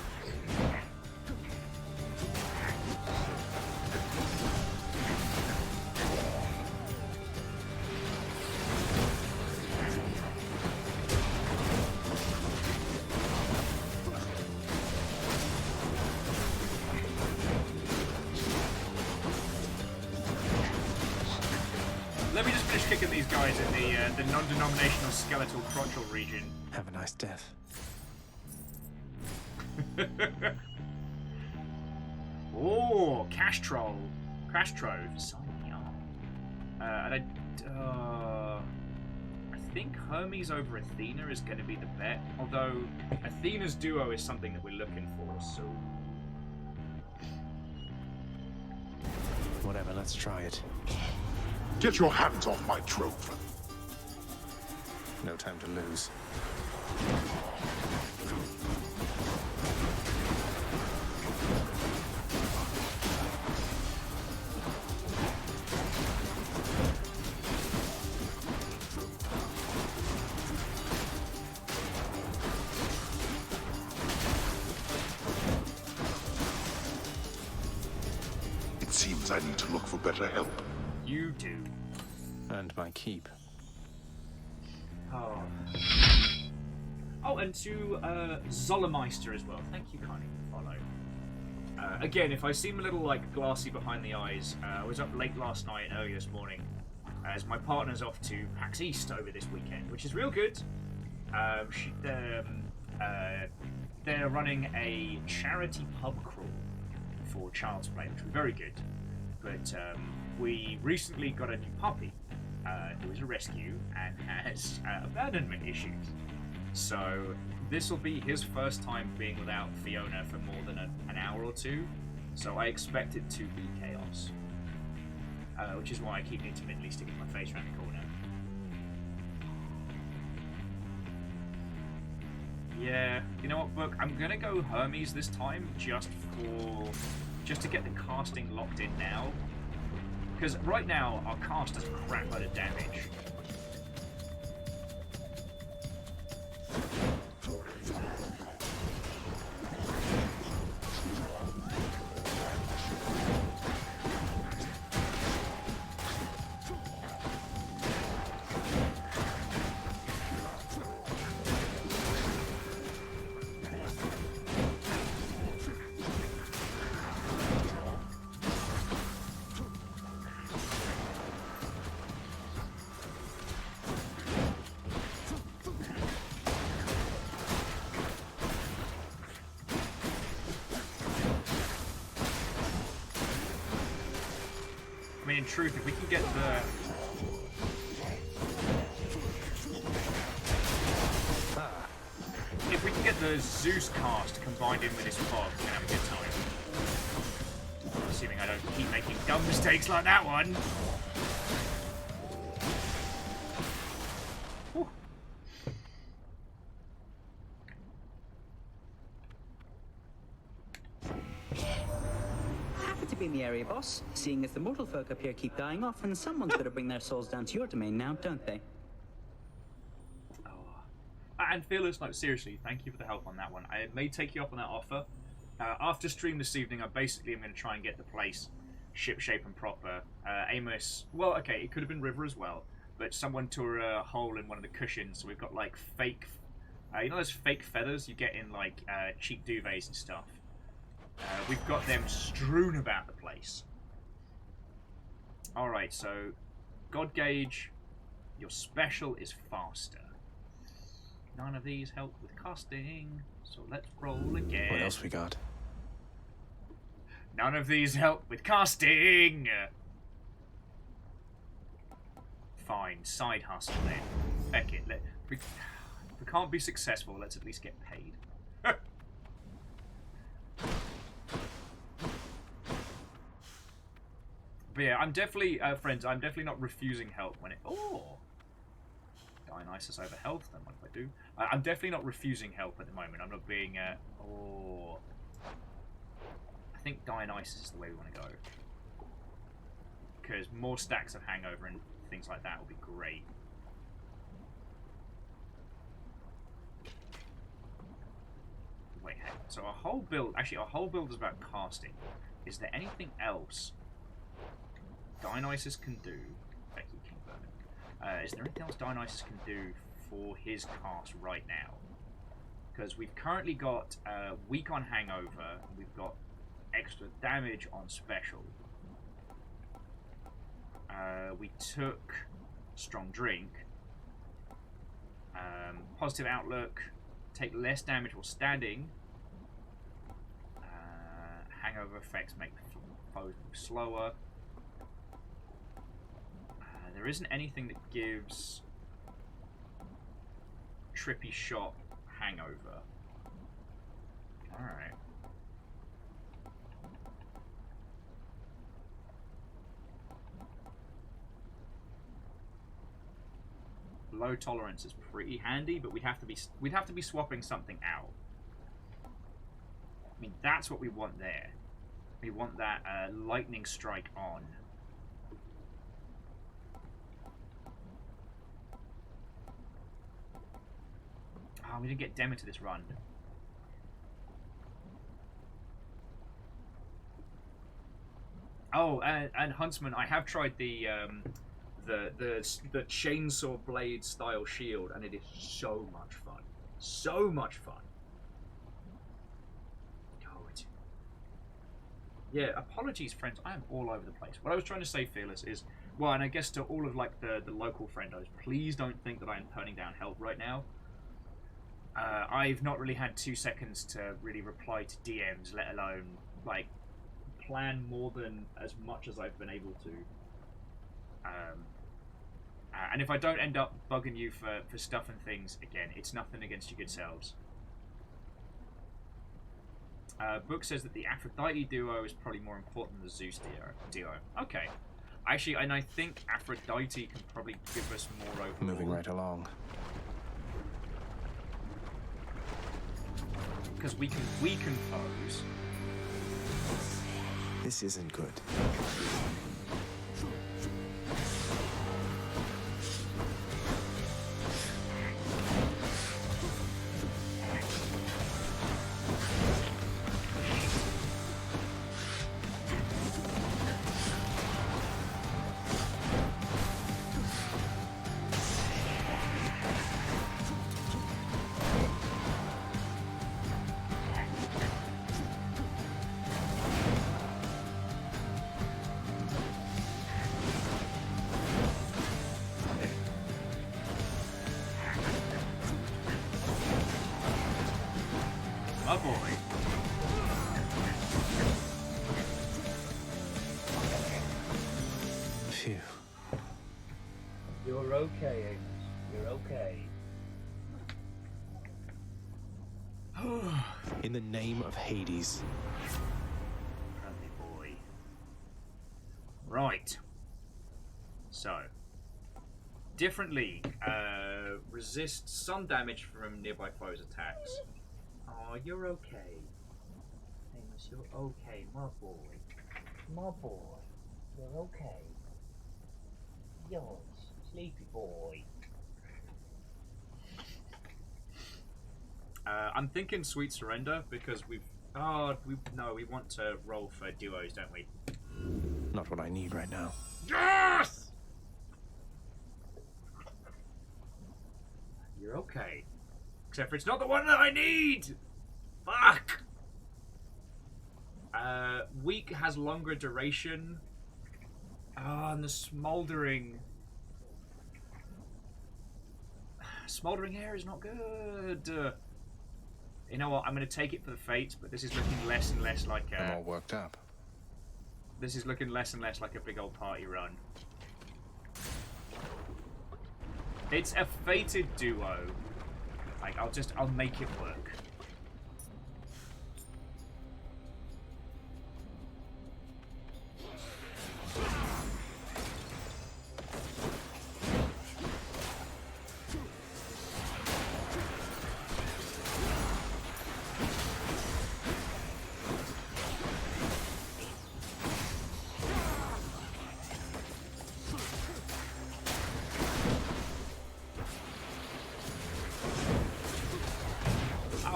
Let me just finish kicking these guys in the non-denominational skeletal crotchal region. Have a nice death. Oh, Cash Troll. Crash Trove. Sign me up. And I think Hermes over Athena is going to be the bet. Although Athena's duo is something that we're looking for, so... Whatever, let's try it. Get your hands off my trove. No time to lose. It seems I need to look for better help. You do. And my keep. Oh. Oh, and to Zollmeister as well. Thank you kindly for the follow. Again, if I seem a little like glassy behind the eyes, I was up late last night and early this morning, as my partner's off to PAX East over this weekend, which is real good. They're running a charity pub crawl for Child's Play, which was very good. But we recently got a new puppy who is a rescue and has abandonment issues. So this will be his first time being without Fiona for more than an hour or two. So I expect it to be chaos. Which is why I keep intermittently sticking my face around the corner. Yeah, you know what, Book? I'm gonna go Hermes this time just to get the casting locked in now. Because right now our cast does a crap load of damage. I mean, in truth, if we can get the... If we can get the Zeus cast combined in with this fog, we're gonna have a good time. Assuming I don't keep making dumb mistakes like that one. Whew. Happy to be in the area, boss. Seeing as the mortal folk up here keep dying off, and someone's got to bring their souls down to your domain now, don't they? And Fearless, no, seriously, thank you for the help on that one. I may take you up on that offer. After stream this evening, I basically am going to try and get the place shipshape and proper. Amos, well, okay, it could have been River as well, but someone tore a hole in one of the cushions, so we've got like fake, you know those fake feathers you get in like cheap duvets and stuff? We've got them strewn about the place. Alright, so God Gauge, your special is faster. None of these help with casting, so let's roll again. What else we got? None of these help with casting! Fine, side hustle then. Feck it. If we can't be successful, let's at least get paid. But yeah, I'm definitely, friends, I'm definitely not refusing help when it... Oh! Dionysus over health, then what if I do? I'm definitely not refusing help at the moment. I'm not being, oh... I think Dionysus is the way we want to go. Because more stacks of hangover and things like that will be great. Wait, hang on. So our whole build, actually our whole build is about casting. Is there anything else Dionysus can do? Becky King Vermin. Is there anything else Dionysus can do for his cast right now? Because we've currently got weak on hangover, we've got extra damage on special. We took strong drink, positive outlook, take less damage while standing. Hangover effects make foes move slower. There isn't anything that gives trippy shot hangover. Alright. Low tolerance is pretty handy, but we'd have to be swapping something out. I mean, that's what we want there. We want that lightning strike on. Oh, we didn't get Dem into this run. Oh, and Huntsman, I have tried the chainsaw blade style shield, and it is so much fun. So much fun. Yeah, apologies, friends. I am all over the place. What I was trying to say, Fearless, is, well, and I guess to all of like the local friendos, please don't think that I am turning down help right now. I've not really had 2 seconds to really reply to DMs, let alone like plan more than as much as I've been able to. And if I don't end up bugging you for stuff and things, again, it's nothing against your good selves. Book says that the Aphrodite duo is probably more important than the Zeus duo. Okay. Actually, and I think Aphrodite can probably give us more overall. Moving right along. Because we can pose. This isn't good. My boy. Phew. You're okay, Amos. You're okay. In the name of Hades. Friendly boy. Right. So. Different league. Resist some damage from nearby foes' attacks. Oh, you're okay. Amos, you're okay, my boy. My boy. You're okay. Yours, sleepy boy. I'm thinking Sweet Surrender because we want to roll for duos, don't we? Not what I need right now. Yes! You're okay. Except for it's not the one that I need! Fuck! Weak has longer duration. And the Smoldering... Smoldering Air is not good. You know what? I'm going to take it for the Fates, but this is looking less and less like a... I'm all worked up. This is looking less and less like a big old party run. It's a fated duo. Like, I'll make it work.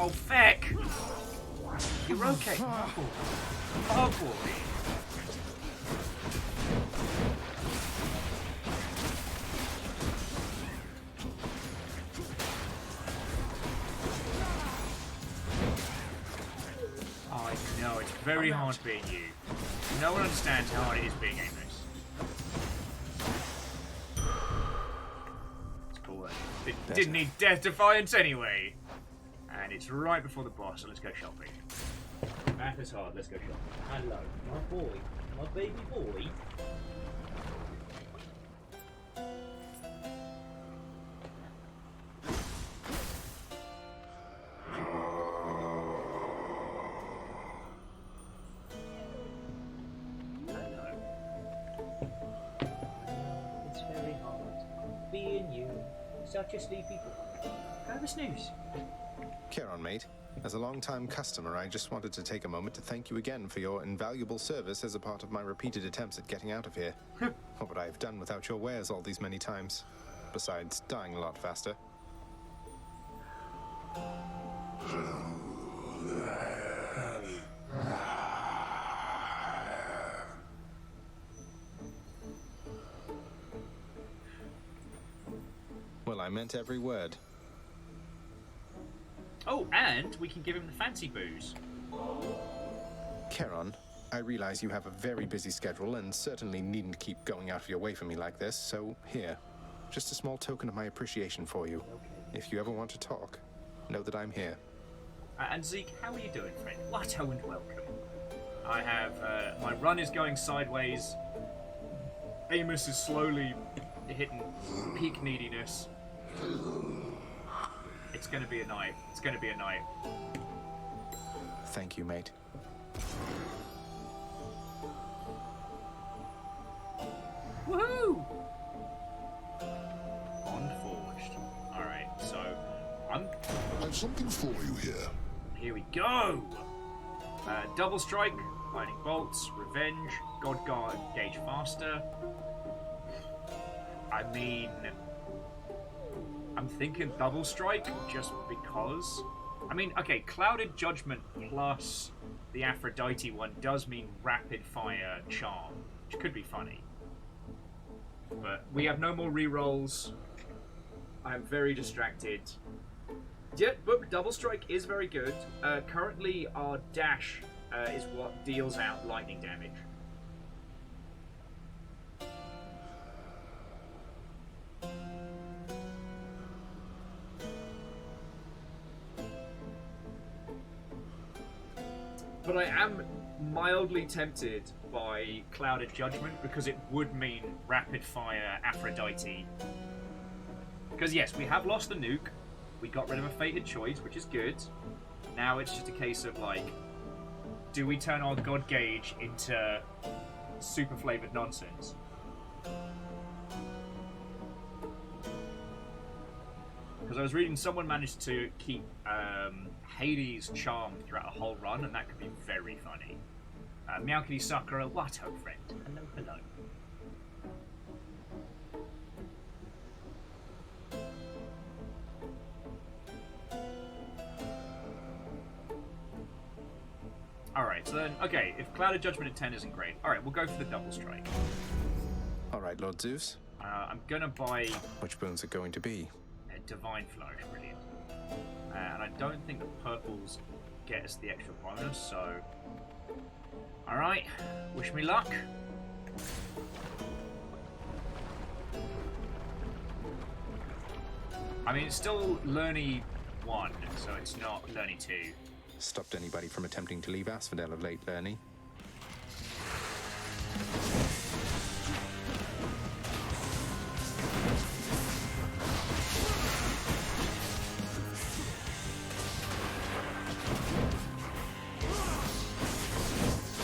Oh, feck! You're okay. Oh, boy. Oh, boy. Oh, I know. It's very hard being you. No one understands how hard it is being Amos. It's cool. It didn't need Death Defiance anyway. And it's right before the boss, so let's go shopping. Math is hard, let's go shopping. Hello, my boy, my baby boy. Hello. It's very hard being you, such a sleepy boy. Have a snooze. Charon, mate. As a long-time customer, I just wanted to take a moment to thank you again for your invaluable service as a part of my repeated attempts at getting out of here. What would I have done without your wares all these many times? Besides, dying a lot faster. Well, I meant every word. Oh, and we can give him the fancy booze. Charon, I realize you have a very busy schedule and certainly needn't keep going out of your way for me like this, so here. Just a small token of my appreciation for you. If you ever want to talk, know that I'm here. And Zeke, how are you doing, friend? Watto and welcome. I have, my run is going sideways. Amos is slowly hitting peak neediness. It's gonna be a night. It's gonna be a night. Thank you, mate. Woohoo! Bond forged. Alright, so I've something for you here. Here we go! Double strike, lightning bolts, revenge, God Guard, gauge faster. I mean, I'm thinking double strike just because. I mean, okay, Clouded Judgment plus the Aphrodite one does mean rapid fire charm, which could be funny. But we have no more rerolls. I'm very distracted. Yet, book double strike is very good. Currently, our dash is what deals out lightning damage. But I am mildly tempted by Clouded Judgment because it would mean rapid fire Aphrodite. Because yes, we have lost the nuke. We got rid of a fated choice, which is good. Now it's just a case of like, do we turn our God Gauge into super flavored nonsense? Because I was reading someone managed to keep Hades charmed throughout a whole run, and that could be very funny. Meowkity Sakura, what ho friend? Hello, hello. Alright, so then, okay, if Clouded Judgment at 10 isn't great, alright, we'll go for the double strike. Alright, Lord Zeus. I'm gonna buy... Which boons are going to be? A Divine Flourish, brilliant. And I don't think the purples get us the extra bonus, so... Alright, wish me luck. I mean, it's still Learny 1, so it's not Learny 2. Stopped anybody from attempting to leave Asphodel of late, Learny?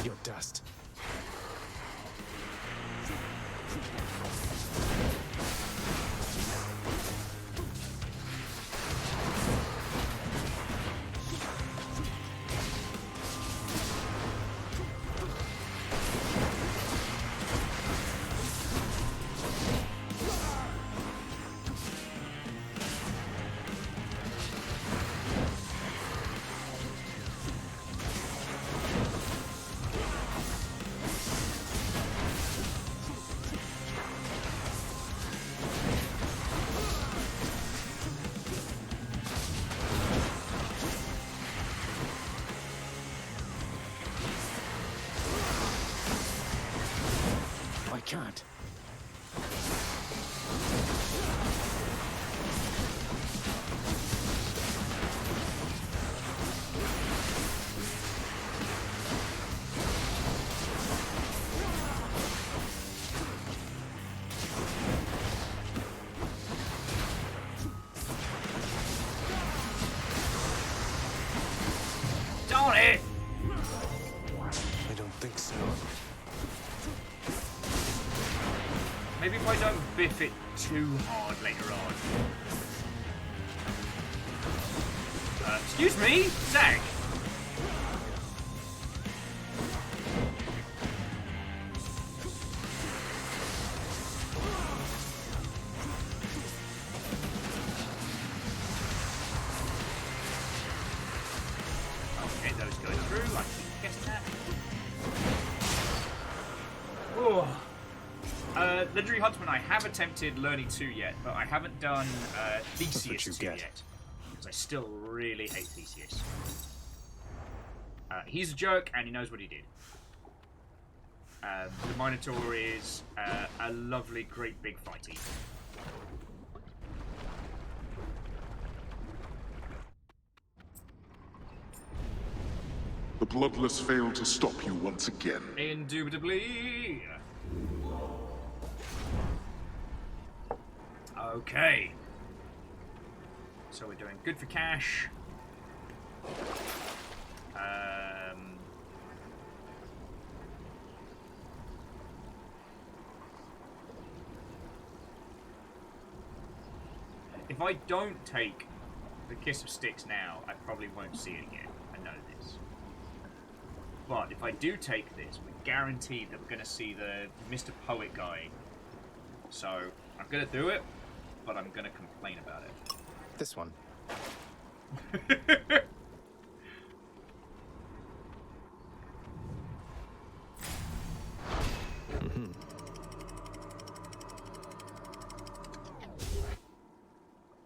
You're dust. Can't. Darn it! I don't think so. Maybe if I don't biff it too hard later on. Excuse me, Zach. Okay, those go through. I keep guessing that. Oh. Legendary Huntsman, I have attempted Learning 2 yet, but I haven't done Theseus 2 yet. Because I still really hate Theseus. He's a jerk, and he knows what he did. The Minotaur is a lovely, great big fighty. The Bloodless failed to stop you once again. Indubitably. Okay. So we're doing good for cash. If I don't take the Kiss of Styx now, I probably won't see it again. I know this. But if I do take this, we're guaranteed that we're going to see the Mr. Poet guy. So I'm going to do it, but I'm going to complain about it. This one.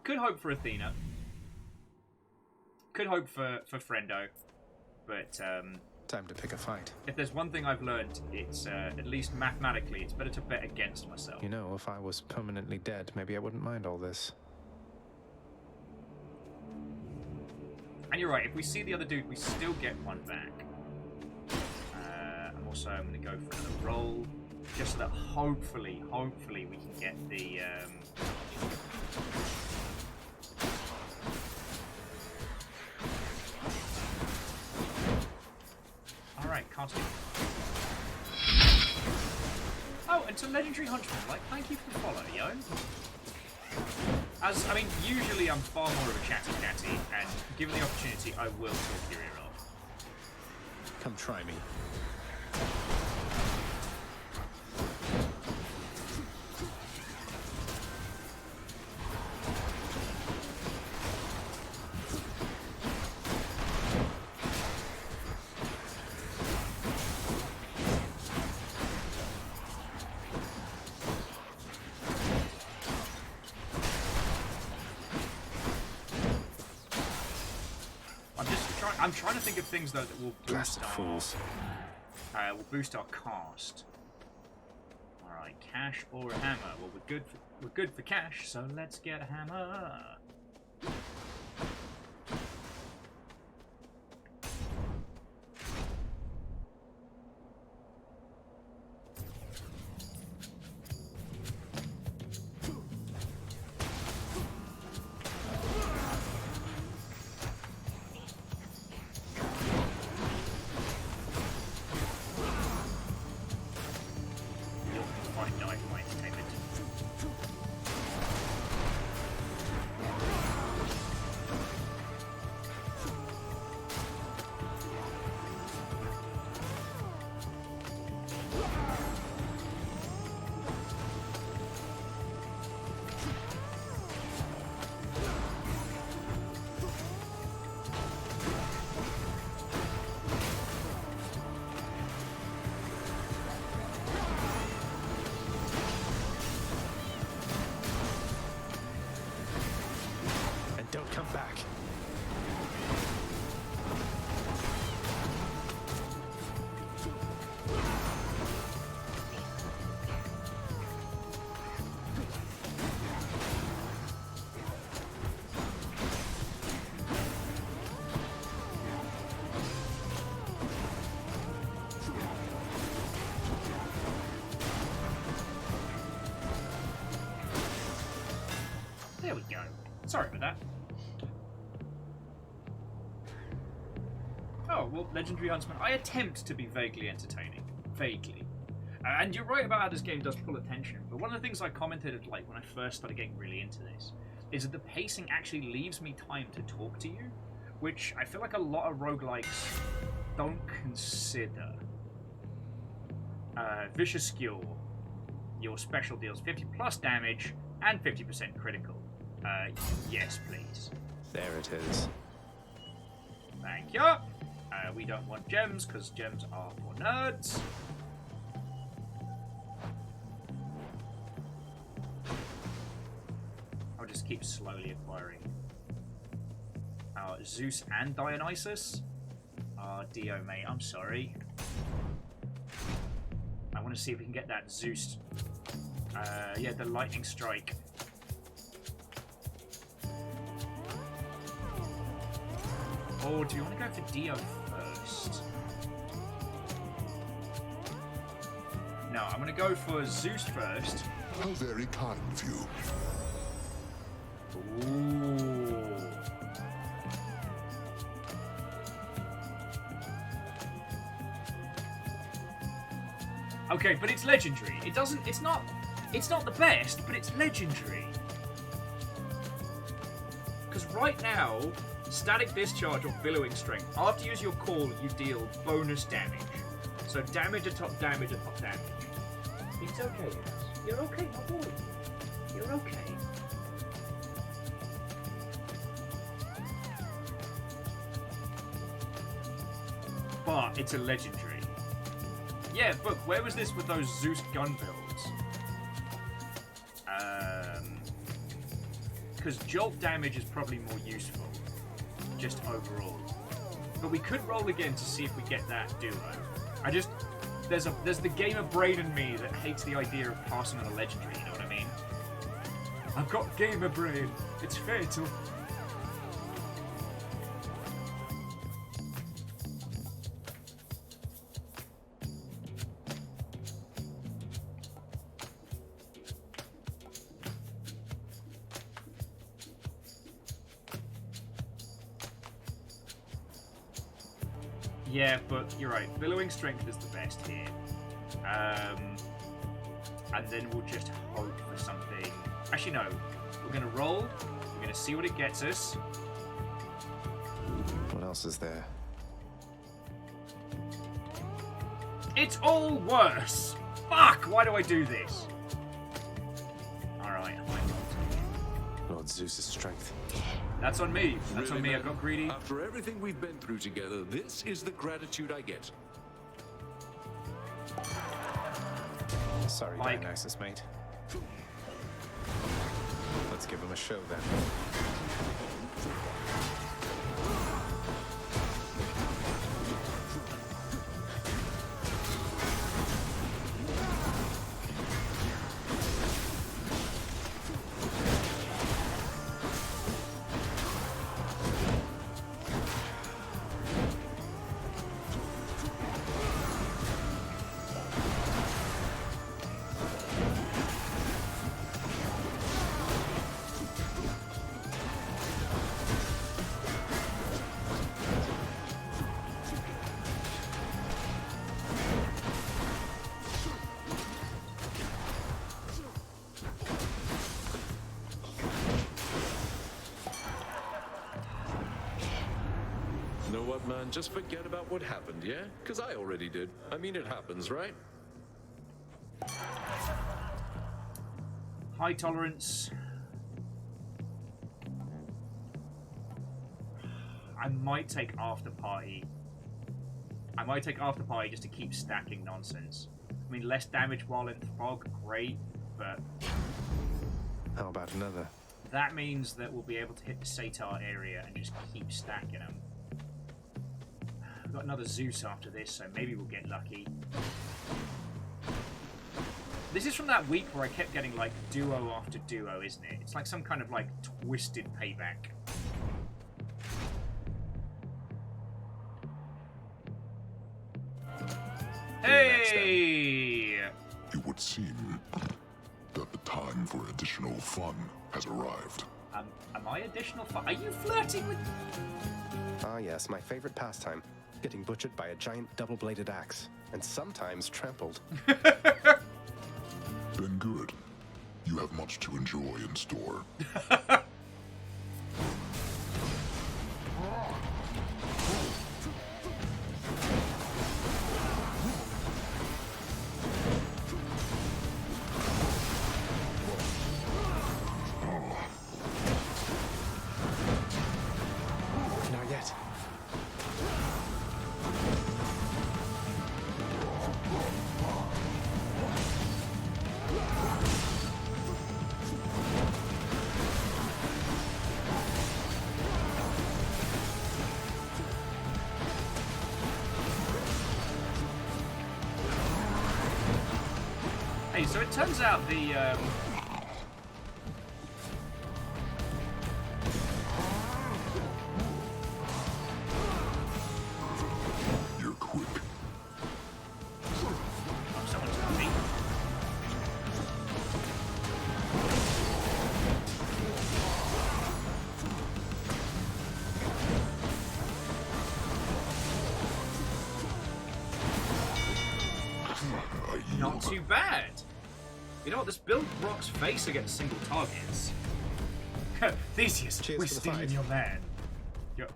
Could hope for Athena. Could hope for Friendo. But time to pick a fight. If there's one thing I've learned, it's at least mathematically, it's better to bet against myself. You know, if I was permanently dead, maybe I wouldn't mind all this. And you're right, if we see the other dude, we still get one back. And also, I'm going to go for another roll, just so that hopefully we can get the... Alright, casting. Oh, and to Legendary Hunchman, like, thank you for the follow, yo. I mean, usually I'm far more of a chatty, and given the opportunity, I will talk your ear off. Come try me. I'm trying to think of things though that will boost fools. Will boost our cast. All right, cash or a hammer. Well, we're good for cash, so let's get a hammer. Don't come back. There we go. Sorry about that. Oh, well, Legendary Huntsman. I attempt to be vaguely entertaining. Vaguely. And you're right about how this game does pull attention, but one of the things I commented like when I first started getting really into this is that the pacing actually leaves me time to talk to you, which I feel like a lot of roguelikes don't consider. Vicious Skill. Your special deals 50 plus damage and 50% critical. Yes, please. There it is. Thank you. We don't want gems, because gems are for nerds. I'll just keep slowly acquiring. Zeus and Dionysus? Dio, mate, I'm sorry. I want to see if we can get that Zeus. Yeah, the lightning strike. Or do you want to go for Dio first? No, I'm going to go for Zeus first. How very kind of you. Ooh. Okay, but it's legendary. It's not the best, but it's legendary. right now, static discharge or billowing strength. After you use your call, you deal bonus damage. So damage atop damage atop damage. It's okay, Amos. You're okay, my boy. You're okay. But it's a legendary. Yeah, Book, where was this with those Zeus gun builds? Because jolt damage is probably more useful, just overall. But we could roll again to see if we get that duo. There's the gamer brain in me that hates the idea of passing on a legendary, you know what I mean? I've got gamer brain. It's fatal. Yeah, but you're right. Billowing strength is the best here. And then we'll just hope for something. Actually, no. We're going to roll. We're going to see what it gets us. What else is there? It's all worse! Fuck! Why do I do this? Alright, Lord Zeus's strength. That's on me. That's Really, on me. I man? got greedy. After everything we've been through together, this is the gratitude I get. Sorry, Like- Dionysus, mate. Let's give him a show then. Know what, man? Just forget about what happened, yeah? Because I already did. I mean, it happens, right? High tolerance. I might take after party. I might take after party just to keep stacking nonsense. I mean, less damage while in fog, great, but How about another? that means that we'll be able to hit the Satar area and just keep stacking them. We've got another Zeus after this, so maybe we'll get lucky. This is from that week where I kept getting like duo after duo, isn't it? It's like some kind of like twisted payback. Hey! It would seem that the time for additional fun has arrived. Am I additional fun? Are you flirting with... Ah, yes, my favorite pastime. Getting butchered by a giant double-bladed axe. And sometimes trampled. Then good. You have much to enjoy in store. Not yet. Hey, so it turns out the... You're quick. Someone tell me. Not too bad. You know what? This build rocks face against single targets. Theseus, Cheers we're for the stealing fight. your man. Your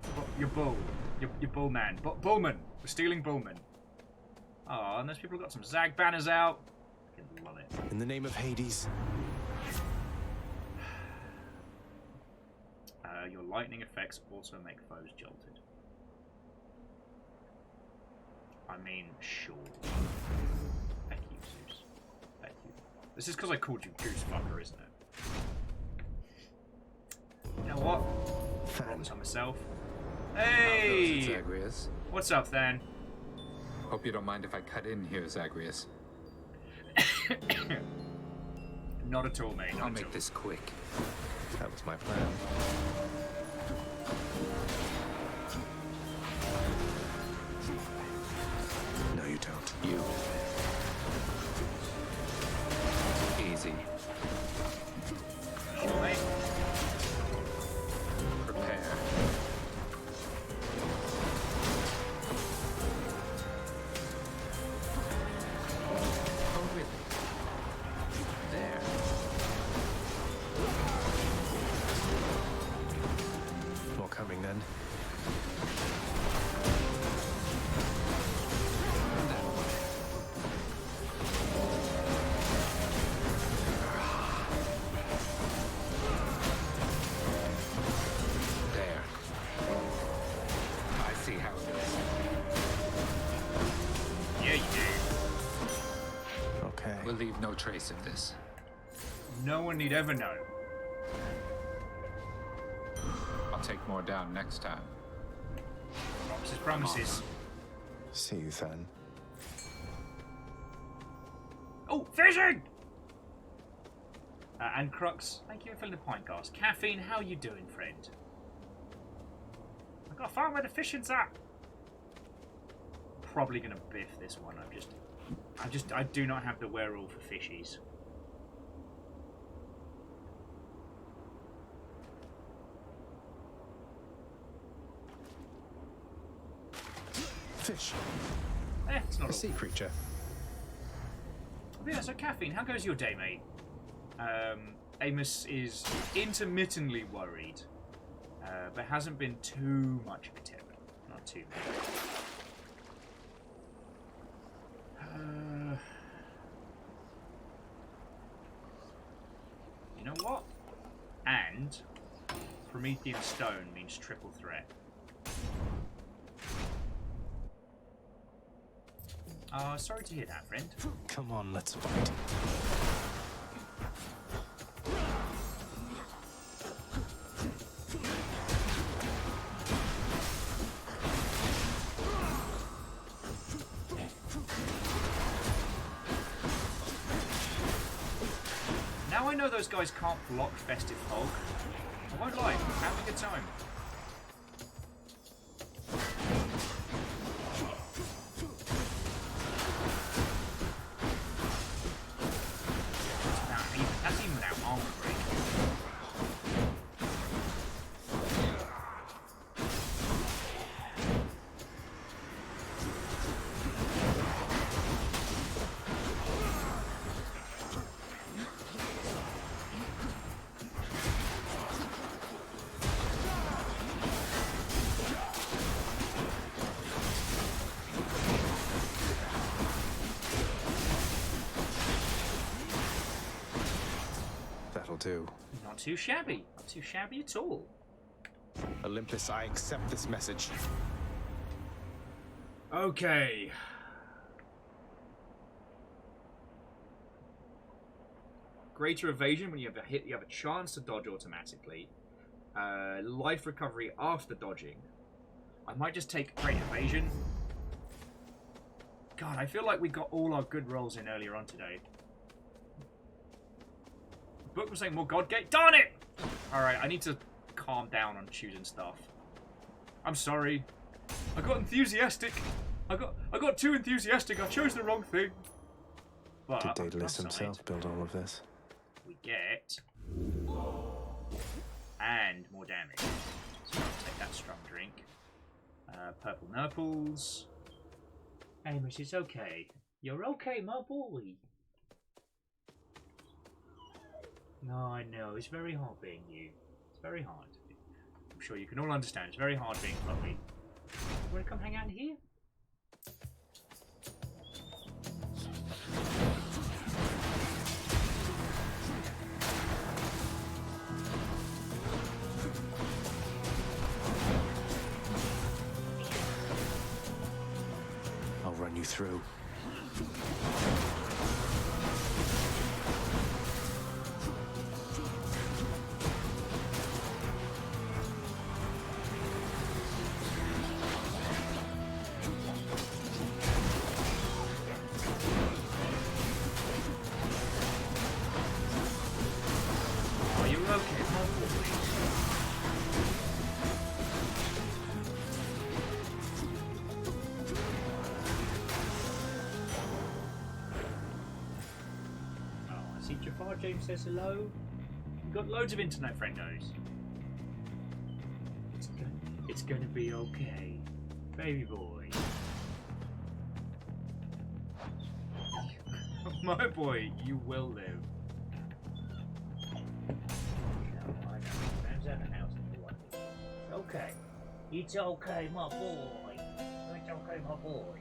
bull. Your bull man. Bullman. We're stealing Bullman. Oh, and those people got some Zag banners out. I love it. In the name of Hades. Your lightning effects also make foes jolted. I mean, sure. Thank you, Zeus. Thank you. This is because I called you Goosefucker, isn't it? You know what? Promise on myself. Hey! Zagreus. What's up, Than? Hope you don't mind if I cut in here, Zagreus. Not at all, mate. I'll make this quick. That was my plan. No, you don't. You. Easy. Sure, mate. Prepare. Oh, really? There. More coming then. There. I see how it is. Yeah, you do. Okay. We'll leave no trace of this. No one need ever know. I'll take more down next time. Promises, promises. See you then. Oh, fishing! And Crux, thank you for filling the pint glass. Caffeine, how you doing, friend? I gotta find where the fishing's at. Probably gonna biff this one. I do not have the wherewithal for fishies. Fish. It's not a sea creature. Oh, yeah, so Caffeine, how goes your day, mate? Amos is intermittently worried, but hasn't been too much of a tip. Not too bad. You know what? And Promethean Stone means triple threat. Sorry to hear that, friend. Come on, let's fight. Now I know those guys can't block Festive Hog. I won't lie, I'm having a good time. That's even without armor break. That'll do. Not too shabby. Not too shabby at all. Olympus, I accept this message. Okay. Greater evasion when you have a hit, you have a chance to dodge automatically. Life recovery after dodging. I might just take great evasion. God, I feel like we got all our good rolls in earlier on today. The book was saying more God Gate. Darn it! Alright, I need to calm down on choosing stuff. I'm sorry. I got enthusiastic. I got too enthusiastic. I chose the wrong thing. But Did Daedalus himself build all of this? we get and more damage. So I'll take that strong drink. Purple nurples. Amos, it's okay. You're okay, my boy. No, I know. It's very hard being you. It's very hard. I'm sure you can all understand. It's very hard being Chloe. You want to come hang out in here? I'll run you through. Are you okay, my boy? Jafar James says hello. We've got loads of internet friendos. It's gonna be okay, baby boy. My boy, you will live. Okay, it's okay, my boy. It's okay, my boy.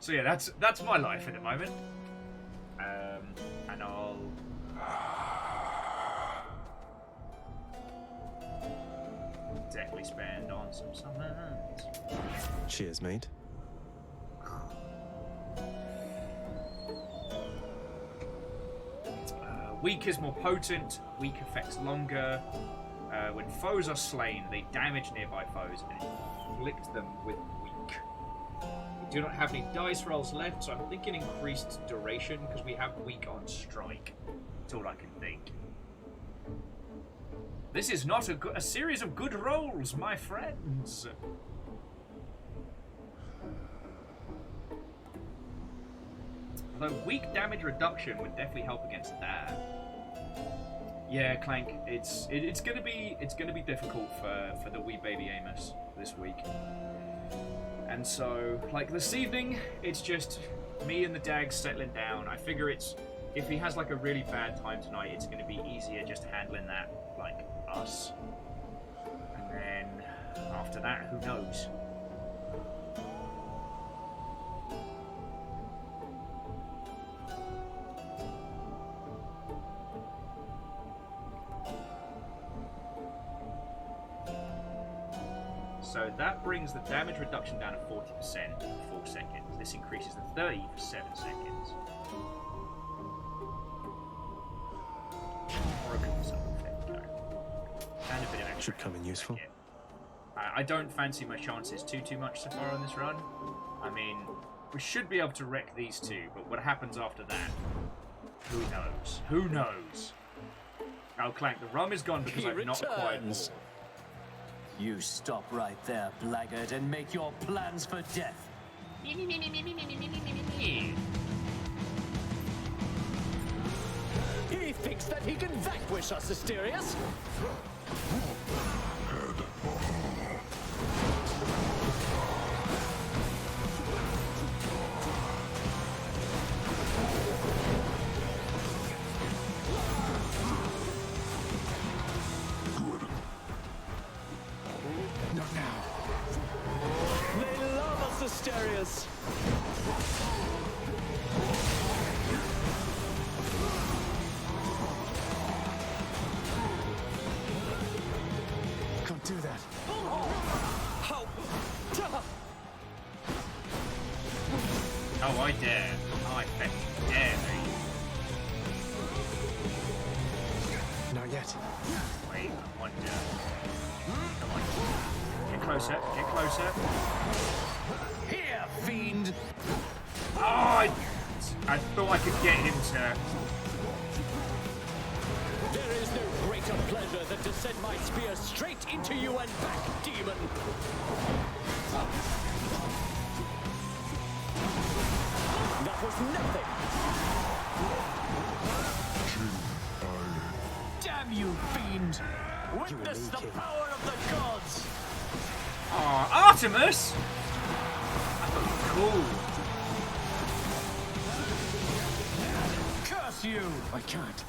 So yeah, that's my life at the moment, and I'll definitely spend on some summons. Cheers, mate. Weak is more potent. Weak affects longer. When foes are slain, they damage nearby foes and inflict them with weak. We do not have any dice rolls left, so I'm thinking increased duration because we have weak on strike. That's all I can think. This is not a series of good rolls, my friends. Although weak damage reduction would definitely help against that. Yeah, Clank, it's gonna be difficult for the wee baby Amos this week. And so, like this evening, it's just me and the Dags settling down. I figure if he has like a really bad time tonight, it's gonna be easier just handling that like us. And then after that, who knows? So that brings the damage reduction down to 40% for 4 seconds. This increases to 30 for 7 seconds. Or a good effect, no. And a bit of extra. Should come in useful. I don't fancy my chances too much so far on this run. I mean, we should be able to wreck these two, but what happens after that? Who knows? Who knows? Oh, Clank, the rum is gone because I've not acquired more. You stop right there, blackguard, and make your plans for death. He thinks that he can vanquish us, Asterius. Asterius. Can't do that. How? Oh, I dare. I bet you dare me. Not yet. Wait, I wonder. Come on. Get closer. Get closer. Here, fiend! Oh, I thought I could get him to... There is no greater pleasure than to send my spear straight into you and back, demon! That was nothing! Damn you, fiend! Witness the power of the gods! Oh, Artemis! Cool. Curse Curse you! I can't.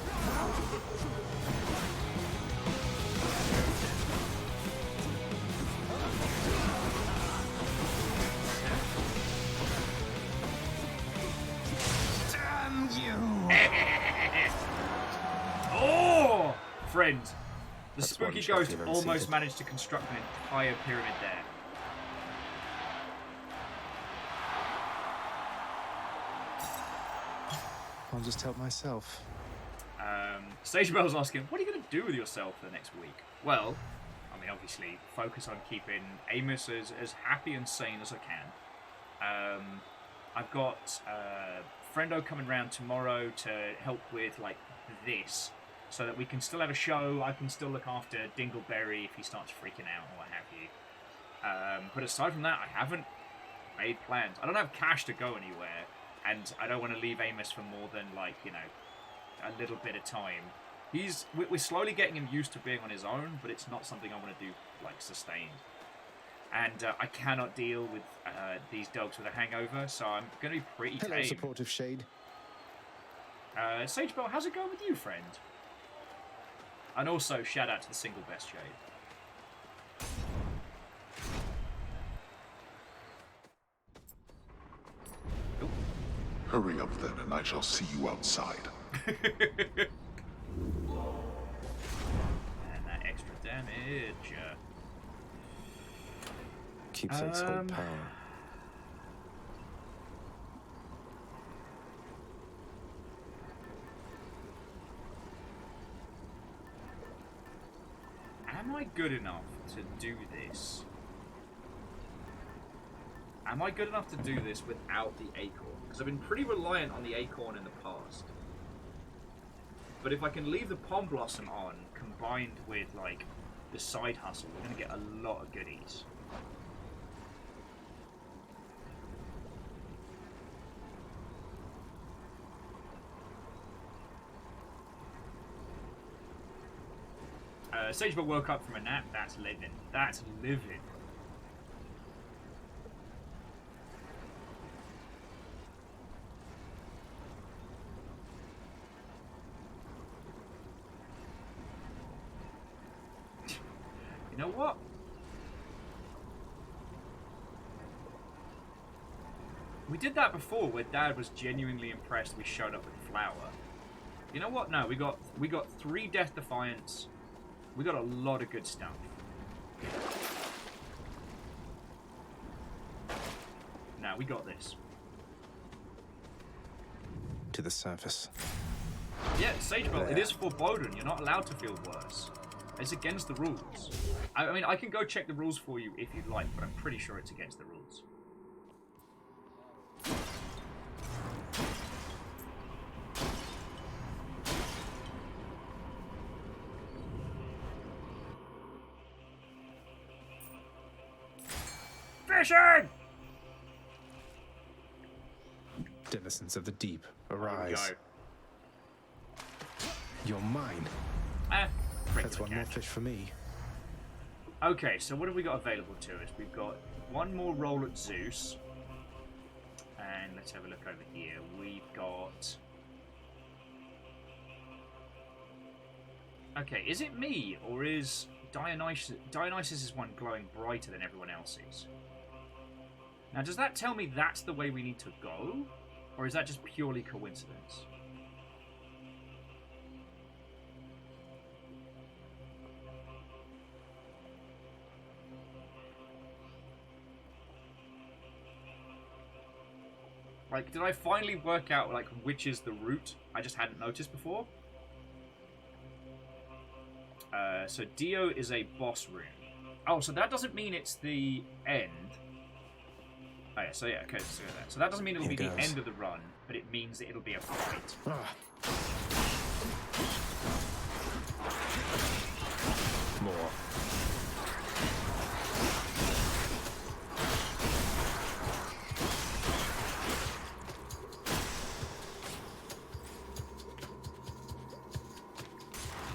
Damn you! Oh! Friend, the That's spooky one shot ghost you've ever almost seen. managed to construct an entire pyramid there. I'll just help myself. Sage Bell's asking, what are you going to do with yourself for the next week? Well, I mean, obviously, focus on keeping Amos as happy and sane as I can. I've got Friendo coming round tomorrow to help with, like, this, so that we can still have a show. I can still look after Dingleberry if he starts freaking out or what have you. But aside from that, I haven't made plans. I don't have cash to go anywhere, and I don't want to leave Amos for more than, like, you know, a little bit of time. We're slowly getting him used to being on his own, but it's not something I want to do, like, sustained. And I cannot deal with these dogs with a hangover, so I'm going to be pretty Hello, tame. supportive shade. Sage Bell, how's it going with you, friend? And also, shout out to the single best shade. Hurry up then, and I shall see you outside. And that extra damage. Keepsake's hold power. Am I good enough to do this? Am I good enough to do this without the acorn? Because I've been pretty reliant on the acorn in the past. But if I can leave the Pom Blossom on, combined with, like, the side hustle, we're going to get a lot of goodies. Sagebell woke up from a nap. That's living. That's living. You know what? We did that before, where Dad was genuinely impressed we showed up with Flower. You know what? No, we got 3 Death Defiance. We got a lot of good stuff. Now we got this. To the surface. Yeah, Sagebell, it is foreboding. You're not allowed to feel worse. It's against the rules. I mean, I can go check the rules for you if you'd like, but I'm pretty sure it's against the rules. Fishing! Denizens of the deep, Here we arise. go. You're mine. That's one more fish for me. Okay, so what have we got available to us? We've got one more roll at Zeus. And let's have a look over here. We've got... Okay, is it me, or is Dionysus' one glowing brighter than everyone else's? Now, does that tell me that's the way we need to go? Or is that just purely coincidence? Like, did I finally work out, like, which is the route I just hadn't noticed before? So Dio is a boss room. Oh, so that doesn't mean it's the end. Oh yeah, so yeah, okay, so that doesn't mean it'll be the end of the run, but it means that it'll be a fight. More.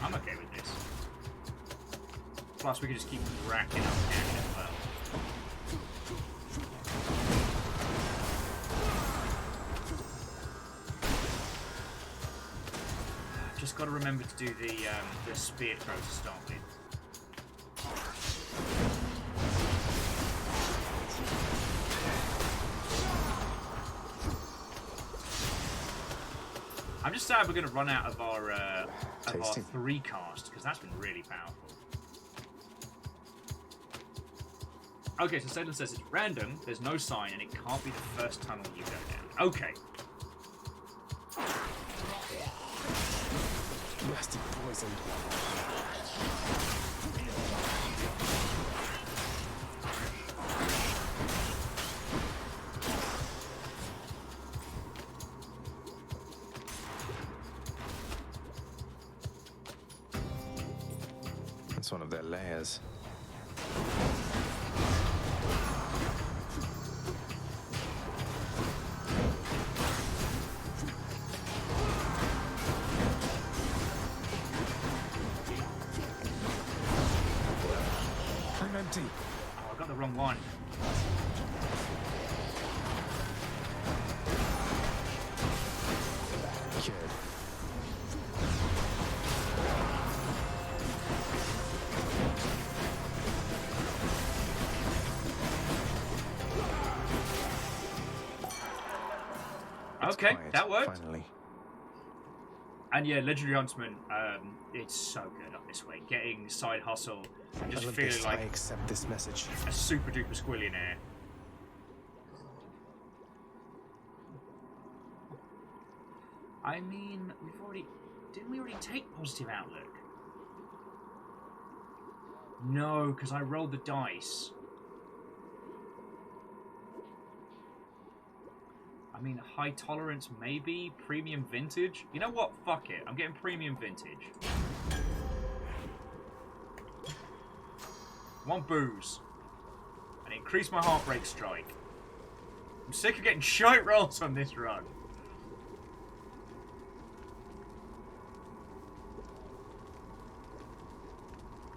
I'm okay with this. Plus, we can just keep racking up cash as well. just got to remember to do the spear throw to start with. I'm just sad we're going to run out of our 3 cast, because that's been really powerful. Okay, so Salem says it's random, there's no sign, and it can't be the first tunnel you go down. Okay. Nasty poison. That's one of their layers. I'm empty. Oh, I got the wrong one. Cured. Okay, that worked. Finally. And yeah, Legendary Huntsman, it's so good up this way. Getting side hustle, and just Olympus, feeling like I accept this message. a super duper squillionaire. I mean, didn't we already take positive outlook? No, because I rolled the dice. I mean, high tolerance, maybe. Premium vintage. You know what? Fuck it. I'm getting premium vintage. 1 booze. And increase my heartbreak strike. I'm sick of getting shite rolls on this run.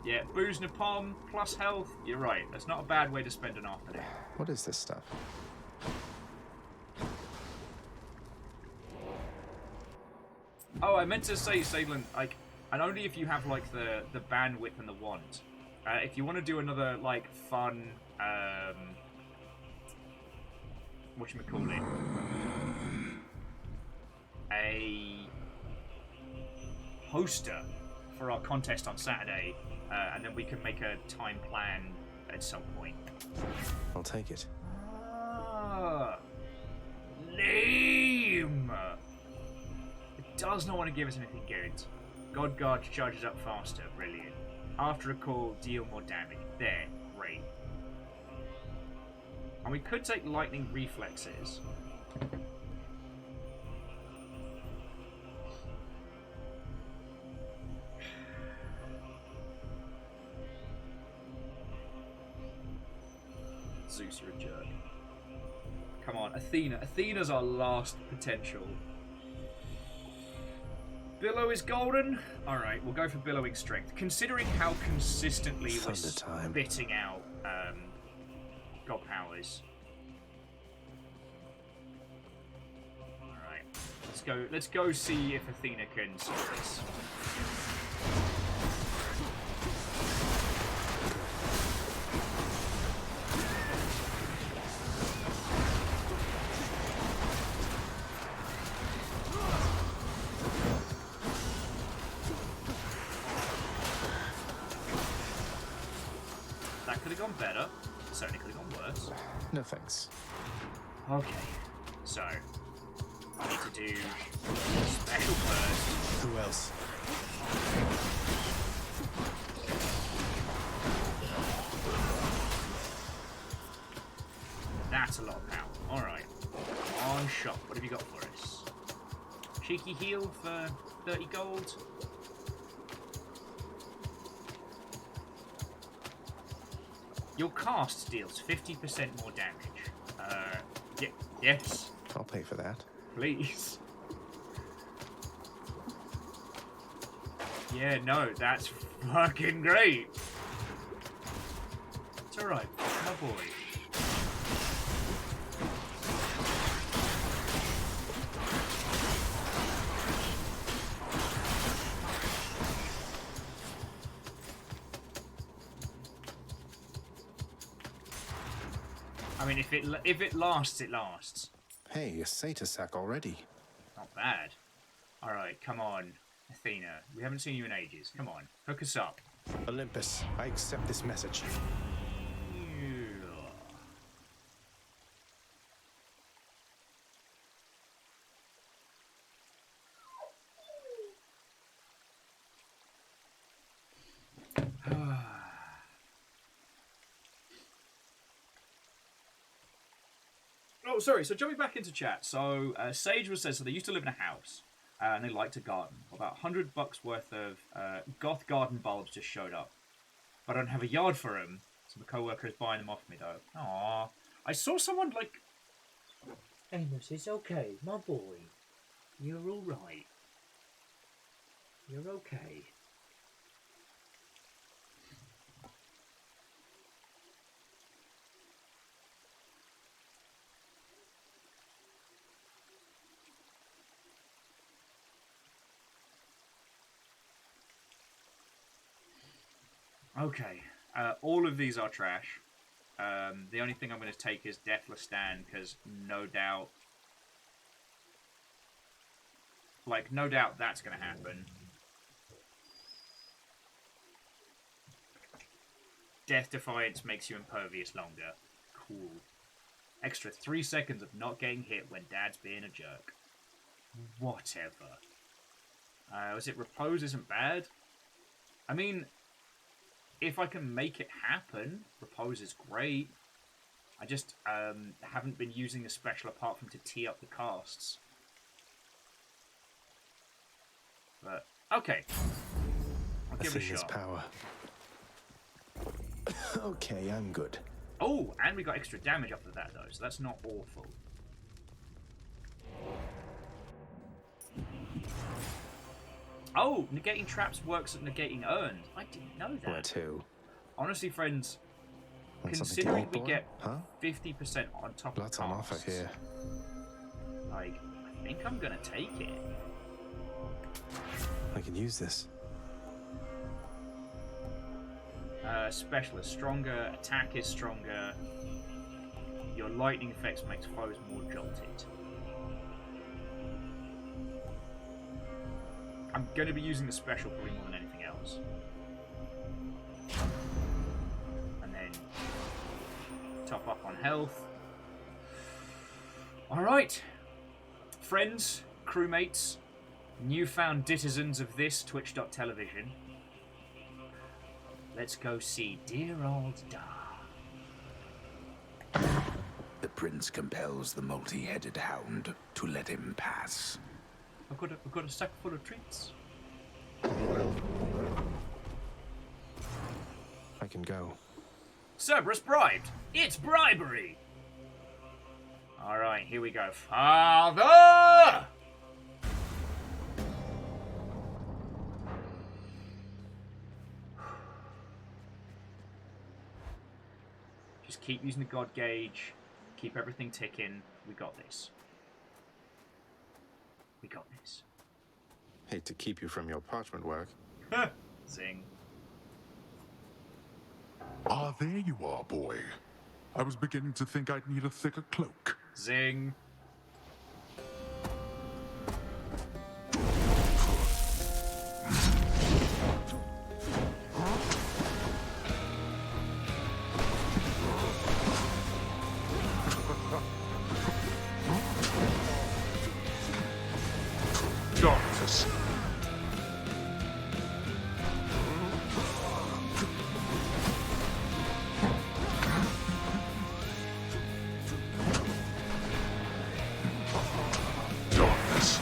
Yeah, booze, napalm, plus health. You're right. That's not a bad way to spend an afternoon. What is this stuff? Oh, I meant to say, Salem, like, and only if you have, like, the bandwidth and the want. If you want to do another, like, fun, whatchamacallit, a hoster for our contest on Saturday, and then we can make a time plan at some point. I'll take it. Ah, lame! It does not want to give us anything good. God Guard charges up faster, brilliant. After a call, deal more damage. There, great. And we could take lightning reflexes. Zeus, you're a jerk. Come on, Athena. Athena's our last potential. Billow is golden. Alright, we'll go for billowing strength. Considering how consistently we're spitting out god powers. Alright. Let's go see if Athena can solve this. Better. Certainly could have gone worse. No thanks. Okay, so I need to do special burst. Who else? That's a lot of power. Alright. On shot. What have you got for us? Cheeky heal for 30 gold. Your cast deals 50% more damage. Yes. I'll pay for that. Please. Yeah, no, that's fucking great. It's alright, my boy. I mean, if it lasts, it lasts. Hey, a satyr sack already. Not bad. Alright, come on, Athena. We haven't seen you in ages. Come on, hook us up. Olympus, I accept this message. Oh, sorry. So jumping back into chat. So Sage was says so they used to live in a house and they liked to garden. About $100 worth of goth garden bulbs just showed up, but I don't have a yard for them. So my coworker is buying them off me though. Aww. I saw someone like. Amos, it's okay, my boy. You're all right. You're okay. Okay, all of these are trash. The only thing I'm going to take is Deathless Stand, because no doubt that's going to happen. Death Defiance makes you impervious longer. Cool. Extra 3 seconds of not getting hit when Dad's being a jerk. Whatever. Was it Repose isn't bad? I mean, if I can make it happen, Repose is great. I just haven't been using the special apart from to tee up the casts. But, okay. I'll give it a shot. Power. Okay, I'm good. Oh, and we got extra damage off of that though, so that's not awful. Oh, negating traps works at negating earned. I didn't know that. Where to? Honestly, friends, Want considering we boy? get Huh? 50% on top Lots of on costs, offer here. like, I think I'm gonna take it. I can use this. Special is stronger, attack is stronger. Your lightning effects makes foes more jolted. I'm going to be using the special probably more than anything else. And then top up on health. Alright. Friends, crewmates, newfound citizens of this Twitch.television. Let's go see dear old Dar. The prince compels the multi-headed hound to let him pass. I've got a sack full of treats. I can go. Cerberus bribed! It's bribery! Alright, here we go. Father! Just keep using the God Gauge. Keep everything ticking. We got this. We got this. Hate to keep you from your parchment work. Zing. Ah, there you are, boy. I was beginning to think I'd need a thicker cloak. Zing. Darkness. Darkness.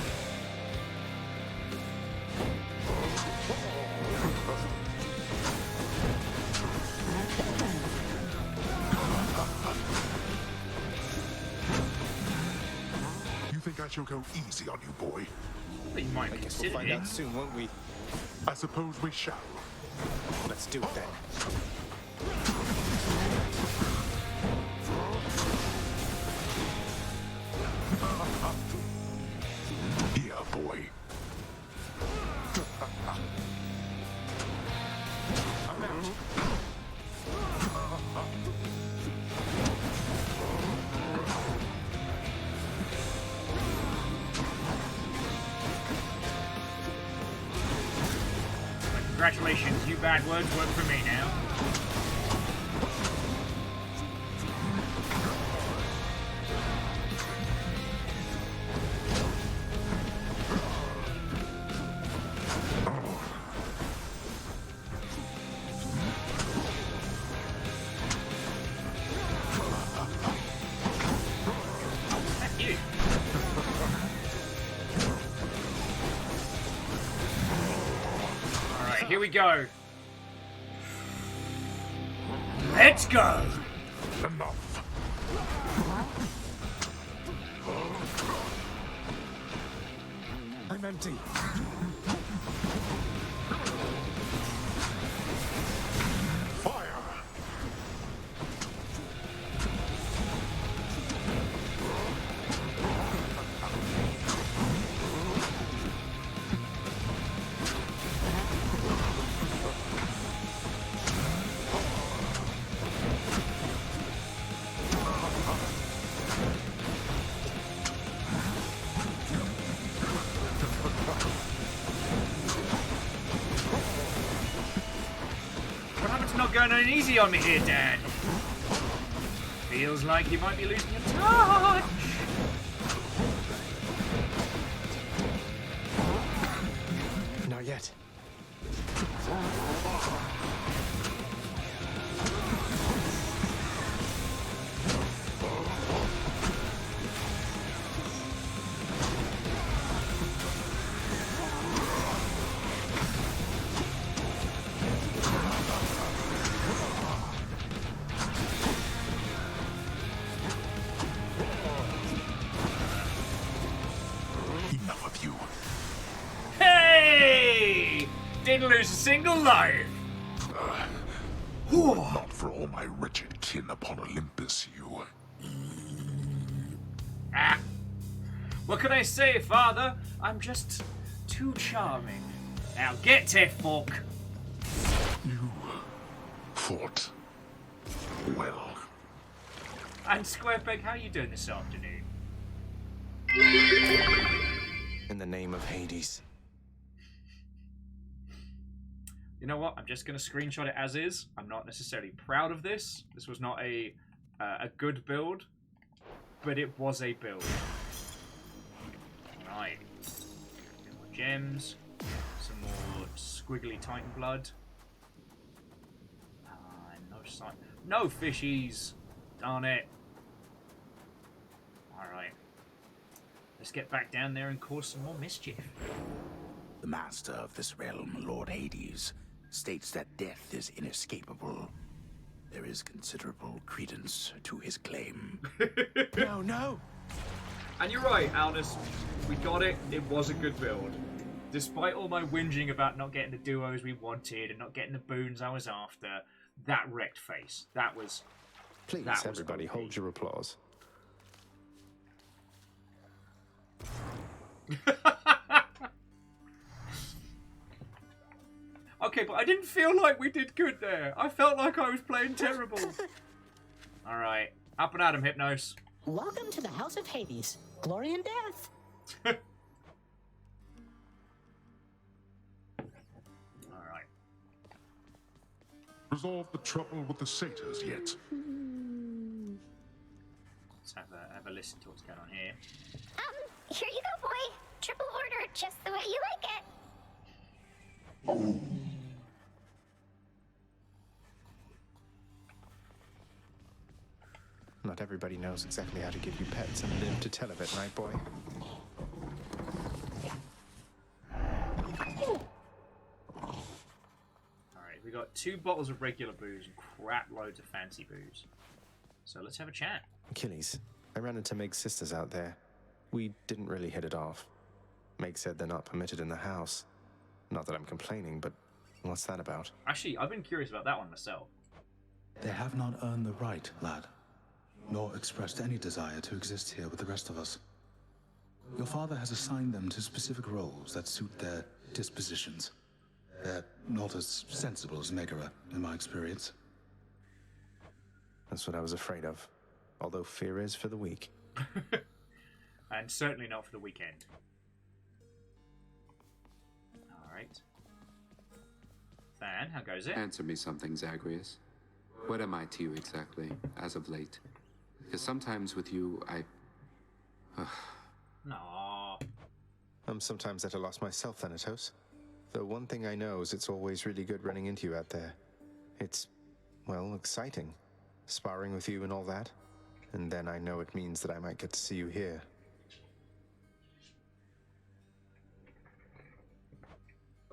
You think I shall go easy on you, boy? But you might I guess we'll find out soon, won't we? I suppose we shall. Let's do it then. Yeah, boy. I'm out. Congratulations, you bad words work for me now. Here we go. Let's go. Enough. I'm empty. Fire. Going on easy on me here, Dad. Feels like you might be losing your touch. Not yet. Didn't lose a single life. Not for all my wretched kin upon Olympus, you. Ah. What can I say, Father? I'm just too charming. Now get to fuck. You fought well. And Squarepeg, how are you doing this afternoon? In the name of Hades. You know what? I'm just going to screenshot it as is. I'm not necessarily proud of this. This was not a good build, but it was a build. Right. More gems. Some more squiggly Titan blood. No sign. No fishies. Darn it. Alright. Let's get back down there and cause some more mischief. The master of this realm, Lord Hades, states that death is inescapable. There is considerable credence to his claim. No! And you're right, Aldous. We got it. It was a good build. Despite all my whinging about not getting the duos we wanted and not getting the boons I was after, that wrecked face. That was... Please, that everybody, hold your applause. Okay, but I didn't feel like we did good there. I felt like I was playing terrible. Alright. Up and at 'em, Hypnos. Welcome to the House of Hades. Glory and death. Alright. Resolve the trouble with the satyrs yet? Let's have a listen to what's going on here. Here you go, boy. Triple order, just the way you like it. Not everybody knows exactly how to give you pets and live to tell of it, right, boy? Alright, we got 2 bottles of regular booze and crap loads of fancy booze. So let's have a chat. Achilles, I ran into Meg's sisters out there. We didn't really hit it off. Meg said they're not permitted in the house. Not that I'm complaining, but what's that about? Actually, I've been curious about that one myself. They have not earned the right, lad, nor expressed any desire to exist here with the rest of us. Your father has assigned them to specific roles that suit their dispositions. They're not as sensible as Megara, in my experience. That's what I was afraid of. Although fear is for the weak. And certainly not for the weekend. Alright. fan. How goes it? Answer me something, Zagreus. What am I to you exactly, as of late? Because sometimes with you, No. I'm sometimes at a loss myself, Thanatos. Though one thing I know is it's always really good running into you out there. It's, well, exciting. Sparring with you and all that. And then I know it means that I might get to see you here.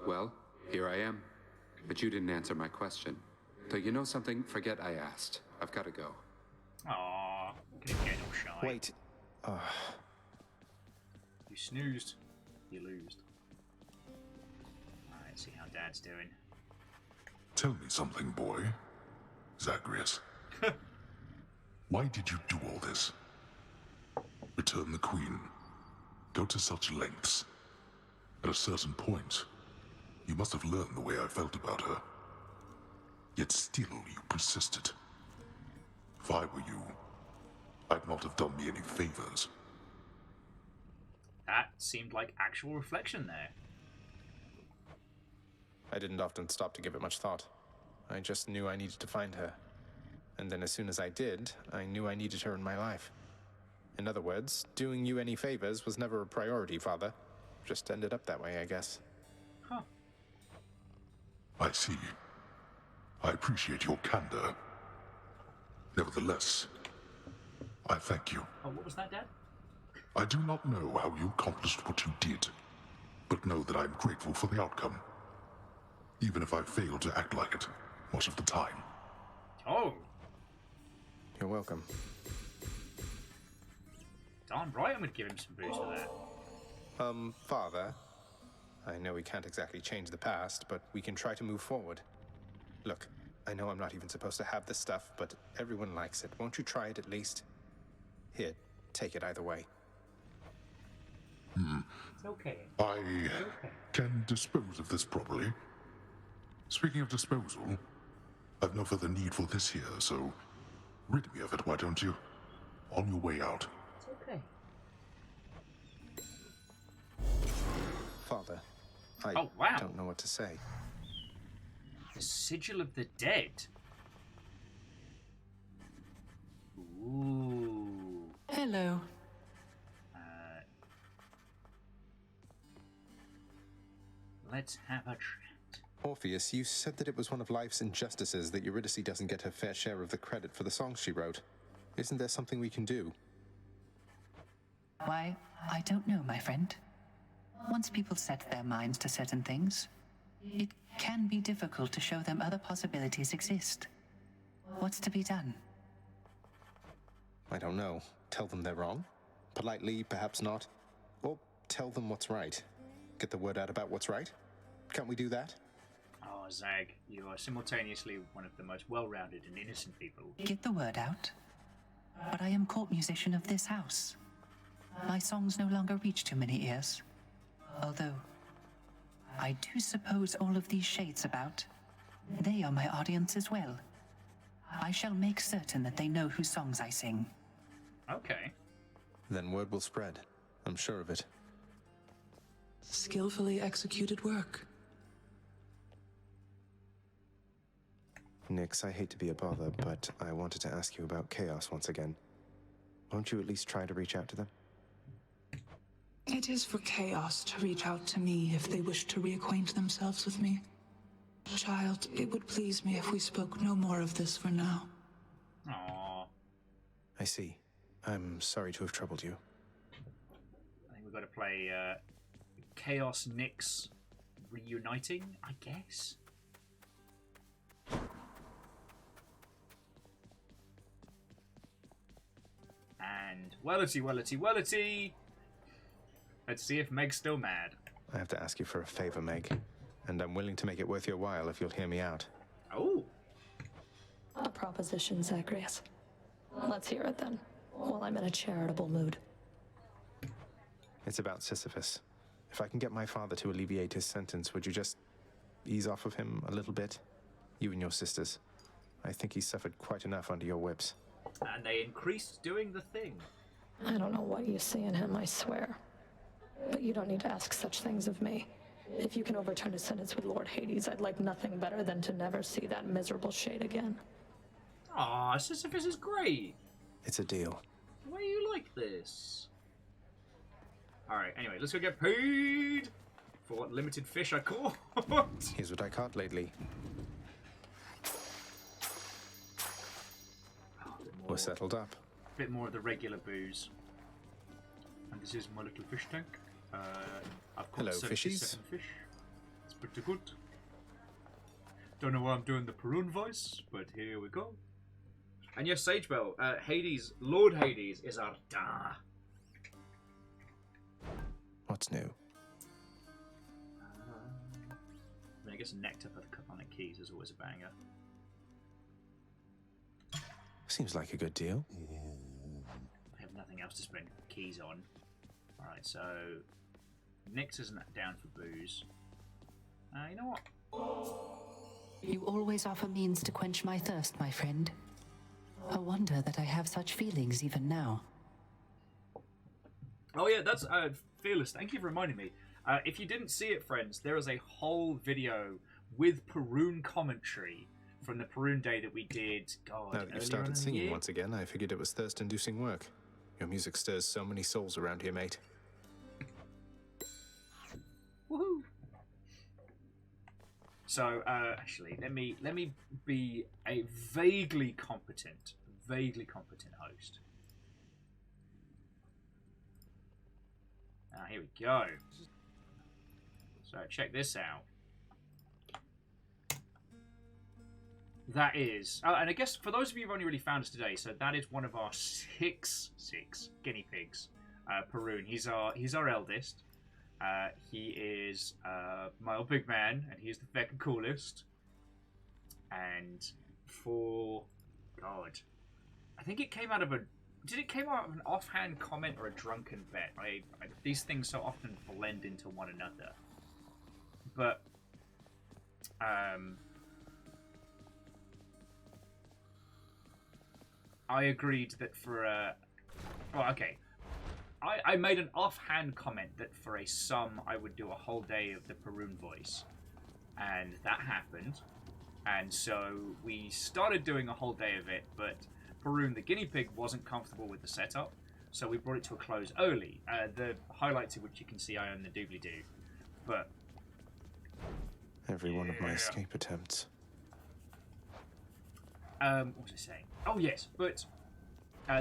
Well, here I am. But you didn't answer my question. So you know something? Forget I asked. I've got to go. Aww. Get all shy. Wait. You snoozed. You lose. Alright, see how Dad's doing. Tell me something, boy. Zagreus. Why did you do all this? Return the Queen. Go to such lengths. At a certain point, you must have learned the way I felt about her. Yet still you persisted. If I were you, I'd not have done me any favors. That seemed like actual reflection there. I didn't often stop to give it much thought. I just knew I needed to find her. And then as soon as I did, I knew I needed her in my life. In other words, doing you any favors was never a priority, Father. Just ended up that way, I guess. Huh. I see. I appreciate your candor. Nevertheless, I thank you. Oh, what was that, Dad? I do not know how you accomplished what you did, but know that I am grateful for the outcome. Even if I failed to act like it much of the time. Oh. You're welcome. Darn right I'm gonna give him some boost for that. Father, I know we can't exactly change the past, but we can try to move forward. Look, I know I'm not even supposed to have this stuff, but everyone likes it. Won't you try it at least? Here, take it either way. It's okay. I can dispose of this properly. Speaking of disposal, I've no further need for this here, so rid me of it, why don't you? On your way out. It's okay. Father, I don't know what to say. The Sigil of the Dead. Ooh. Hello. Let's have a chat. Orpheus, you said that it was one of life's injustices that Eurydice doesn't get her fair share of the credit for the songs she wrote. Isn't there something we can do? Why, I don't know, my friend. Once people set their minds to certain things, it can be difficult to show them other possibilities exist. What's to be done? I don't know. Tell them they're wrong? Politely, perhaps not. Or tell them what's right. Get the word out about what's right? Can't we do that? Oh, Zag, you are simultaneously one of the most well-rounded and innocent people. Get the word out. But I am court musician of this house. My songs no longer reach too many ears. Although, I do suppose all of these shades about, they are my audience as well. I shall make certain that they know whose songs I sing. Okay. Then word will spread. I'm sure of it. Skillfully executed work. Nix, I hate to be a bother, but I wanted to ask you about Chaos once again. Won't you at least try to reach out to them? It is for Chaos to reach out to me if they wish to reacquaint themselves with me. Child, it would please me if we spoke no more of this for now. Aww. I see. I'm sorry to have troubled you. I think we've got to play Chaos Nyx reuniting, I guess. And wellity. Let's see if Meg's still mad. I have to ask you for a favor, Meg. And I'm willing to make it worth your while if you'll hear me out. Oh. A proposition, Zagreus. Let's hear it then, while I'm in a charitable mood. It's about Sisyphus. If I can get my father to alleviate his sentence, would you just ease off of him a little bit? You and your sisters. I think he's suffered quite enough under your whips. And they increased doing the thing. I don't know what you see in him, I swear. But you don't need to ask such things of me. If you can overturn a sentence with Lord Hades, I'd like nothing better than to never see that miserable shade again. Aw, Sisyphus is great. It's a deal. Why do you like this? Alright, anyway, let's go get paid for what limited fish I caught. Here's what I caught lately. We're settled up. A bit more of the regular booze. And this is my little fish tank. I've caught 77 fish. It's pretty good. Don't know why I'm doing the Perun voice, but here we go. And yes, Sagebell, Hades, Lord Hades is our da. What's new? I guess Nectar for the Caponic Keys is always a banger. Seems like a good deal. I have nothing else to spend keys on. Alright, so Nyx isn't down for booze. You know what? You always offer means to quench my thirst, my friend. A wonder that I have such feelings even now. Oh yeah, that's Fearless. Thank you for reminding me. If you didn't see it, friends, there is a whole video with Perun commentary from the Perun day that we did. God, now that you've started singing once again, I figured it was thirst-inducing work. Your music stirs so many souls around here, mate. Woohoo! So, actually, let me be a vaguely competent host. Here we go. So, check this out. That is, and I guess for those of you who've only really found us today, so that is one of our six guinea pigs. Perun, he's our eldest. He is my old big man, and he's the fucking coolest. And for God, I think it came out of did it came out of an offhand comment or a drunken bet? These things so often blend into one another. But I agreed that for well, okay. I made an offhand comment that for a sum I would do a whole day of the Perun voice, and that happened, and so we started doing a whole day of it, but Perun the guinea pig wasn't comfortable with the setup, so we brought it to a close early. The highlights of which you can see I own the doobly-doo, but every one of my escape attempts. What was I saying? Oh yes, but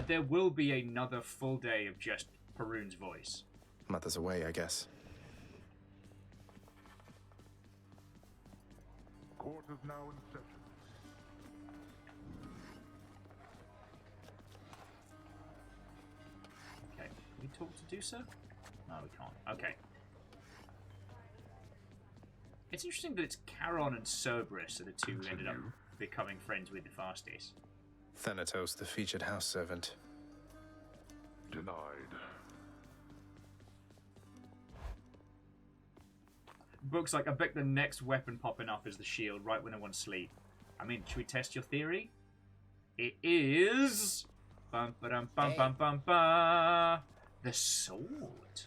there will be another full day of just Perun's voice. Mother's away, I guess. Court is now in session. Okay, can we talk to Dusa? No, we can't. Okay. It's interesting that it's Charon and Cerberus are the two who ended up becoming friends with the fastest. Thanatos, the featured house servant. Denied. Book's like, I bet the next weapon popping up is the shield right when I want to sleep. I mean, should we test your theory? It is... Bum, ba-dum, bum, bum, bum, ba. The sword.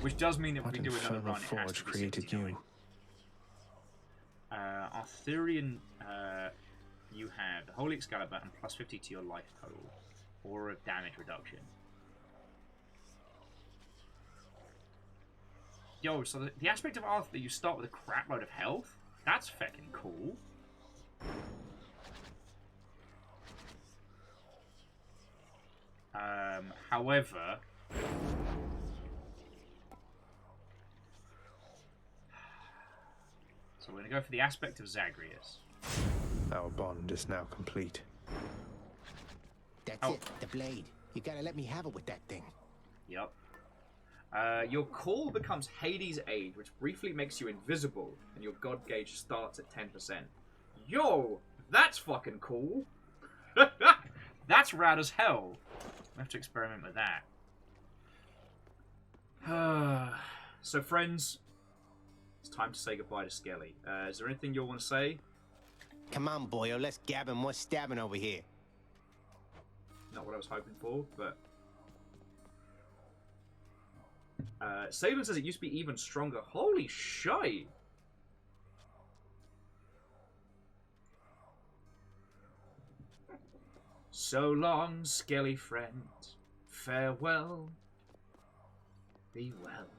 Which does mean that if we do another run, it has to be created you. Arthurian, you have the Holy Excalibur and plus 50 to your life total, or of damage reduction. Yo, so the aspect of Arthur that you start with a crap load of health, that's feckin' cool. However, so we're going to go for the aspect of Zagreus. Our bond is now complete. That's it, the blade. You gotta let me have it with that thing. Yep. Your call becomes Hades' Aid, which briefly makes you invisible, and your god gauge starts at 10%. Yo, that's fucking cool. That's rad as hell. We have to experiment with that. So, friends, it's time to say goodbye to Skelly. Is there anything you want to say? Come on, boyo, let's gab and more stabbing over here. Not what I was hoping for, but... Saban says it used to be even stronger. Holy shite! So long, skelly friend. Farewell. Be well.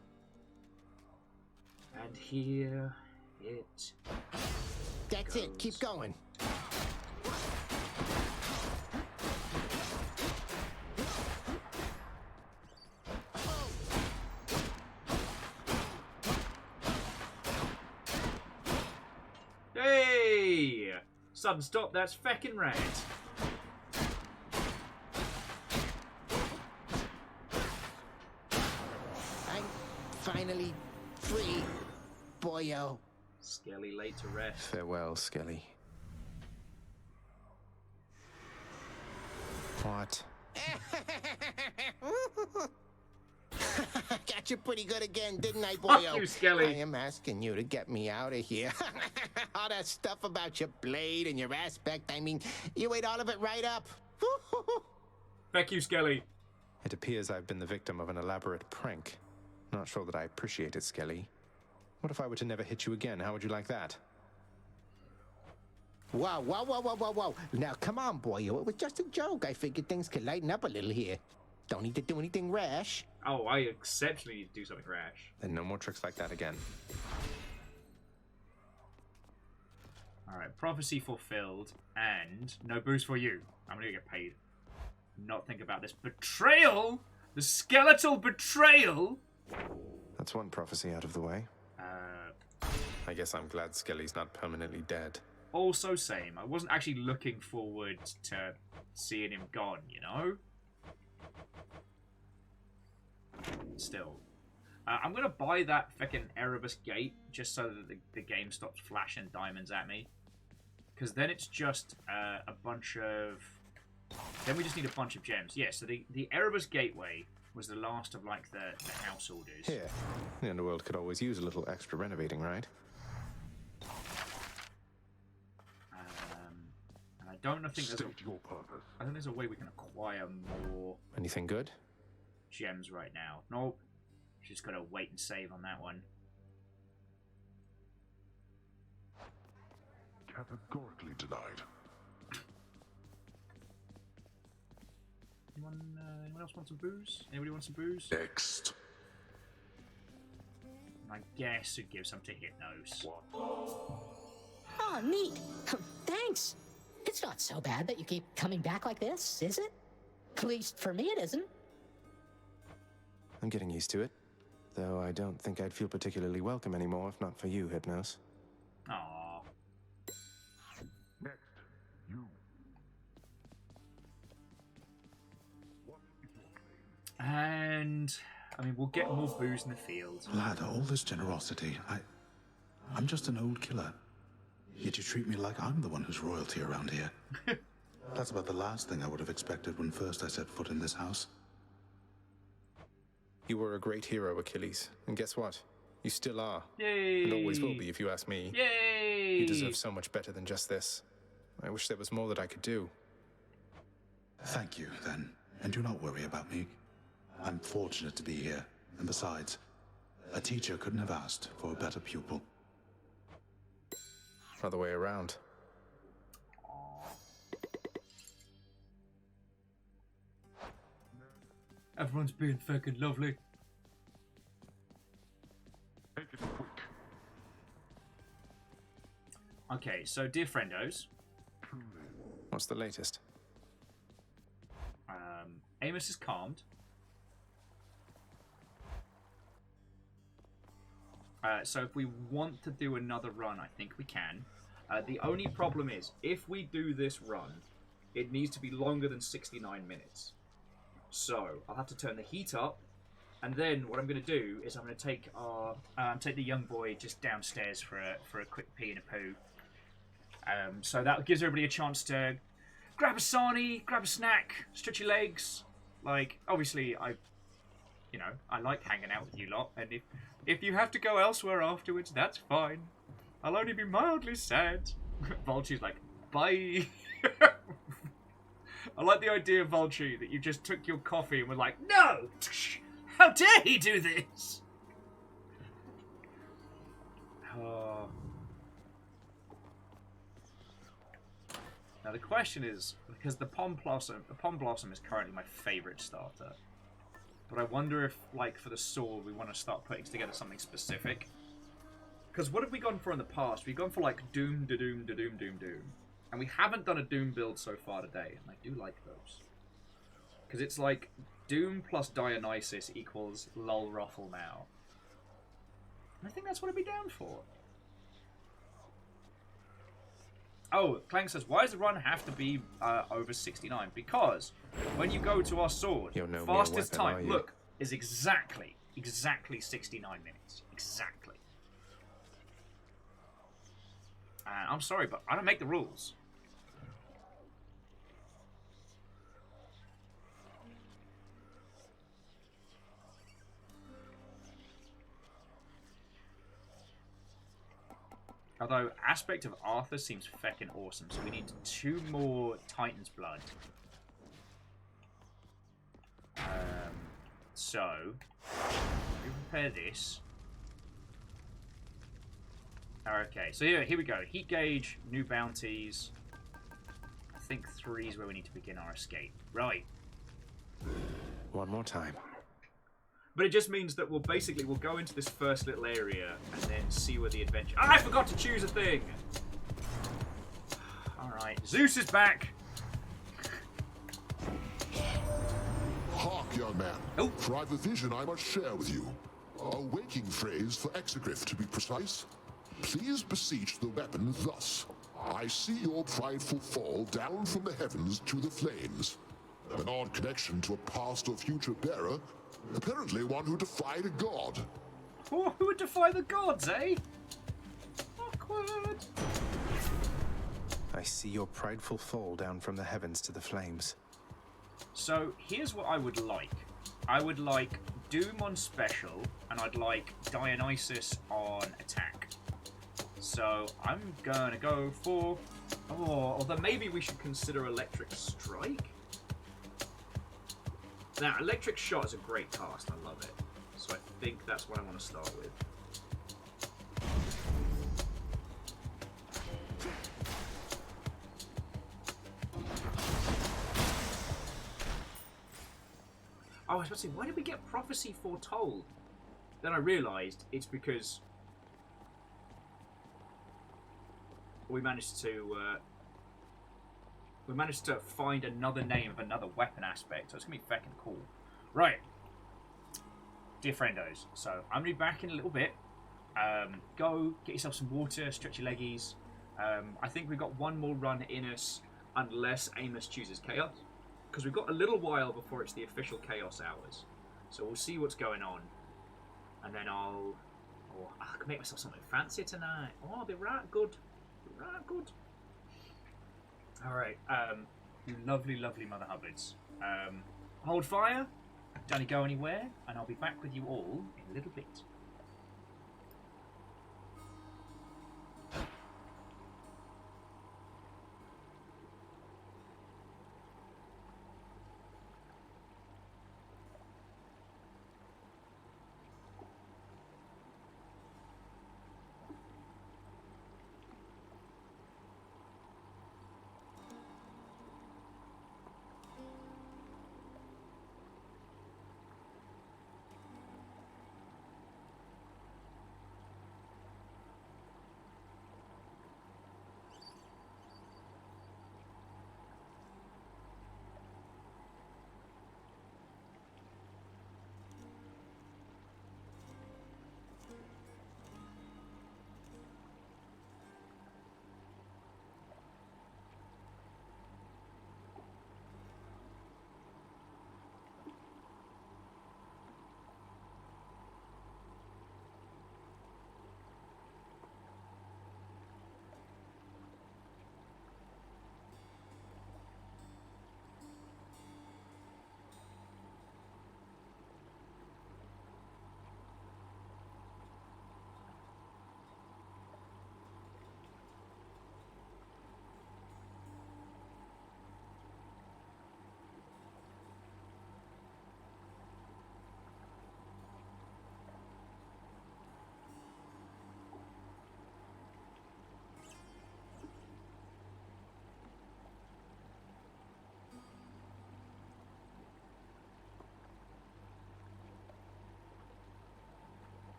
And here it That's goes. it. Keep going. Hey! Sudden stop, that's feckin' right. I'm finally free, boyo. Skelly laid to rest. Farewell, Skelly. What? Got you pretty good again, didn't I, boyo? Fuck you, Skelly. I am asking you to get me out of here. All that stuff about your blade and your aspect, I mean, you ate all of it right up. Fuck you, Skelly. It appears I've been the victim of an elaborate prank. Not sure that I appreciate it, Skelly. What if I were to never hit you again? How would you like that? Whoa, whoa, whoa, whoa, whoa, whoa. Now, come on, boyo. It was just a joke. I figured things could lighten up a little here. Don't need to do anything rash. Oh, I exceptionally need to do something rash. Then no more tricks like that again. Alright, prophecy fulfilled, and no boost for you. I'm gonna get paid. Not think about this betrayal! The skeletal betrayal! That's one prophecy out of the way. I guess I'm glad Skelly's not permanently dead. Also same. I wasn't actually looking forward to seeing him gone, you know? Still. I'm gonna buy that fucking Erebus gate just so that the game stops flashing diamonds at me. Because then it's just a bunch of... Then we just need a bunch of gems. Yeah, so the Erebus Gateway was the last of, like, the house orders. Here, the underworld could always use a little extra renovating, right? And I don't think there's I think there's a way we can acquire more... Anything good? Gems right now. Nope. Just gotta wait and save on that one. Categorically denied. Anyone else want some booze? Anybody want some booze? Next. I guess it'd give some to Hypnos. Oh, neat. Thanks. It's not so bad that you keep coming back like this, is it? At least for me it isn't. I'm getting used to it. Though I don't think I'd feel particularly welcome anymore if not for you, Hypnos. Aww. Next, you. And... I mean, we'll get more booze in the field. Lad, all this generosity, I'm just an old killer. Yet you treat me like I'm the one who's royalty around here. That's about the last thing I would have expected when first I set foot in this house. You were a great hero, Achilles. And guess what? You still are. Yay! And always will be, if you ask me. Yay! You deserve so much better than just this. I wish there was more that I could do. Thank you, then. And do not worry about me. I'm fortunate to be here. And besides, a teacher couldn't have asked for a better pupil. Other way around. Everyone's being fucking lovely. Make it quick. Okay, so dear friendos. What's the latest? Amos is calmed. So if we want to do another run, I think we can. The only problem is, if we do this run, it needs to be longer than 69 minutes. So I'll have to turn the heat up, and then what I'm going to do is I'm going to take take the young boy just downstairs for a quick pee and a poo. So that gives everybody a chance to grab a sarnie, grab a snack, stretch your legs. Like, obviously, I like hanging out with you lot, and if you have to go elsewhere afterwards, that's fine. I'll only be mildly sad. Vulture's like, bye. I like the idea, Vulture, that you just took your coffee and were like, no! How dare he do this? Oh. Now the question is, because the Pom Blossom is currently my favourite starter, but I wonder if, like, for the sword, we want to start putting together something specific. Because what have we gone for in the past? We've gone for, like, Doom, da-Doom, da-Doom, Doom, Doom. And we haven't done a Doom build so far today, and I do like those. Because it's like Doom plus Dionysus equals lol ruffle now. And I think that's what I'd be down for. Oh, Clank says, why does the run have to be over 69? Because when you go to our sword, fastest time, look, is exactly 69 minutes. Exactly. And I'm sorry, but I don't make the rules. Although, aspect of Arthur seems feckin' awesome, so we need 2 more Titan's Blood. So, we prepare this. Okay, so here we go. Heat gauge, new bounties. I think 3 is where we need to begin our escape. Right. One more time. But it just means that we'll go into this first little area and then see where the adventure... Ah, I forgot to choose a thing! Alright, Zeus is back! Hark, young man. Oh. For I've a vision I must share with you. A waking phrase for exegryph, to be precise. Please beseech the weapon thus. I see your prideful fall down from the heavens to the flames. An odd connection to a past or future bearer. Apparently one who defied a god. Oh, who would defy the gods, eh? Awkward. I see your prideful fall down from the heavens to the flames. So, here's what I would like. I would like Doom on special, and I'd like Dionysus on attack. So, I'm gonna go for... Oh, although maybe we should consider Electric Strike? Now, Electric Shot is a great cast. I love it. So I think that's what I want to start with. Oh, I was about to say, why did we get Prophecy Foretold? Then I realised it's because we managed to find another name of another weapon aspect, so it's going to be feckin' cool. Right. Dear friendos, so I'm going to be back in a little bit. Go, get yourself some water, stretch your leggies. I think we've got one more run in us, unless Amos chooses Chaos. Because we've got a little while before it's the official Chaos hours. So we'll see what's going on. And then I can make myself something fancy tonight. Oh, I'll be right good. Right good. Alright, you lovely, lovely Mother Hubbards. Hold fire, don't go anywhere, and I'll be back with you all in a little bit.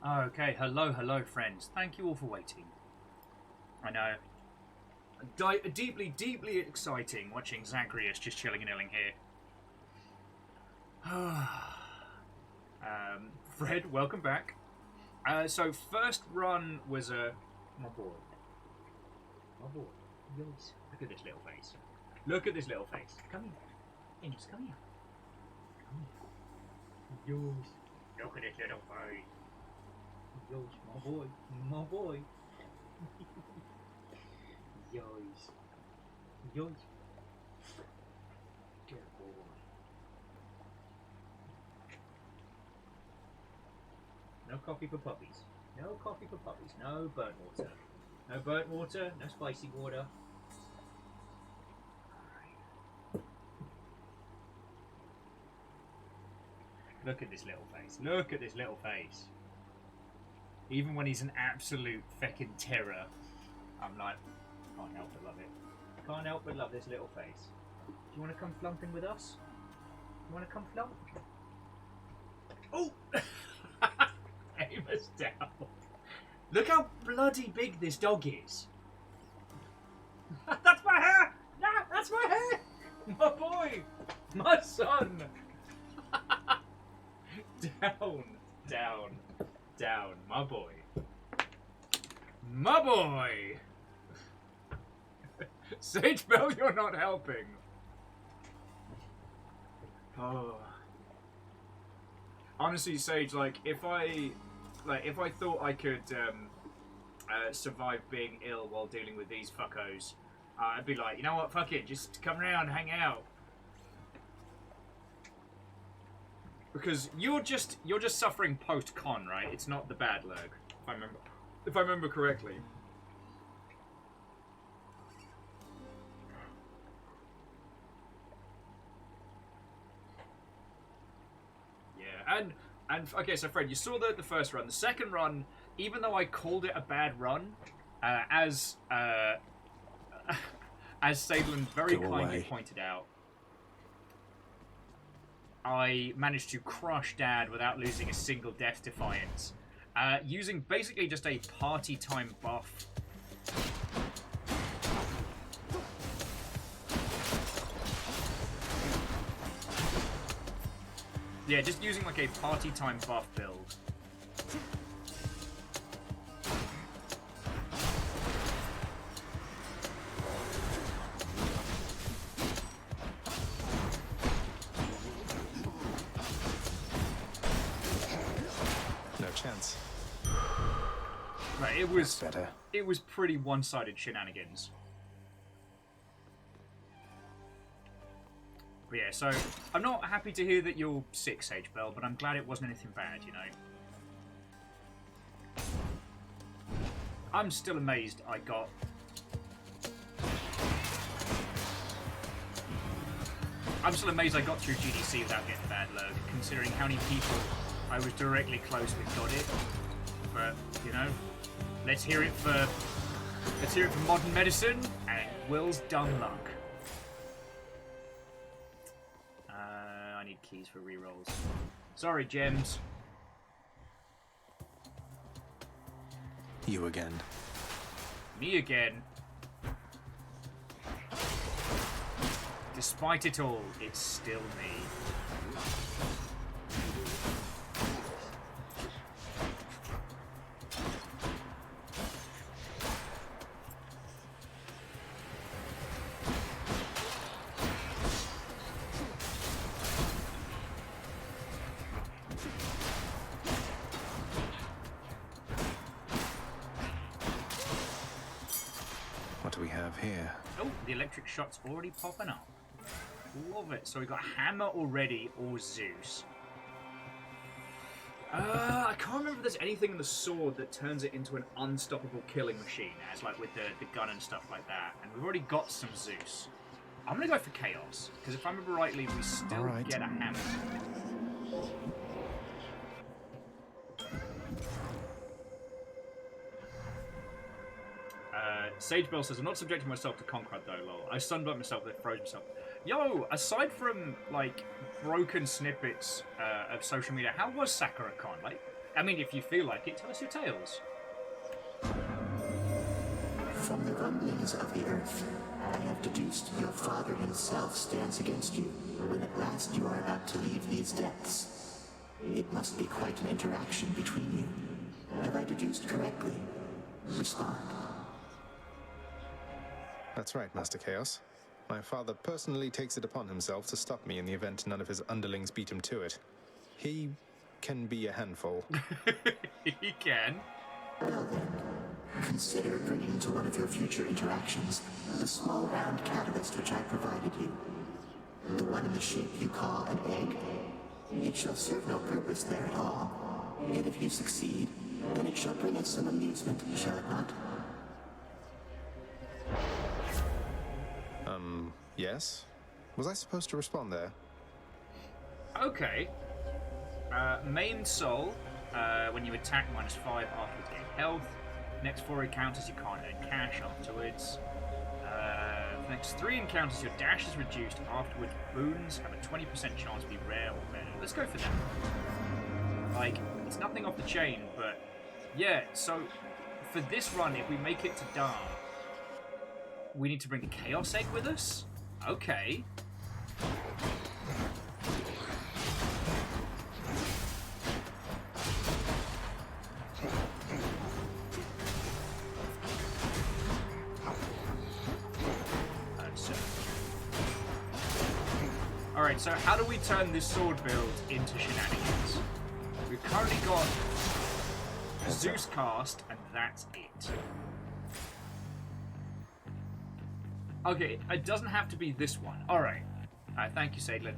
Okay, hello, friends. Thank you all for waiting. I know. Deeply exciting watching Zagreus just chilling and illing here. Fred, welcome back. So first run was my boy. Yes. Look at this little face. Look at this little face. Come here. Amos, come here. Yes. Look at this little face. Yes, my boy. Yes. Good boy. No coffee for puppies. No coffee for puppies. No burnt water. No burnt water. No spicy water. Look at this little face. Look at this little face. Even when he's an absolute feckin' terror, I'm like, can't help but love it. Can't help but love this little face. Do you want to come flumping with us? You want to come flump? Oh! Amos down. Look how bloody big this dog is. That's my hair! No, that's my hair! My boy! My son! Down, my boy. My boy! Sage Bell, you're not helping. Oh. Honestly, Sage, if I thought I could survive being ill while dealing with these fuckos, I'd be like, you know what, fuck it, just come around, hang out. Because you're just suffering post-con, right? It's not the bad lurg, if I remember correctly. Yeah, and okay, so Fred, you saw the first run. The second run, even though I called it a bad run, as Sadlin very kindly pointed out, I managed to crush Dad without losing a single Death Defiance, using basically just a party time buff. Yeah, just using like a party time buff build. No chance. Right, it was pretty one-sided shenanigans. But yeah, so I'm not happy to hear that you're sick, Sage Bell, but I'm glad it wasn't anything bad, you know. I'm still amazed I got... I'm still amazed I got through GDC without getting bad lurg, considering how many people I was directly close with got it. But, you know, let's hear it for modern medicine and Will's dumb luck. I need keys for rerolls. Sorry, gems. You again. Me again. Despite it all, it's still me. What do we have here? Oh, the electric shot's already popping up. Love it. So we got Hammer already, or Zeus. I can't remember if there's anything in the sword that turns it into an unstoppable killing machine, as like with the gun and stuff like that. And we've already got some Zeus. I'm gonna go for Chaos, because if I remember rightly, we still get a Hammer. Sage Bell says, I'm not subjecting myself to Concrud though, lol. I sunburned myself, then froze myself. Yo, aside from, like, broken snippets of social media, how was SakuraCon? Like, I mean, if you feel like it, tell us your tales. From the rumblings of the earth, I have deduced your father himself stands against you when at last you are about to leave these depths. It must be quite an interaction between you. Have I deduced correctly? Respond. That's right, Master Chaos. My father personally takes it upon himself to stop me in the event none of his underlings beat him to it. He can be a handful. He can. Well then, consider bringing to one of your future interactions the small round catalyst which I provided you. The one in the shape you call an egg. It shall serve no purpose there at all. And if you succeed, then it shall bring us some amusement, shall it not? Yes? Was I supposed to respond there? Okay. Main soul, when you attack -5 afterwards gain health. Next 4 encounters you can't earn cash afterwards. Next 3 encounters your dash is reduced afterwards. Boons have a 20% chance to be rare or rare. Let's go for that. Like, it's nothing off the chain, but yeah, so for this run, if we make it to Dar, we need to bring the Chaos Egg with us? Okay. Alright, so how do we turn this sword build into shenanigans? We've currently got Zeus cast, and that's it. Okay, it doesn't have to be this one. Alright. Thank you, Sadlin.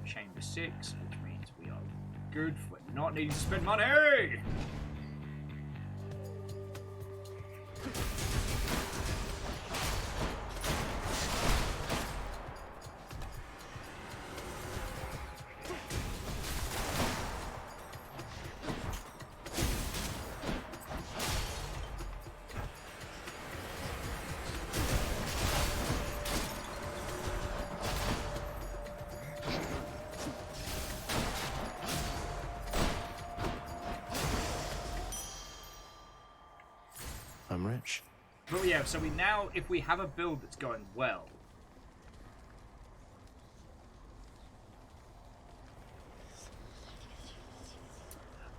Chamber 6, which means we are good for not needing to spend money! I'm rich. But yeah, so we now, if we have a build that's going well,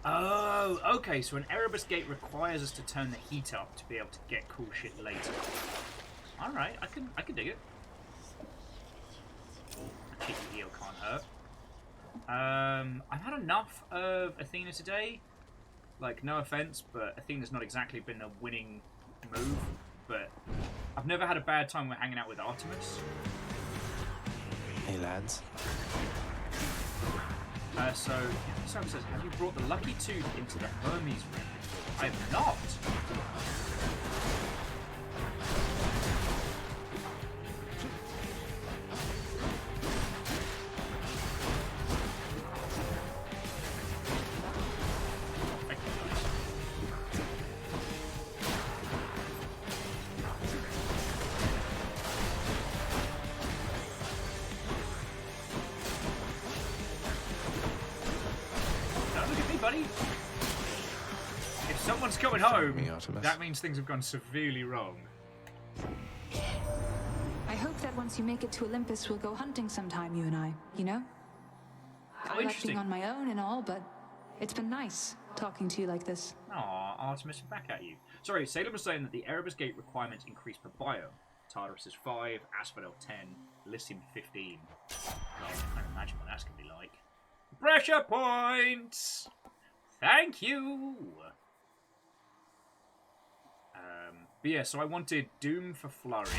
oh, okay, so an Erebus Gate requires us to turn the heat up to be able to get cool shit later. Alright, I can dig it. A cheeky heal can't hurt. I've had enough of Athena today. Like, no offense, but Athena's not exactly been a winning move. But I've never had a bad time with hanging out with Artemis. Hey, lads. So someone says, have you brought the Lucky Tooth into the Hermes room? I have not. Coming home, that means things have gone severely wrong. I hope that once you make it to Olympus, we'll go hunting sometime, you and I, you know? I like being on my own and all, but it's been nice talking to you like this. Aw, Artemis, back at you. Sorry, Salem was saying that the Erebus Gate requirements increase per biome. Tartarus is 5, Asphodel 10, Elysium 15. God, I can't imagine what that's going to be like. Pressure points! Thank you! But yeah, so I wanted Doom for Flourish,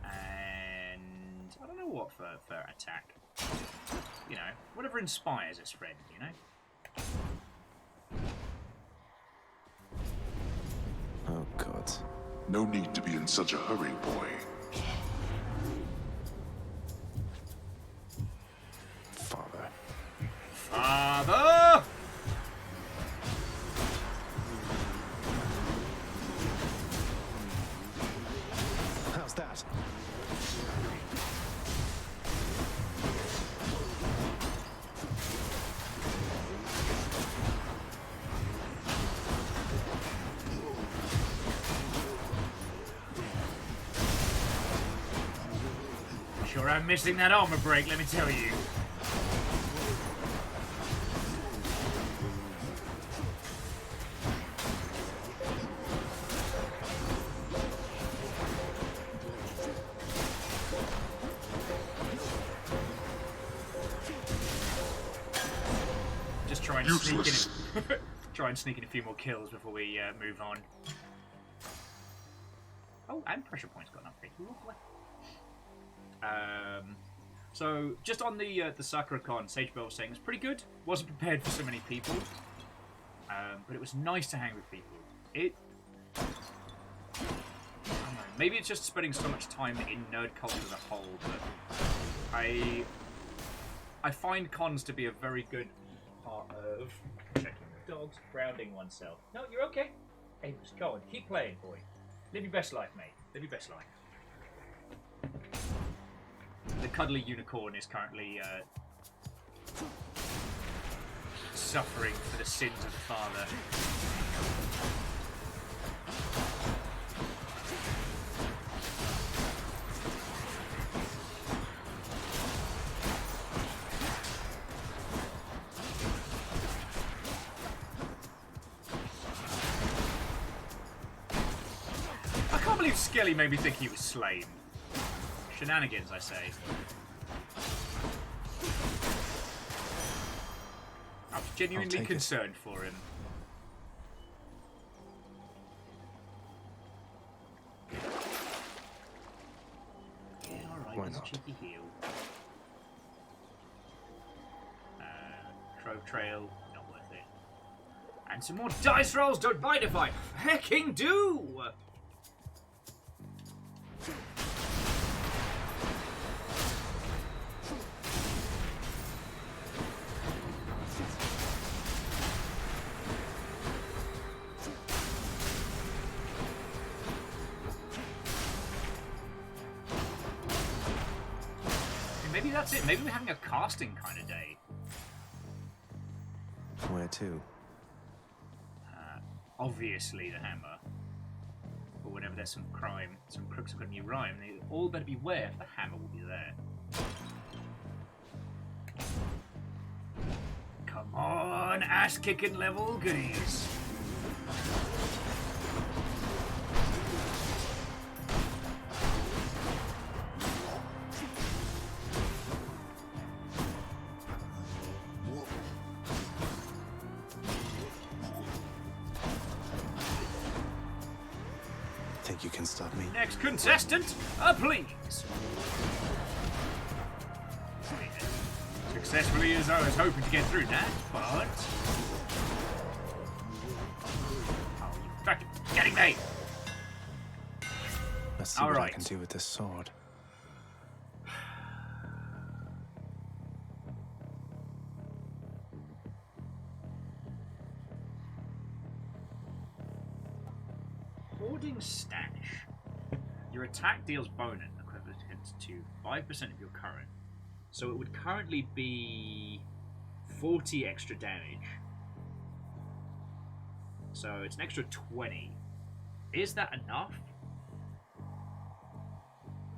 and I don't know what for attack. You know, whatever inspires his friend, you know? Oh, God. No need to be in such a hurry, boy. Father. Father! How's that? around missing that armor break, let me tell you. Just try and sneak in. Try and sneak in a few more kills before we move on. Oh, and pressure points got an upgrade. So just on the Sakura Con, Sage Bell was saying it's pretty good. Wasn't prepared for so many people, but it was nice to hang with people. I don't know, maybe it's just spending so much time in nerd culture as a whole, but I find cons to be a very good part of checking dogs, grounding oneself. No, you're okay. Amos, go on, keep playing, boy. Live your best life, mate. Live your best life. The cuddly unicorn is currently suffering for the sins of the father. I can't believe Skelly made me think he was slain. Shenanigans, I say. I was genuinely concerned for him. Yeah, alright, Why there's a not? cheeky heal. Trove Trail, not worth it. And some more dice rolls, don't mind if I hecking do! Maybe that's it. Maybe we're having a casting kind of day. Where to? Obviously the hammer. But whenever there's some crime, some crooks have got a new rhyme, they all better beware if the hammer will be there. Come on, ass-kicking level goodies. Think you can stop me? Next contestant, please. Successfully as I was hoping to get through that, but... Oh, you fucking getting me! Let's see what I can do with this sword. Hoarding Stash. Your attack deals bonus equivalent to 5% of your current. So it would currently be 40 extra damage. So it's an extra 20. Is that enough?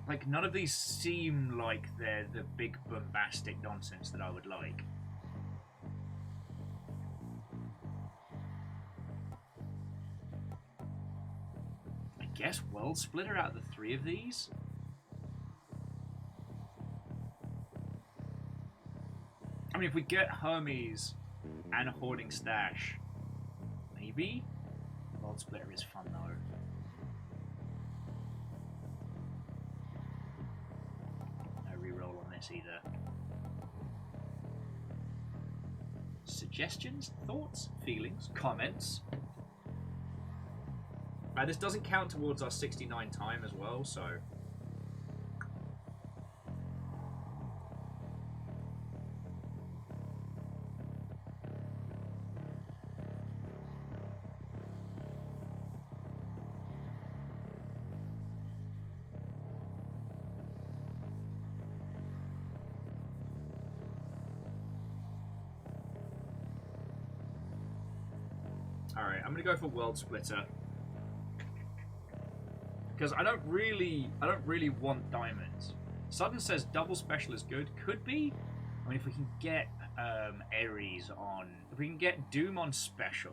Like, none of these seem like they're the big bombastic nonsense that I would like. I guess World Splitter out of the three of these? I mean, if we get Hermes and a Hoarding Stash, maybe? World Splitter is fun though. No reroll on this either. Suggestions, thoughts, feelings, comments? This doesn't count towards our 69 time as well, so... Alright, I'm gonna go for World Splitter. Because I don't really want diamonds. Sudden says double special is good. Could be. I mean, if we can get Ares on... If we can get Doom on special,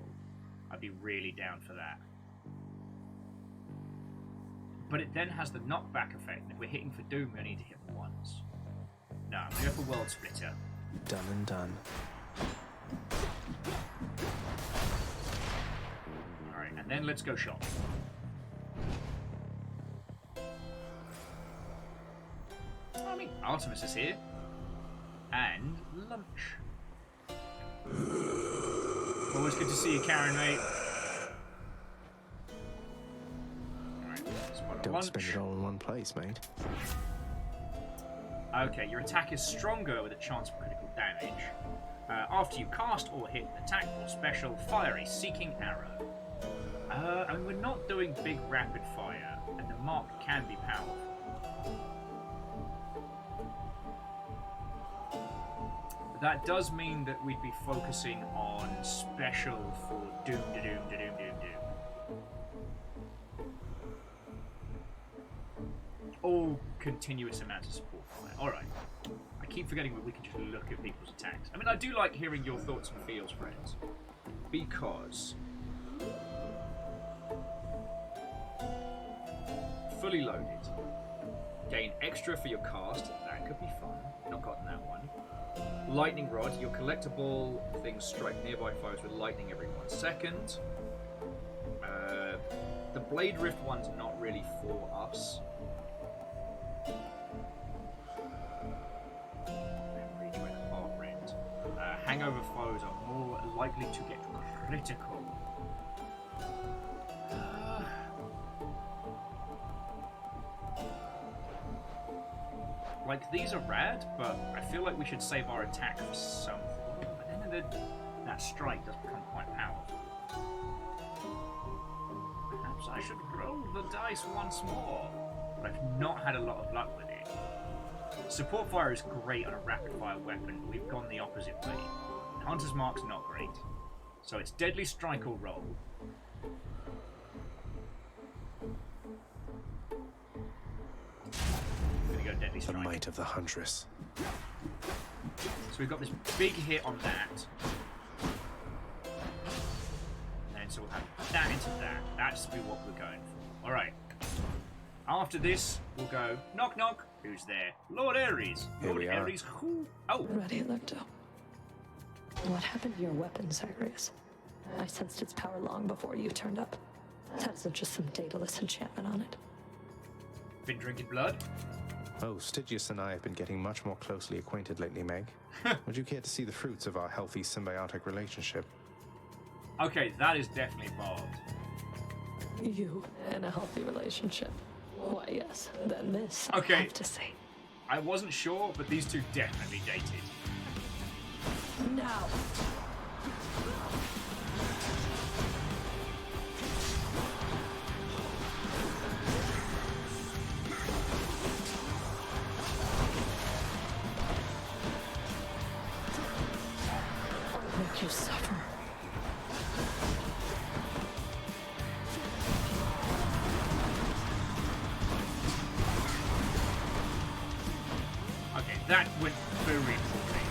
I'd be really down for that. But it then has the knockback effect, and if we're hitting for Doom, we only need to hit once. No, I'm going to go for World Splitter. Done and done. Alright, and then let's go shop. I mean, Artemis is here. And lunch. Always good to see you, Karen, mate. Alright, don't spend it all in one place, mate. Okay, your attack is stronger with a chance of critical damage. After you cast or hit an attack or special, fire a seeking arrow. I mean, we're not doing big rapid fire, and the mark can be powerful. But that does mean that we'd be focusing on special for doom, da-doom, da-doom, doom, doom. All continuous amounts of support fire. Alright. I keep forgetting that we can just look at people's attacks. I mean, I do like hearing your thoughts and feels, friends. Because... fully loaded. Gain extra for your cast. That could be fun. Not gotten that one. Lightning Rod. Your collectible things strike nearby foes with lightning every 1 second. The Blade Rift one's not really for us. Hangover foes are more likely to get critical. Like, these are rad, but I feel like we should save our attack for something. But then that strike does become quite powerful. Perhaps I should roll the dice once more. But I've not had a lot of luck with it. Support fire is great on a rapid fire weapon, but we've gone the opposite way. Hunter's Mark's not great. So it's Deadly Strike or roll. I'm gonna go Deadly Strike. The might of the Huntress. So we've got this big hit on that. And so we'll have that into that. That's to be what we're going for. Alright. After this, we'll go knock knock. Who's there? Lord Ares. Here Lord we are. Ares. Who? Oh. Ready, Lecto. What happened to your weapon, Zagreus? I sensed its power long before you turned up. That isn't just some dataless enchantment on it. Been drinking blood? Oh, Stygius and I have been getting much more closely acquainted lately, Meg. Would you care to see the fruits of our healthy symbiotic relationship? Okay, that is definitely involved. You and a healthy relationship. Why, yes. Then this, Okay. I have to say. I wasn't sure, but these two definitely dated. Now. I'll make you suffer. Okay, that went very poorly.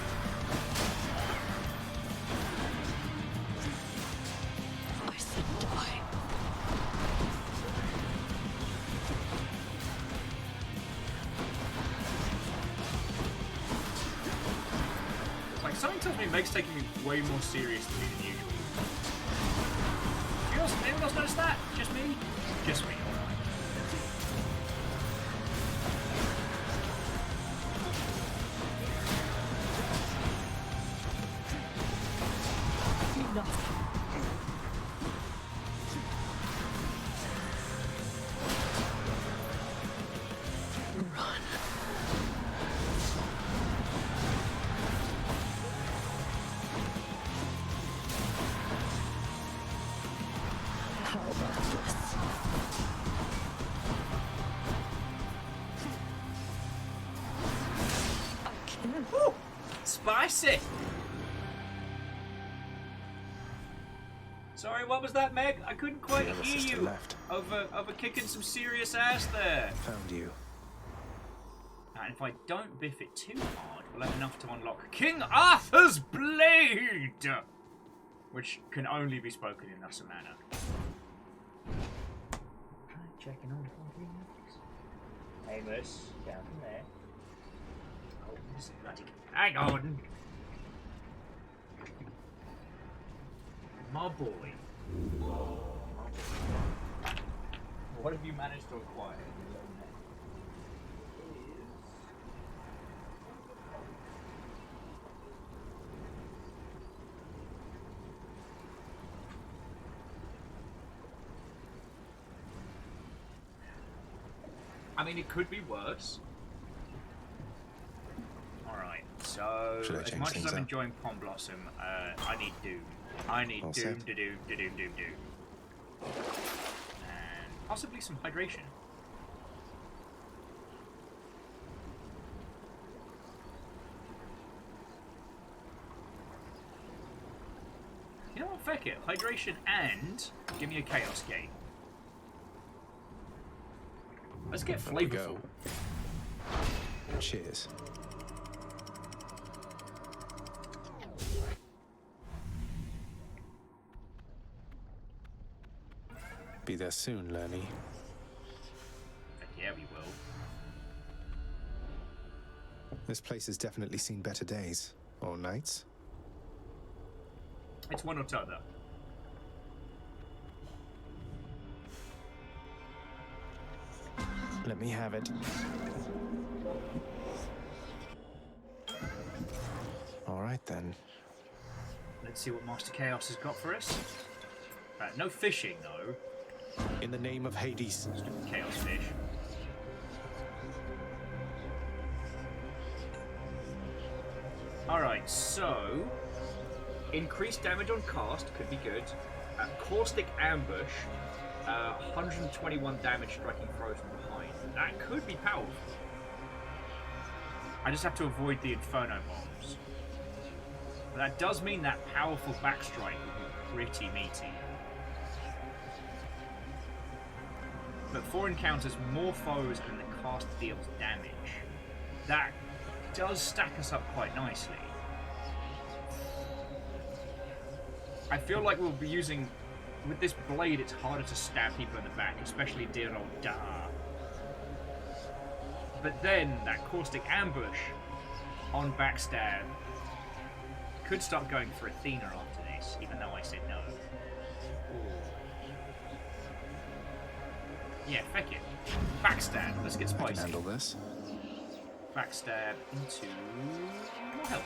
I said die. Like, something tells me Meg's taking me way more seriously than usual. Anyone else notice that? Just me? Just me, alright. Enough. Run. How about this? I can't. Woo! Spicy! Sorry, what was that, Meg? I couldn't quite The other hear sister you. left. Over kicking some serious ass there. Found you. And if I don't biff it too hard, we'll have enough to unlock King Arthur's Blade! Which can only be spoken in thus a manner. Checking on Amos, down from there. Oh, this bloody... Hang on! My boy. What have you managed to acquire? I mean, it could be worse. Alright, so as much as I'm enjoying Pond Blossom, I need Doom. I need Doom to Doom. And possibly some hydration. You know what, feck it. Hydration and give me a Chaos Gate. Let's get flavorful. Cheers. Be there soon, Lerny. Yeah, we will. This place has definitely seen better days. Or nights. It's one or t'other. Let me have it. All right, then. Let's see what Master Chaos has got for us. No fishing, though. In the name of Hades. Chaos fish. Alright, so... increased damage on cast could be good. Caustic Ambush. 121 damage striking throws from behind. That could be powerful. I just have to avoid the Inferno bombs. But that does mean that powerful backstrike will be pretty meaty. But 4 encounters more foes and the cast deals damage. That does stack us up quite nicely. I feel like we'll be using... with this blade, it's harder to stab people in the back, especially dear old Da. But then, that Caustic Ambush on backstab could start going for Athena after this, even though I said no. Ooh. Yeah, feck it. Backstab. Let's get spicy. I can handle this. Backstab into more health.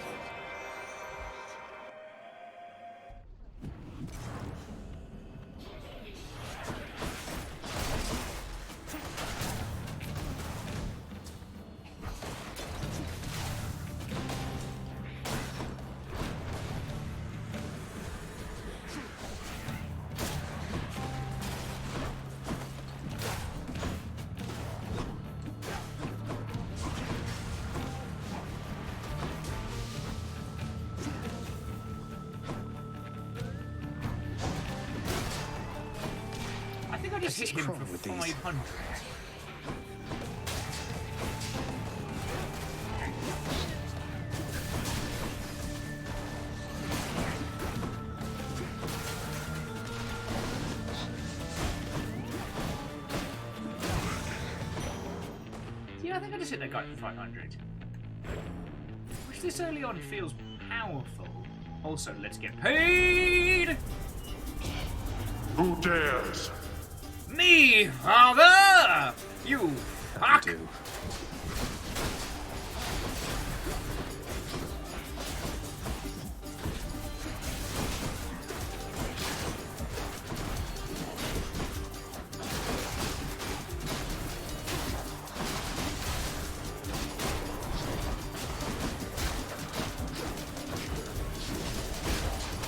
Hit him for 500. Yeah, I think I just hit that guy for 500. Which this early on feels powerful. Also, let's get paid! Who dares? Me, father! You fuck!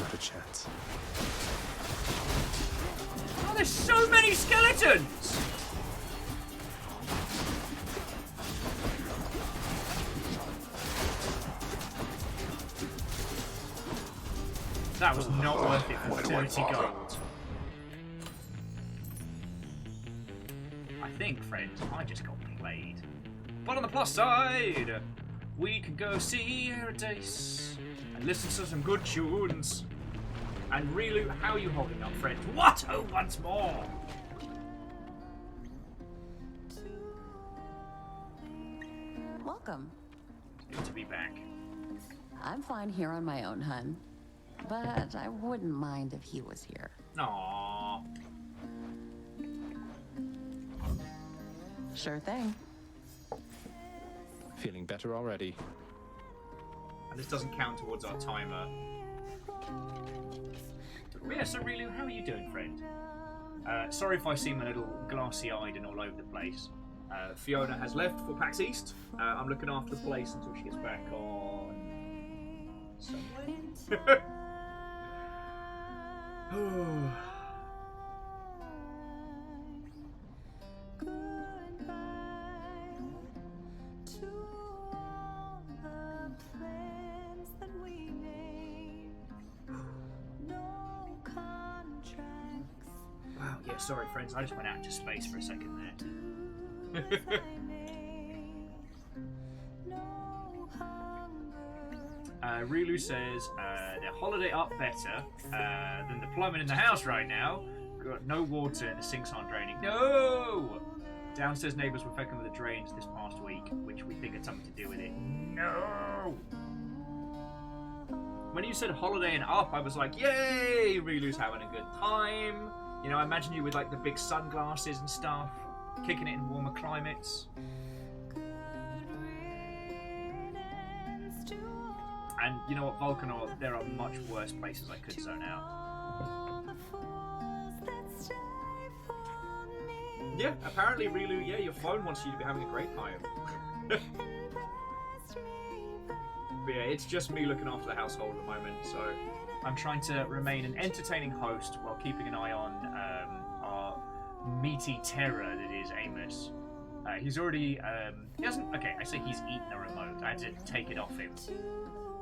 Not a chance. Oh, there's so many skeletons! That was not worth it for 30 gold. I think, friends, I just got played. But on the plus side, we can go see Dags and listen to some good tunes. And Rilu, how are you holding up, friend? What? Oh, once more! Welcome. Good to be back. I'm fine here on my own, hun. But I wouldn't mind if he was here. Aww. Sure thing. Feeling better already. And this doesn't count towards our timer. But yeah, so Rilu, how are you doing, friend? Sorry if I seem a little glassy-eyed and all over the place. Fiona has left for PAX East. I'm looking after the place until she gets back on Sunday. Wow, yeah, sorry friends, I just went out into space for a second there. Rilu says, their holiday up better than the plumbing in the house right now. We've got no water and the sinks aren't draining. No! Downstairs neighbours were fucking with the drains this past week, which we think had something to do with it. No! When you said holiday and up, I was like, yay! Rilu's having a good time. You know, I imagine you with like the big sunglasses and stuff, kicking it in warmer climates. And you know what, Vulcanor, there are much worse places I could zone out. Yeah, apparently, Rilu, yeah, your phone wants you to be having a great time. But yeah, it's just me looking after the household at the moment, so I'm trying to remain an entertaining host while keeping an eye on our meaty terror that is Amos. He's already, he hasn't, okay, I say he's eaten the remote. I had to take it off him.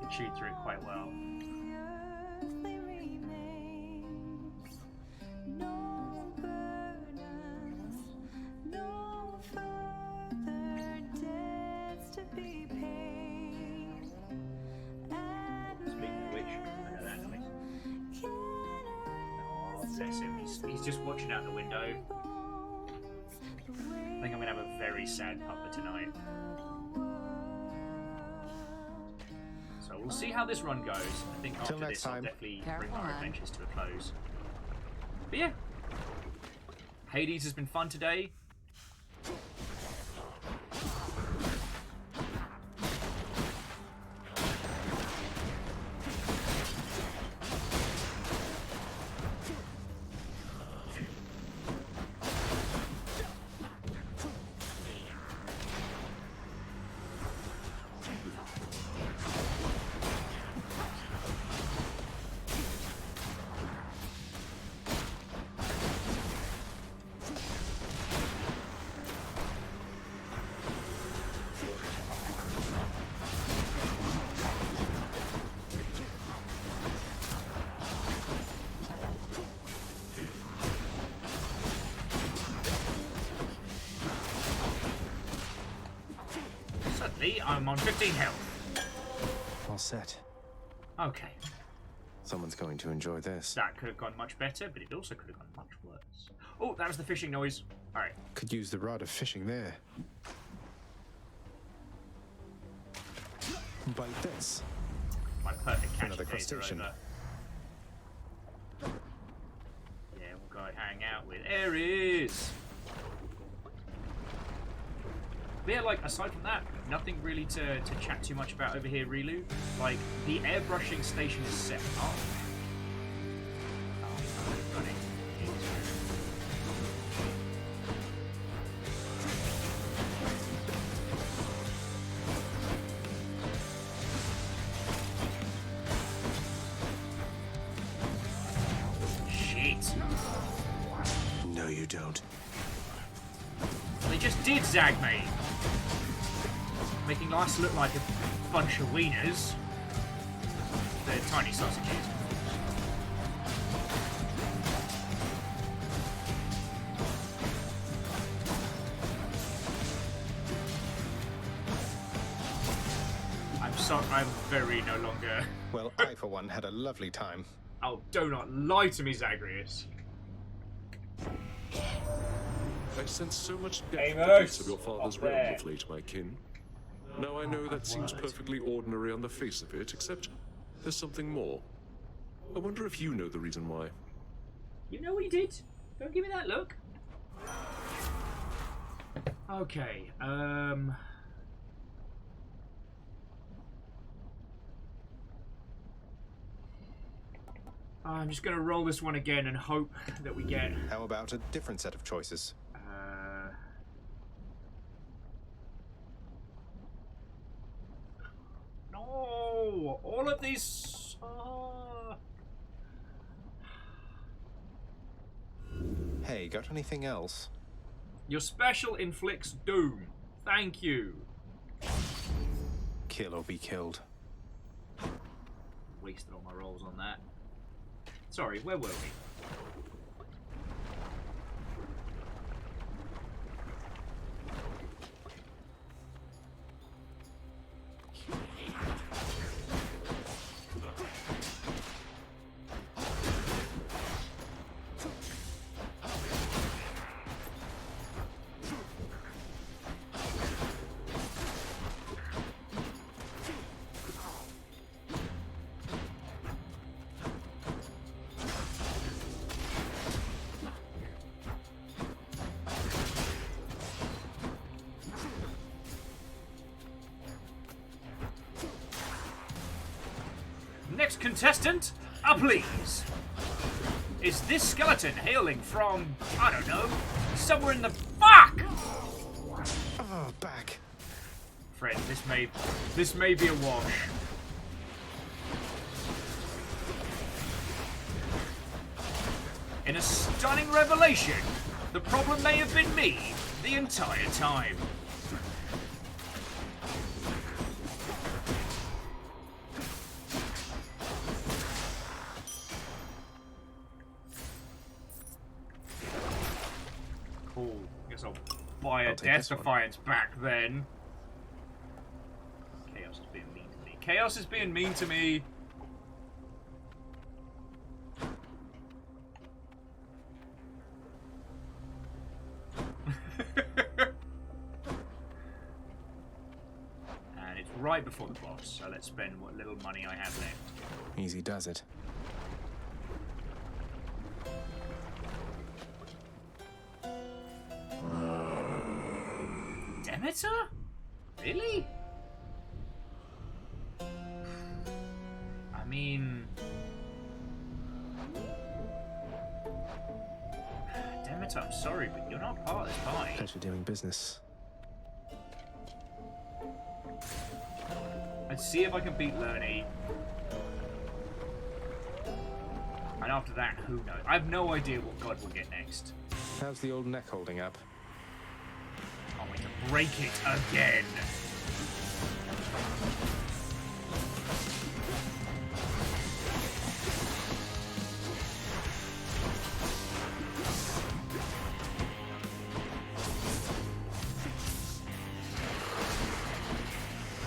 He chewed through it quite well. He's just watching out the window. I think I'm going to have a very sad pupper tonight. So we'll see how this run goes. I think after this I'll definitely bring our adventures to a close. But yeah, Hades has been fun today. I'm on 15 health. All set. Okay. Someone's going to enjoy this. That could have gone much better, but it also could have gone much worse. Oh, that was the fishing noise. Alright. Could use the rod of fishing there. Bite this. My perfect catch another days are crustacean. over. Yeah, we'll go hang out with Ares. But yeah, like, aside from that, nothing really to chat too much about over here, Rilu. Like, the airbrushing station is set up. Oh, I'm running. Shit. No, you don't. They just did zag me. Making us look like a bunch of wieners. They're tiny sausages. I'm very no longer... Well, I, for one, had a lovely time. Oh, do not lie to me, Zagreus. I sense so much depth in the Amos, depths of your father's up realm there. of late, my kin. Now I know that seems perfectly ordinary on the face of it, except there's something more. I wonder if you know the reason why. You know what he did? Don't give me that look. Okay, I'm just gonna roll this one again and hope that we get... How about a different set of choices? No! All of these... Hey, got anything else? Your special inflicts doom. Thank you. Kill or be killed. Wasted all my rolls on that. Sorry, where were we? Next contestant, please. Is this skeleton hailing from, I don't know, somewhere in the... Fuck! Oh, back. Friend, this may be a wash. In a stunning revelation, the problem may have been me the entire time. Cool. Guess I'll buy a Death Defiance back then. Chaos is being mean to me. Chaos is being mean to me. And it's right before the boss, so let's spend what little money I have left. Easy does it. Demeter? Really? I mean... Demeter, I'm sorry, but you're not part of this fight. Pleasure doing business. Let's see if I can beat Lerny. And after that, who knows? I have no idea what god we'll get next. How's the old neck holding up? Can't wait to break it again.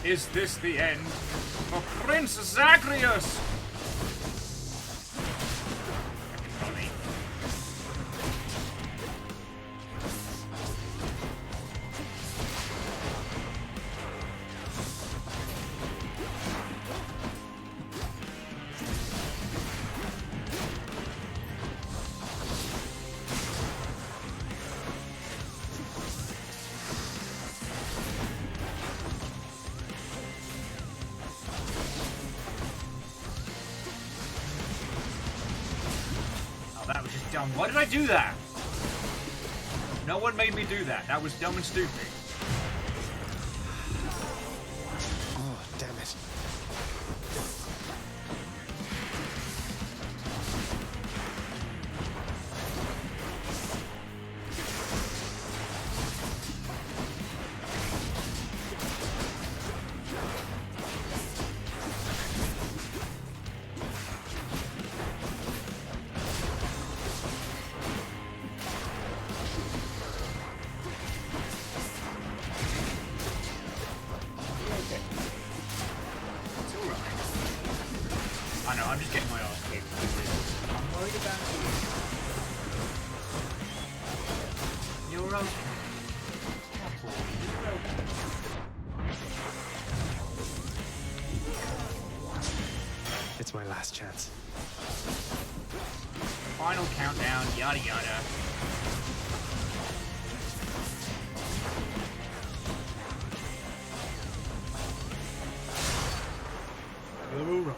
Is this the end for Prince Zagreus? That was just dumb. Why did I do that? No one made me do that. That was dumb and stupid. Oh, damn it. broken. It's my last chance. Final countdown, yada yada. Alright.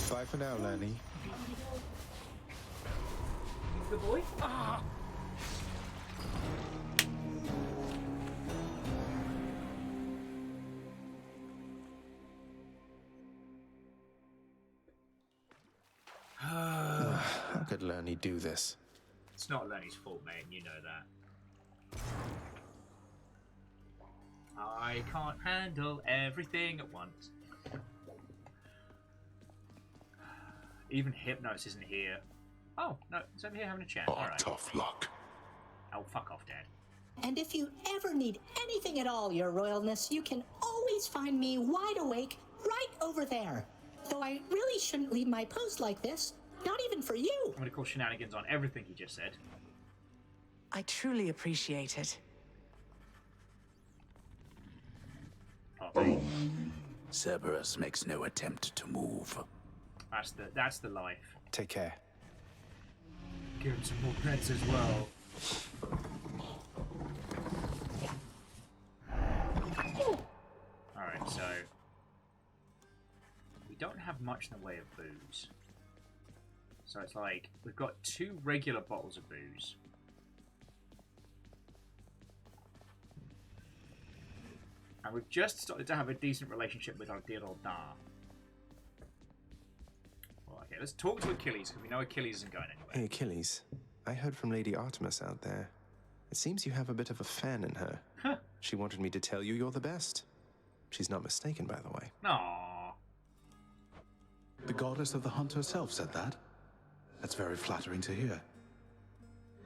Bye for now, Lenny. The boy? Ah! How could Lenny do this? It's not Lenny's fault, mate, and you know that. I can't handle everything at once. Even Hypnos isn't here. Oh, no, it's over here having a chat. Oh, All right. tough luck. Oh, fuck off, Dad. And if you ever need anything at all, Your Royalness, you can always find me wide awake right over there. Though I really shouldn't leave my post like this, not even for you. I'm going to call shenanigans on everything he just said. I truly appreciate it. Oh. Cerberus makes no attempt to move. That's the life. Take care. Give him some more pets as well. Alright, so we don't have much in the way of booze. So it's like we've got 2 regular bottles of booze. And we've just started to have a decent relationship with our dear old Da. Well, okay, let's talk to Achilles, because we know Achilles isn't going anywhere. Hey, Achilles. I heard from Lady Artemis out there. It seems you have a bit of a fan in her. Huh. She wanted me to tell you you're the best. She's not mistaken, by the way. Aww. The goddess of the hunt herself said that? That's very flattering to hear.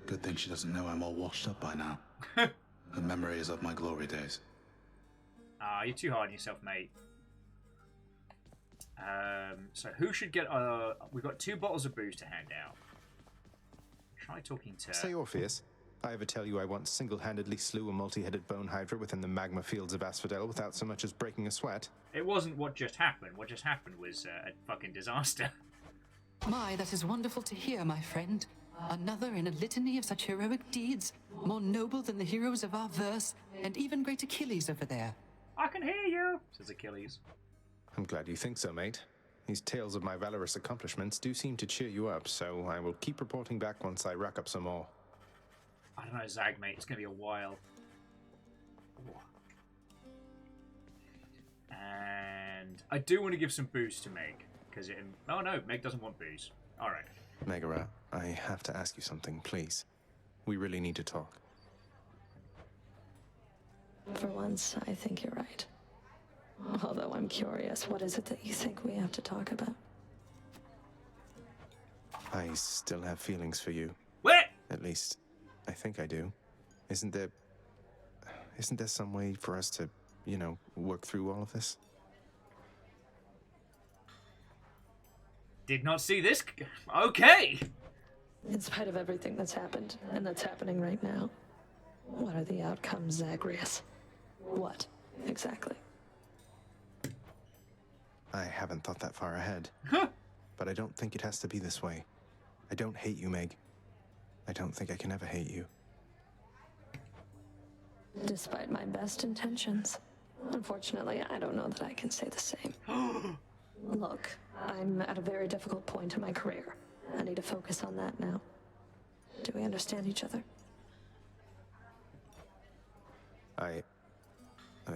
Good thing she doesn't know I'm all washed up by now. The memory is of my glory days. Ah, you're too hard on yourself, mate. So who should get... we've got 2 bottles of booze to hand out. Try talking to... Say, Orpheus, I ever tell you I once single-handedly slew a multi-headed bone hydra within the magma fields of Asphodel without so much as breaking a sweat? It wasn't what just happened. What just happened was a fucking disaster. My, that is wonderful to hear, my friend. Another in a litany of such heroic deeds, more noble than the heroes of our verse, and even great Achilles over there. I can hear you, says Achilles. I'm glad you think so, mate. These tales of my valorous accomplishments do seem to cheer you up, so I will keep reporting back once I rack up some more. I don't know, Zag, mate. It's going to be a while. And I do want to give some booze to Meg. Because it... Oh, no, Meg doesn't want booze. All right. Megara, I have to ask you something, please. We really need to talk. For once, I think you're right. Although I'm curious, what is it that you think we have to talk about? I still have feelings for you. What? At least, I think I do. Isn't there some way for us to, you know, work through all of this? Did not see this. Okay. In spite of everything that's happened, and that's happening right now, what are the outcomes, Zagreus? What, exactly? I haven't thought that far ahead. But I don't think it has to be this way. I don't hate you, Meg. I don't think I can ever hate you. Despite my best intentions. Unfortunately, I don't know that I can say the same. Look, I'm at a very difficult point in my career. I need to focus on that now. Do we understand each other? I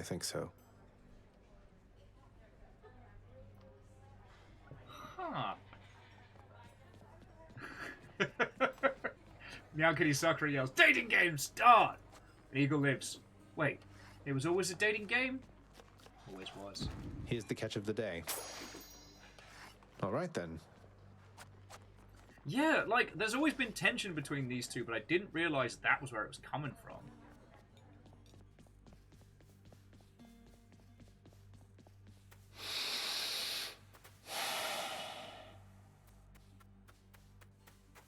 think so. Huh. Meowkitty Sakura yells, "Dating game, start!" And Eagle lives. Wait, it was always a dating game? Always was. Here's the catch of the day. All right, then. Yeah, like, there's always been tension between these two, but I didn't realize that was where it was coming from.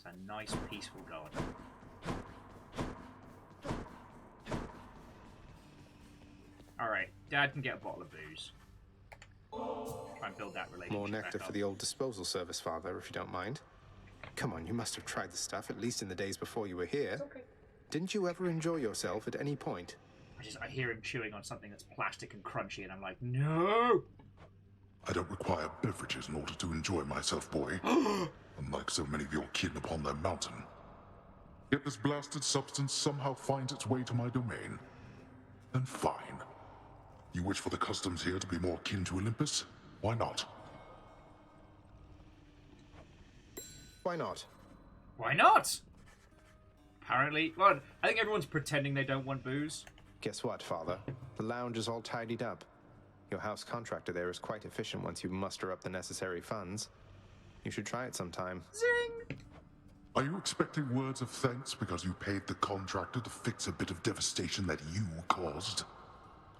a nice, peaceful garden. Alright, Dad can get a bottle of booze. Try and build that relationship. More nectar for the old disposal service, Father, if you don't mind. Come on, you must have tried the stuff, at least in the days before you were here. It's okay. Didn't you ever enjoy yourself at any point? I hear him chewing on something that's plastic and crunchy, and I'm like, no! I don't require beverages in order to enjoy myself, boy. Unlike so many of your kin upon their mountain. Yet this blasted substance somehow finds its way to my domain. Then fine. You wish for the customs here to be more akin to Olympus? Why not? Why not? Why not? Apparently, well, I think everyone's pretending they don't want booze. Guess what, Father? The lounge is all tidied up. Your house contractor there is quite efficient once you muster up the necessary funds. You should try it sometime. Zing! Are you expecting words of thanks because you paid the contractor to fix a bit of devastation that you caused?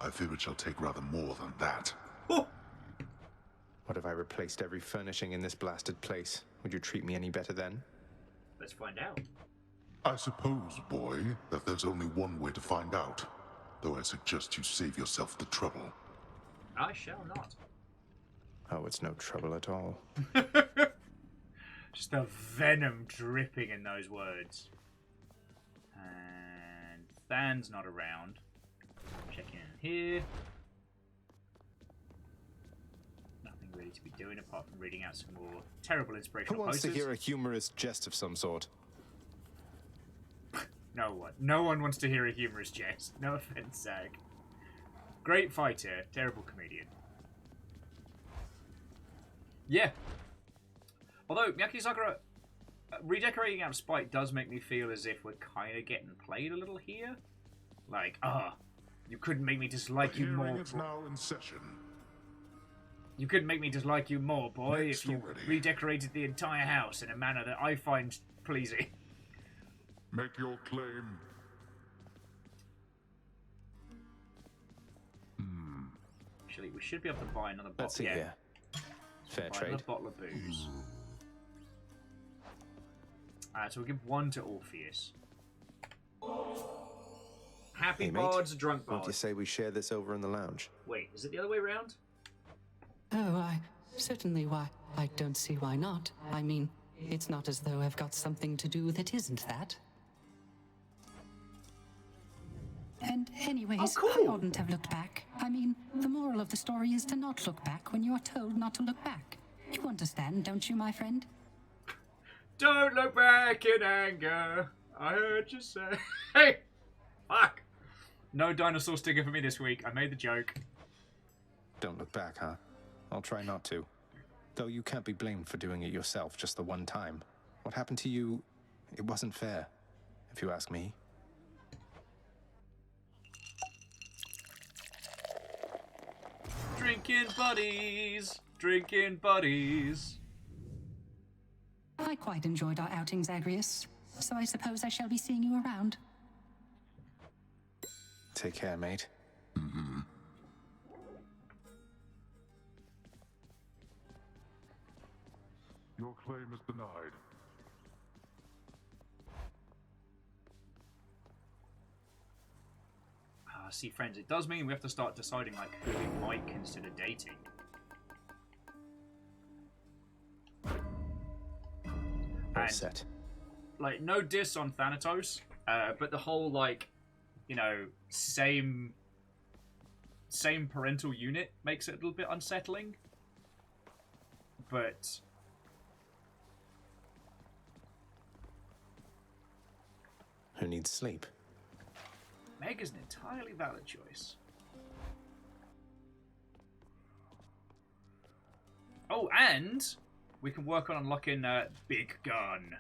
I fear it shall take rather more than that. Oh. What if I replaced every furnishing in this blasted place? Would you treat me any better then? Let's find out. I suppose, boy, that there's only one way to find out. Though I suggest you save yourself the trouble. I shall not. Oh, it's no trouble at all. Just the venom dripping in those words. And Than's not around. Check in here. Nothing really to be doing apart from reading out some more terrible inspirational Who wants posters. to hear a humorous jest of some sort? No one. No one wants to hear a humorous jest. No offense, Zag. Great fighter, terrible comedian. Yeah. Although, Miyake Sakura, redecorating out of spite does make me feel as if we're kind of getting played a little here. Like, you couldn't make me dislike you more. Is now in session. You couldn't make me dislike you more, boy, Next if you already. redecorated the entire house in a manner that I find pleasing. Make your claim. Actually, we should be able to buy another bottle. Let's see here. Fair Buy trade. another bottle of booze. So we'll give one to Orpheus. Happy Hey, mate, bards, drunk won't you bards. say we share this over in the lounge? Wait, is it the other way around? Oh, certainly why. I don't see why not. I mean, it's not as though I've got something to do that isn't that. And anyways, I oughtn't have looked back. I mean, the moral of the story is to not look back when you're told not to look back. You understand, don't you, my friend? Don't look back in anger. I heard you say. Hey! Fuck! No dinosaur sticker for me this week. I made the joke. Don't look back, huh? I'll try not to. Though you can't be blamed for doing it yourself just the one time. What happened to you, it wasn't fair, if you ask me. Drinking buddies! Drinking buddies! I quite enjoyed our outing, Zagreus. So I suppose I shall be seeing you around. Take care, mate. Your claim is denied. See, friends, it does mean we have to start deciding, like, who we might consider dating. All set. Like, no diss on Thanatos, but the whole, like, you know, same parental unit makes it a little bit unsettling. But Who needs sleep? Meg is an entirely valid choice. Oh, and we can work on unlocking Big Gun.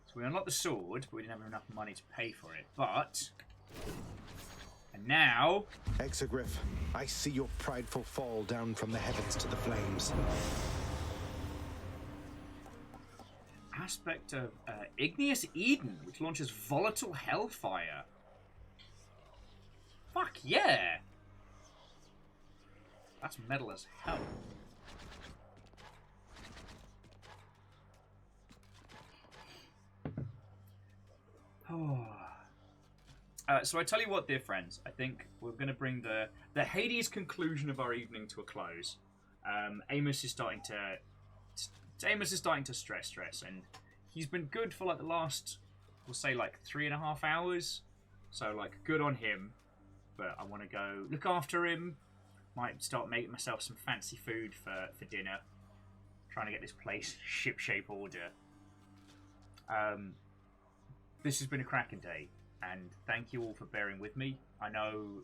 So we unlocked the sword, but we didn't have enough money to pay for it. But... And now... Exogryph, I see your prideful fall down from the heavens to the flames. Aspect of Igneous Eden, which launches volatile hellfire. Fuck yeah! That's metal as hell. So I tell you what, dear friends, I think we're going to bring the Hades conclusion of our evening to a close. Amos is starting to stress, and he's been good for like the last, we'll say like 3.5 hours. So like, good on him. But I want to go look after him. Might start making myself some fancy food for dinner. Trying to get this place ship-shape order. This has been a cracking day. And thank you all for bearing with me. I know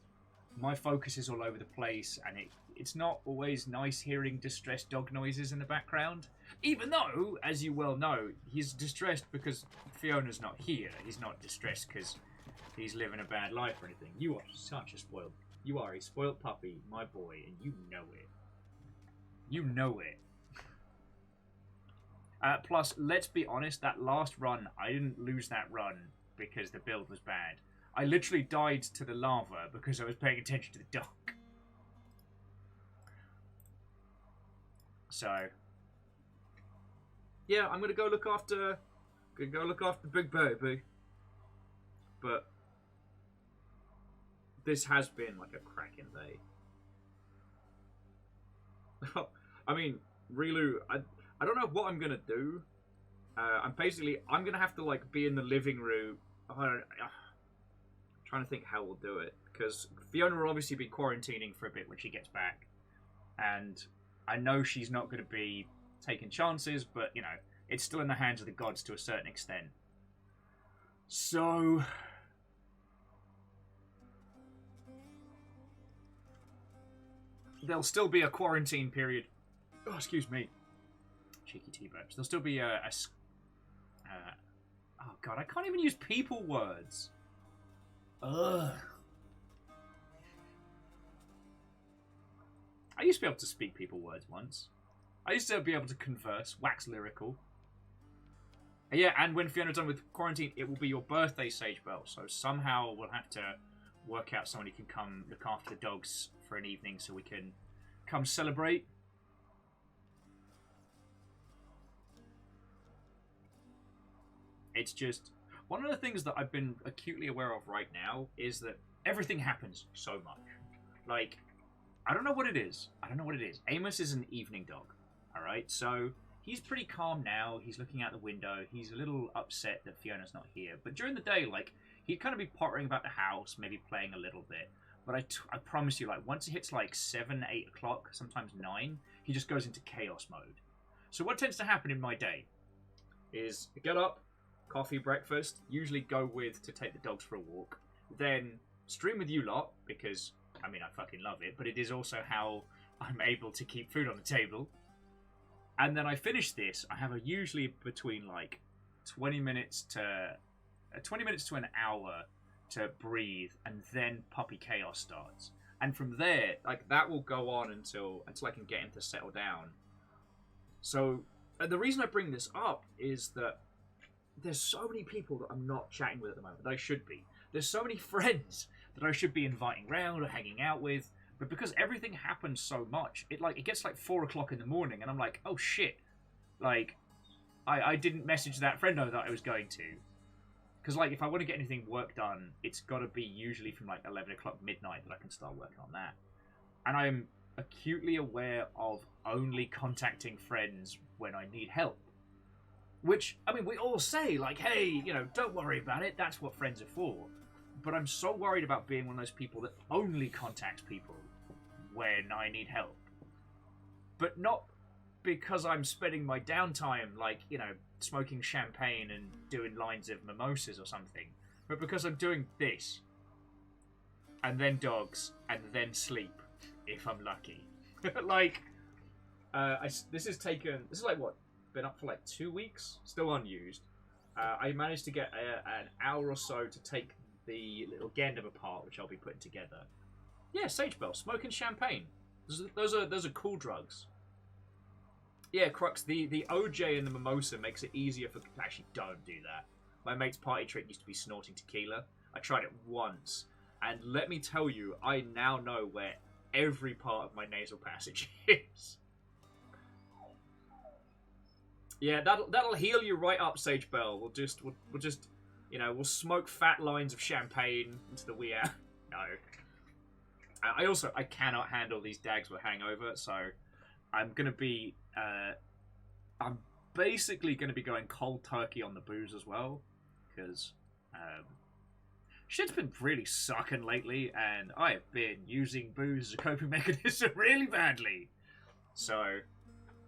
my focus is all over the place, and it's not always nice hearing distressed dog noises in the background. Even though, as you well know, he's distressed because Fiona's not here. He's not distressed because he's living a bad life or anything. You are such a spoiled... You are a spoiled puppy, my boy, and you know it. You know it. Plus, let's be honest, that last run, I didn't lose that run because the build was bad. I literally died to the lava because I was paying attention to the duck. So, yeah, I'm gonna go look after Big Baby. But this has been like a cracking day. I mean, Rilu, I don't know what I'm gonna do. I'm gonna have to like be in the living room. Trying to think how we'll do it, because Fiona will obviously be quarantining for a bit when she gets back, and I know she's not going to be taking chances, but you know, it's still in the hands of the gods to a certain extent. So there'll still be a quarantine period. Oh, excuse me. Cheeky T-Babs. There'll still be oh god, I can't even use people words. Ugh. I used to be able to speak people words once. I used to be able to converse, wax lyrical. Yeah, and when Fiona's done with quarantine, it will be your birthday, Sage Bell. So somehow we'll have to work out someone who can come look after the dogs for an evening so we can come celebrate. It's just... One of the things that I've been acutely aware of right now is that everything happens so much. Like, I don't know what it is. Amos is an evening dog, alright? So, he's pretty calm now. He's looking out the window. He's a little upset that Fiona's not here. But during the day, like, he'd kind of be pottering about the house, maybe playing a little bit. But I promise you, like, once it hits, like, 7, 8 o'clock, sometimes 9, he just goes into chaos mode. So what tends to happen in my day is I get up, coffee, breakfast, usually go with to take the dogs for a walk, then stream with you lot, because, I mean, I fucking love it, but it is also how I'm able to keep food on the table. And then I finish this, I have usually between, like, 20 minutes to an hour to breathe, and then puppy chaos starts. And from there, like, that will go on until I can get him to settle down. So, the reason I bring this up is that there's so many people that I'm not chatting with at the moment that I should be. There's so many friends that I should be inviting round or hanging out with, but because everything happens so much, it gets like 4 o'clock in the morning, and I'm like, oh shit, like I didn't message that friendo that I was going to, because like if I want to get anything work done, it's got to be usually from like 11 o'clock midnight that I can start working on that, and I'm acutely aware of only contacting friends when I need help. Which, I mean, we all say, like, hey, you know, don't worry about it, that's what friends are for. But I'm so worried about being one of those people that only contacts people when I need help. But not because I'm spending my downtime, like, you know, smoking champagne and doing lines of mimosas or something. But because I'm doing this. And then dogs. And then sleep. If I'm lucky. Like, this is like, what? Been up for like 2 weeks, still unused. I managed to get an hour or so to take the little Gundam apart, which I'll be putting together. Yeah, Sage Bell, smoking champagne. Those are cool drugs. Yeah, Crux, the OJ and the mimosa makes it easier for... Actually, don't do that. My mate's party trick used to be snorting tequila. I tried it once, and let me tell you, I now know where every part of my nasal passage is. Yeah, that'll heal you right up, Sage Bell. We'll just You know, we'll smoke fat lines of champagne into the wee hour. No. I cannot handle these dags with hangover, so I'm gonna be I'm basically gonna be going cold turkey on the booze as well, because shit's been really sucking lately, and I have been using booze as a coping mechanism really badly. So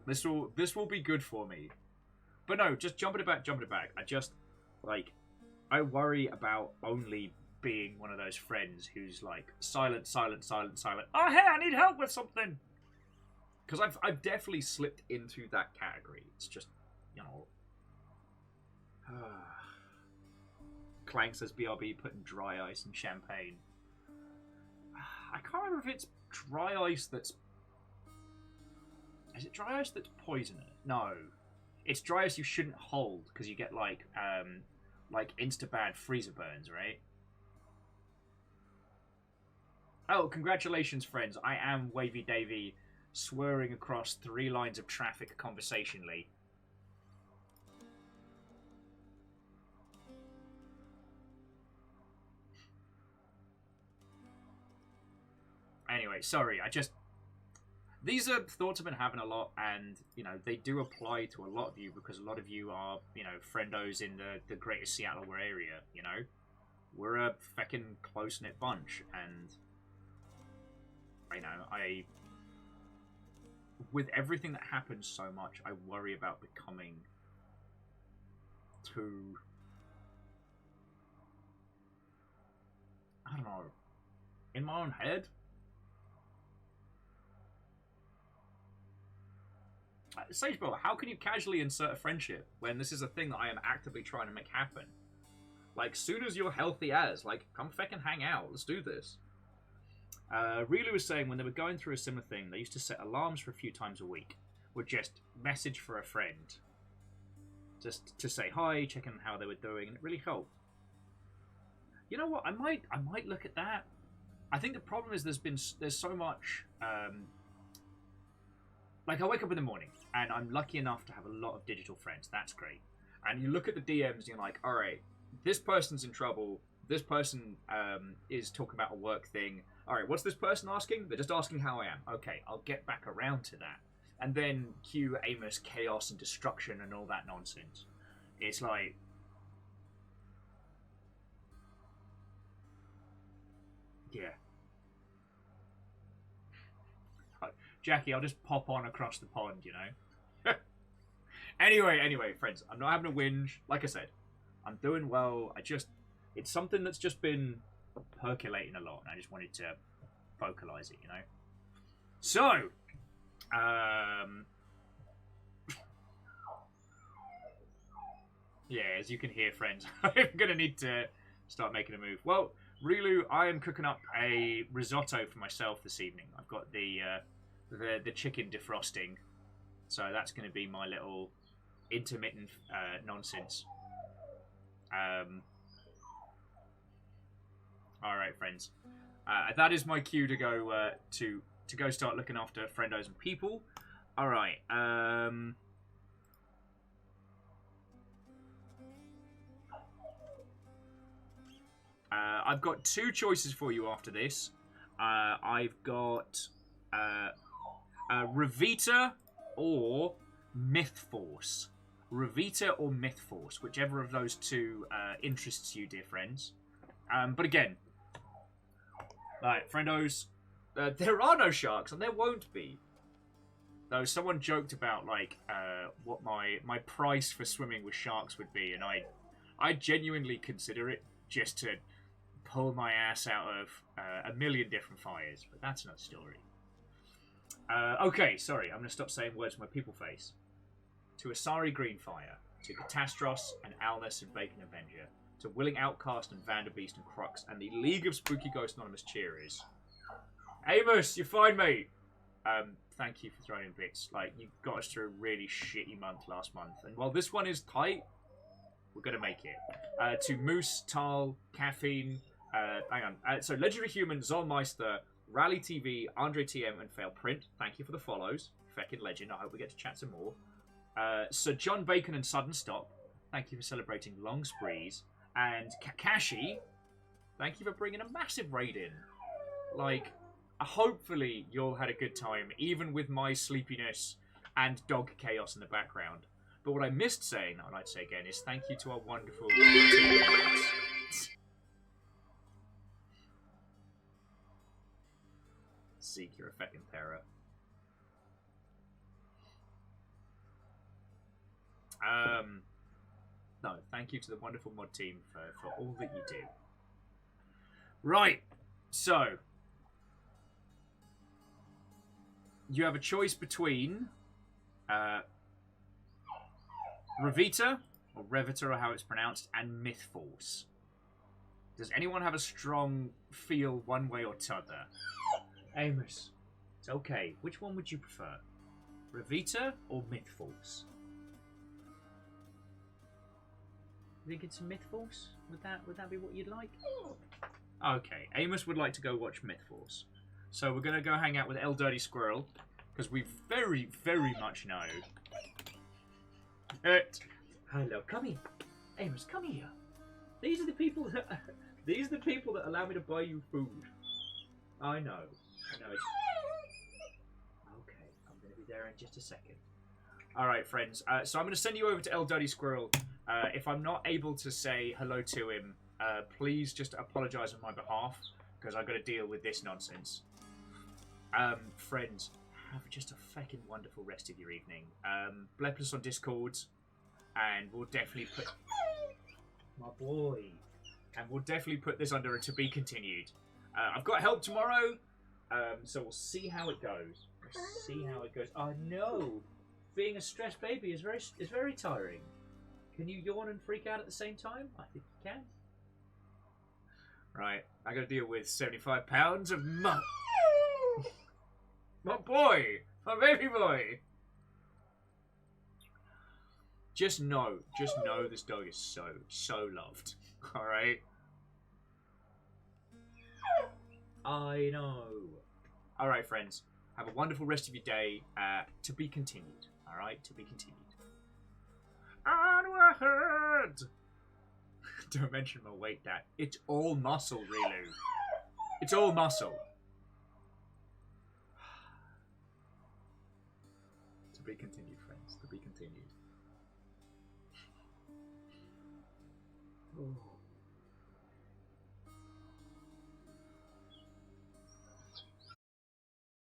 this will be good for me. But no, just jumping it back. I just I worry about only being one of those friends who's like silent. Oh hey, I need help with something. Because I've definitely slipped into that category. It's just, you know. Clank says BRB putting dry ice in champagne. I can't remember if it's dry ice that's. Is it dry ice that's poisonous? No. It's dry ice you shouldn't hold because you get like insta-bad freezer burns, right? Oh, congratulations, friends. I am Wavy Davy, swearing across 3 lines of traffic conversationally. Anyway, sorry, these are thoughts I've been having a lot, and, you know, they do apply to a lot of you, because a lot of you are, you know, friendos in the greater Seattle area, you know? We're a feckin' close-knit bunch, and, you know, with everything that happens so much, I worry about becoming too, I don't know, in my own head? Sagebro, how can you casually insert a friendship when this is a thing that I am actively trying to make happen? Like, soon as you're healthy as, like, come feckin' hang out, let's do this. Rilu was saying when they were going through a similar thing, they used to set alarms for a few times a week. Would just message for a friend. Just to say hi, check in how they were doing, and it really helped. You know what, I might look at that. I think the problem is there's so much, like, I wake up in the morning, and I'm lucky enough to have a lot of digital friends. That's great. And you look at the DMs, and you're like, alright, this person's in trouble. This person is talking about a work thing. Alright, what's this person asking? They're just asking how I am. Okay, I'll get back around to that. And then cue Amos chaos and destruction and all that nonsense. It's like... yeah. Jackie, I'll just pop on across the pond, you know? Anyway, friends, I'm not having a whinge. Like I said, I'm doing well. It's something that's just been percolating a lot, and I just wanted to vocalize it, you know? So, yeah, as you can hear, friends, I'm going to need to start making a move. Well, Rilu, I am cooking up a risotto for myself this evening. I've got the chicken defrosting, so that's going to be my little intermittent nonsense. All right, friends, that is my cue to go to go start looking after friendos and people. All right. I've got 2 choices for you after this. I've got Revita or Myth Force. Revita or Myth Force, whichever of those 2 interests you, dear friends. But again, right, friendos, there are no sharks, and there won't be. Though someone joked about like what my price for swimming with sharks would be, and I genuinely consider it just to pull my ass out of a million different fires. But that's another story. Okay, sorry, I'm going to stop saying words with my people face. To Asari Greenfire, to Catastros and Alness and Bacon Avenger, to Willing Outcast and Vanderbeast and Crux, and the League of Spooky Ghost Anonymous cheerers. Amos, you're fine, mate. Thank you for throwing in bits. Like, you got us through a really shitty month last month, and while this one is tight, we're going to make it. To Moose, Tal, Caffeine, hang on. So Legendary Human, Zolmeister, Rally TV, Andre TM, and Fail Print. Thank you for the follows. Feckin' legend. I hope we get to chat some more. Sir John Bacon and Sudden Stop. Thank you for celebrating long sprees. And Kakashi, thank you for bringing a massive raid in. Like, hopefully you all had a good time, even with my sleepiness and dog chaos in the background. But what I missed saying, I'd like to say again, is thank you to our wonderful team members. Zeke, you're a fucking terror. No, thank you to the wonderful mod team for all that you do. Right, so you have a choice between Revita, or Revita, or how it's pronounced, and Mythforce. Does anyone have a strong feel one way or t'other? Amos, it's okay. Which one would you prefer? Revita or Mythforce? You think it's a Mythforce? Would that be what you'd like? Okay, Amos would like to go watch Mythforce. So we're going to go hang out with El Dirty Squirrel, because we very, very much know that... Hello, come here. Amos, come here. These are the people that allow me to buy you food. I know. Okay, I'm going to be there in just a second. Alright, friends. So I'm going to send you over to El Dirty Squirrel. If I'm not able to say hello to him, please just apologise on my behalf, because I've got to deal with this nonsense. Friends, have just a fucking wonderful rest of your evening. Blep us on Discord, and we'll definitely put... My boy. And we'll definitely put this under a to be continued. I've got help tomorrow, so we'll see how it goes. I know. Being a stressed baby is very tiring. Can you yawn and freak out at the same time? I think you can. Right, I gotta deal with 75 pounds of my boy! My baby boy! Just know this dog is so loved. Alright? I know. Alright, friends. Have a wonderful rest of your day. To be continued. Alright? To be continued. Onward! Don't mention my weight, Dad. It's all muscle, Rilu. It's all muscle. To be continued, friends. To be continued. Oh.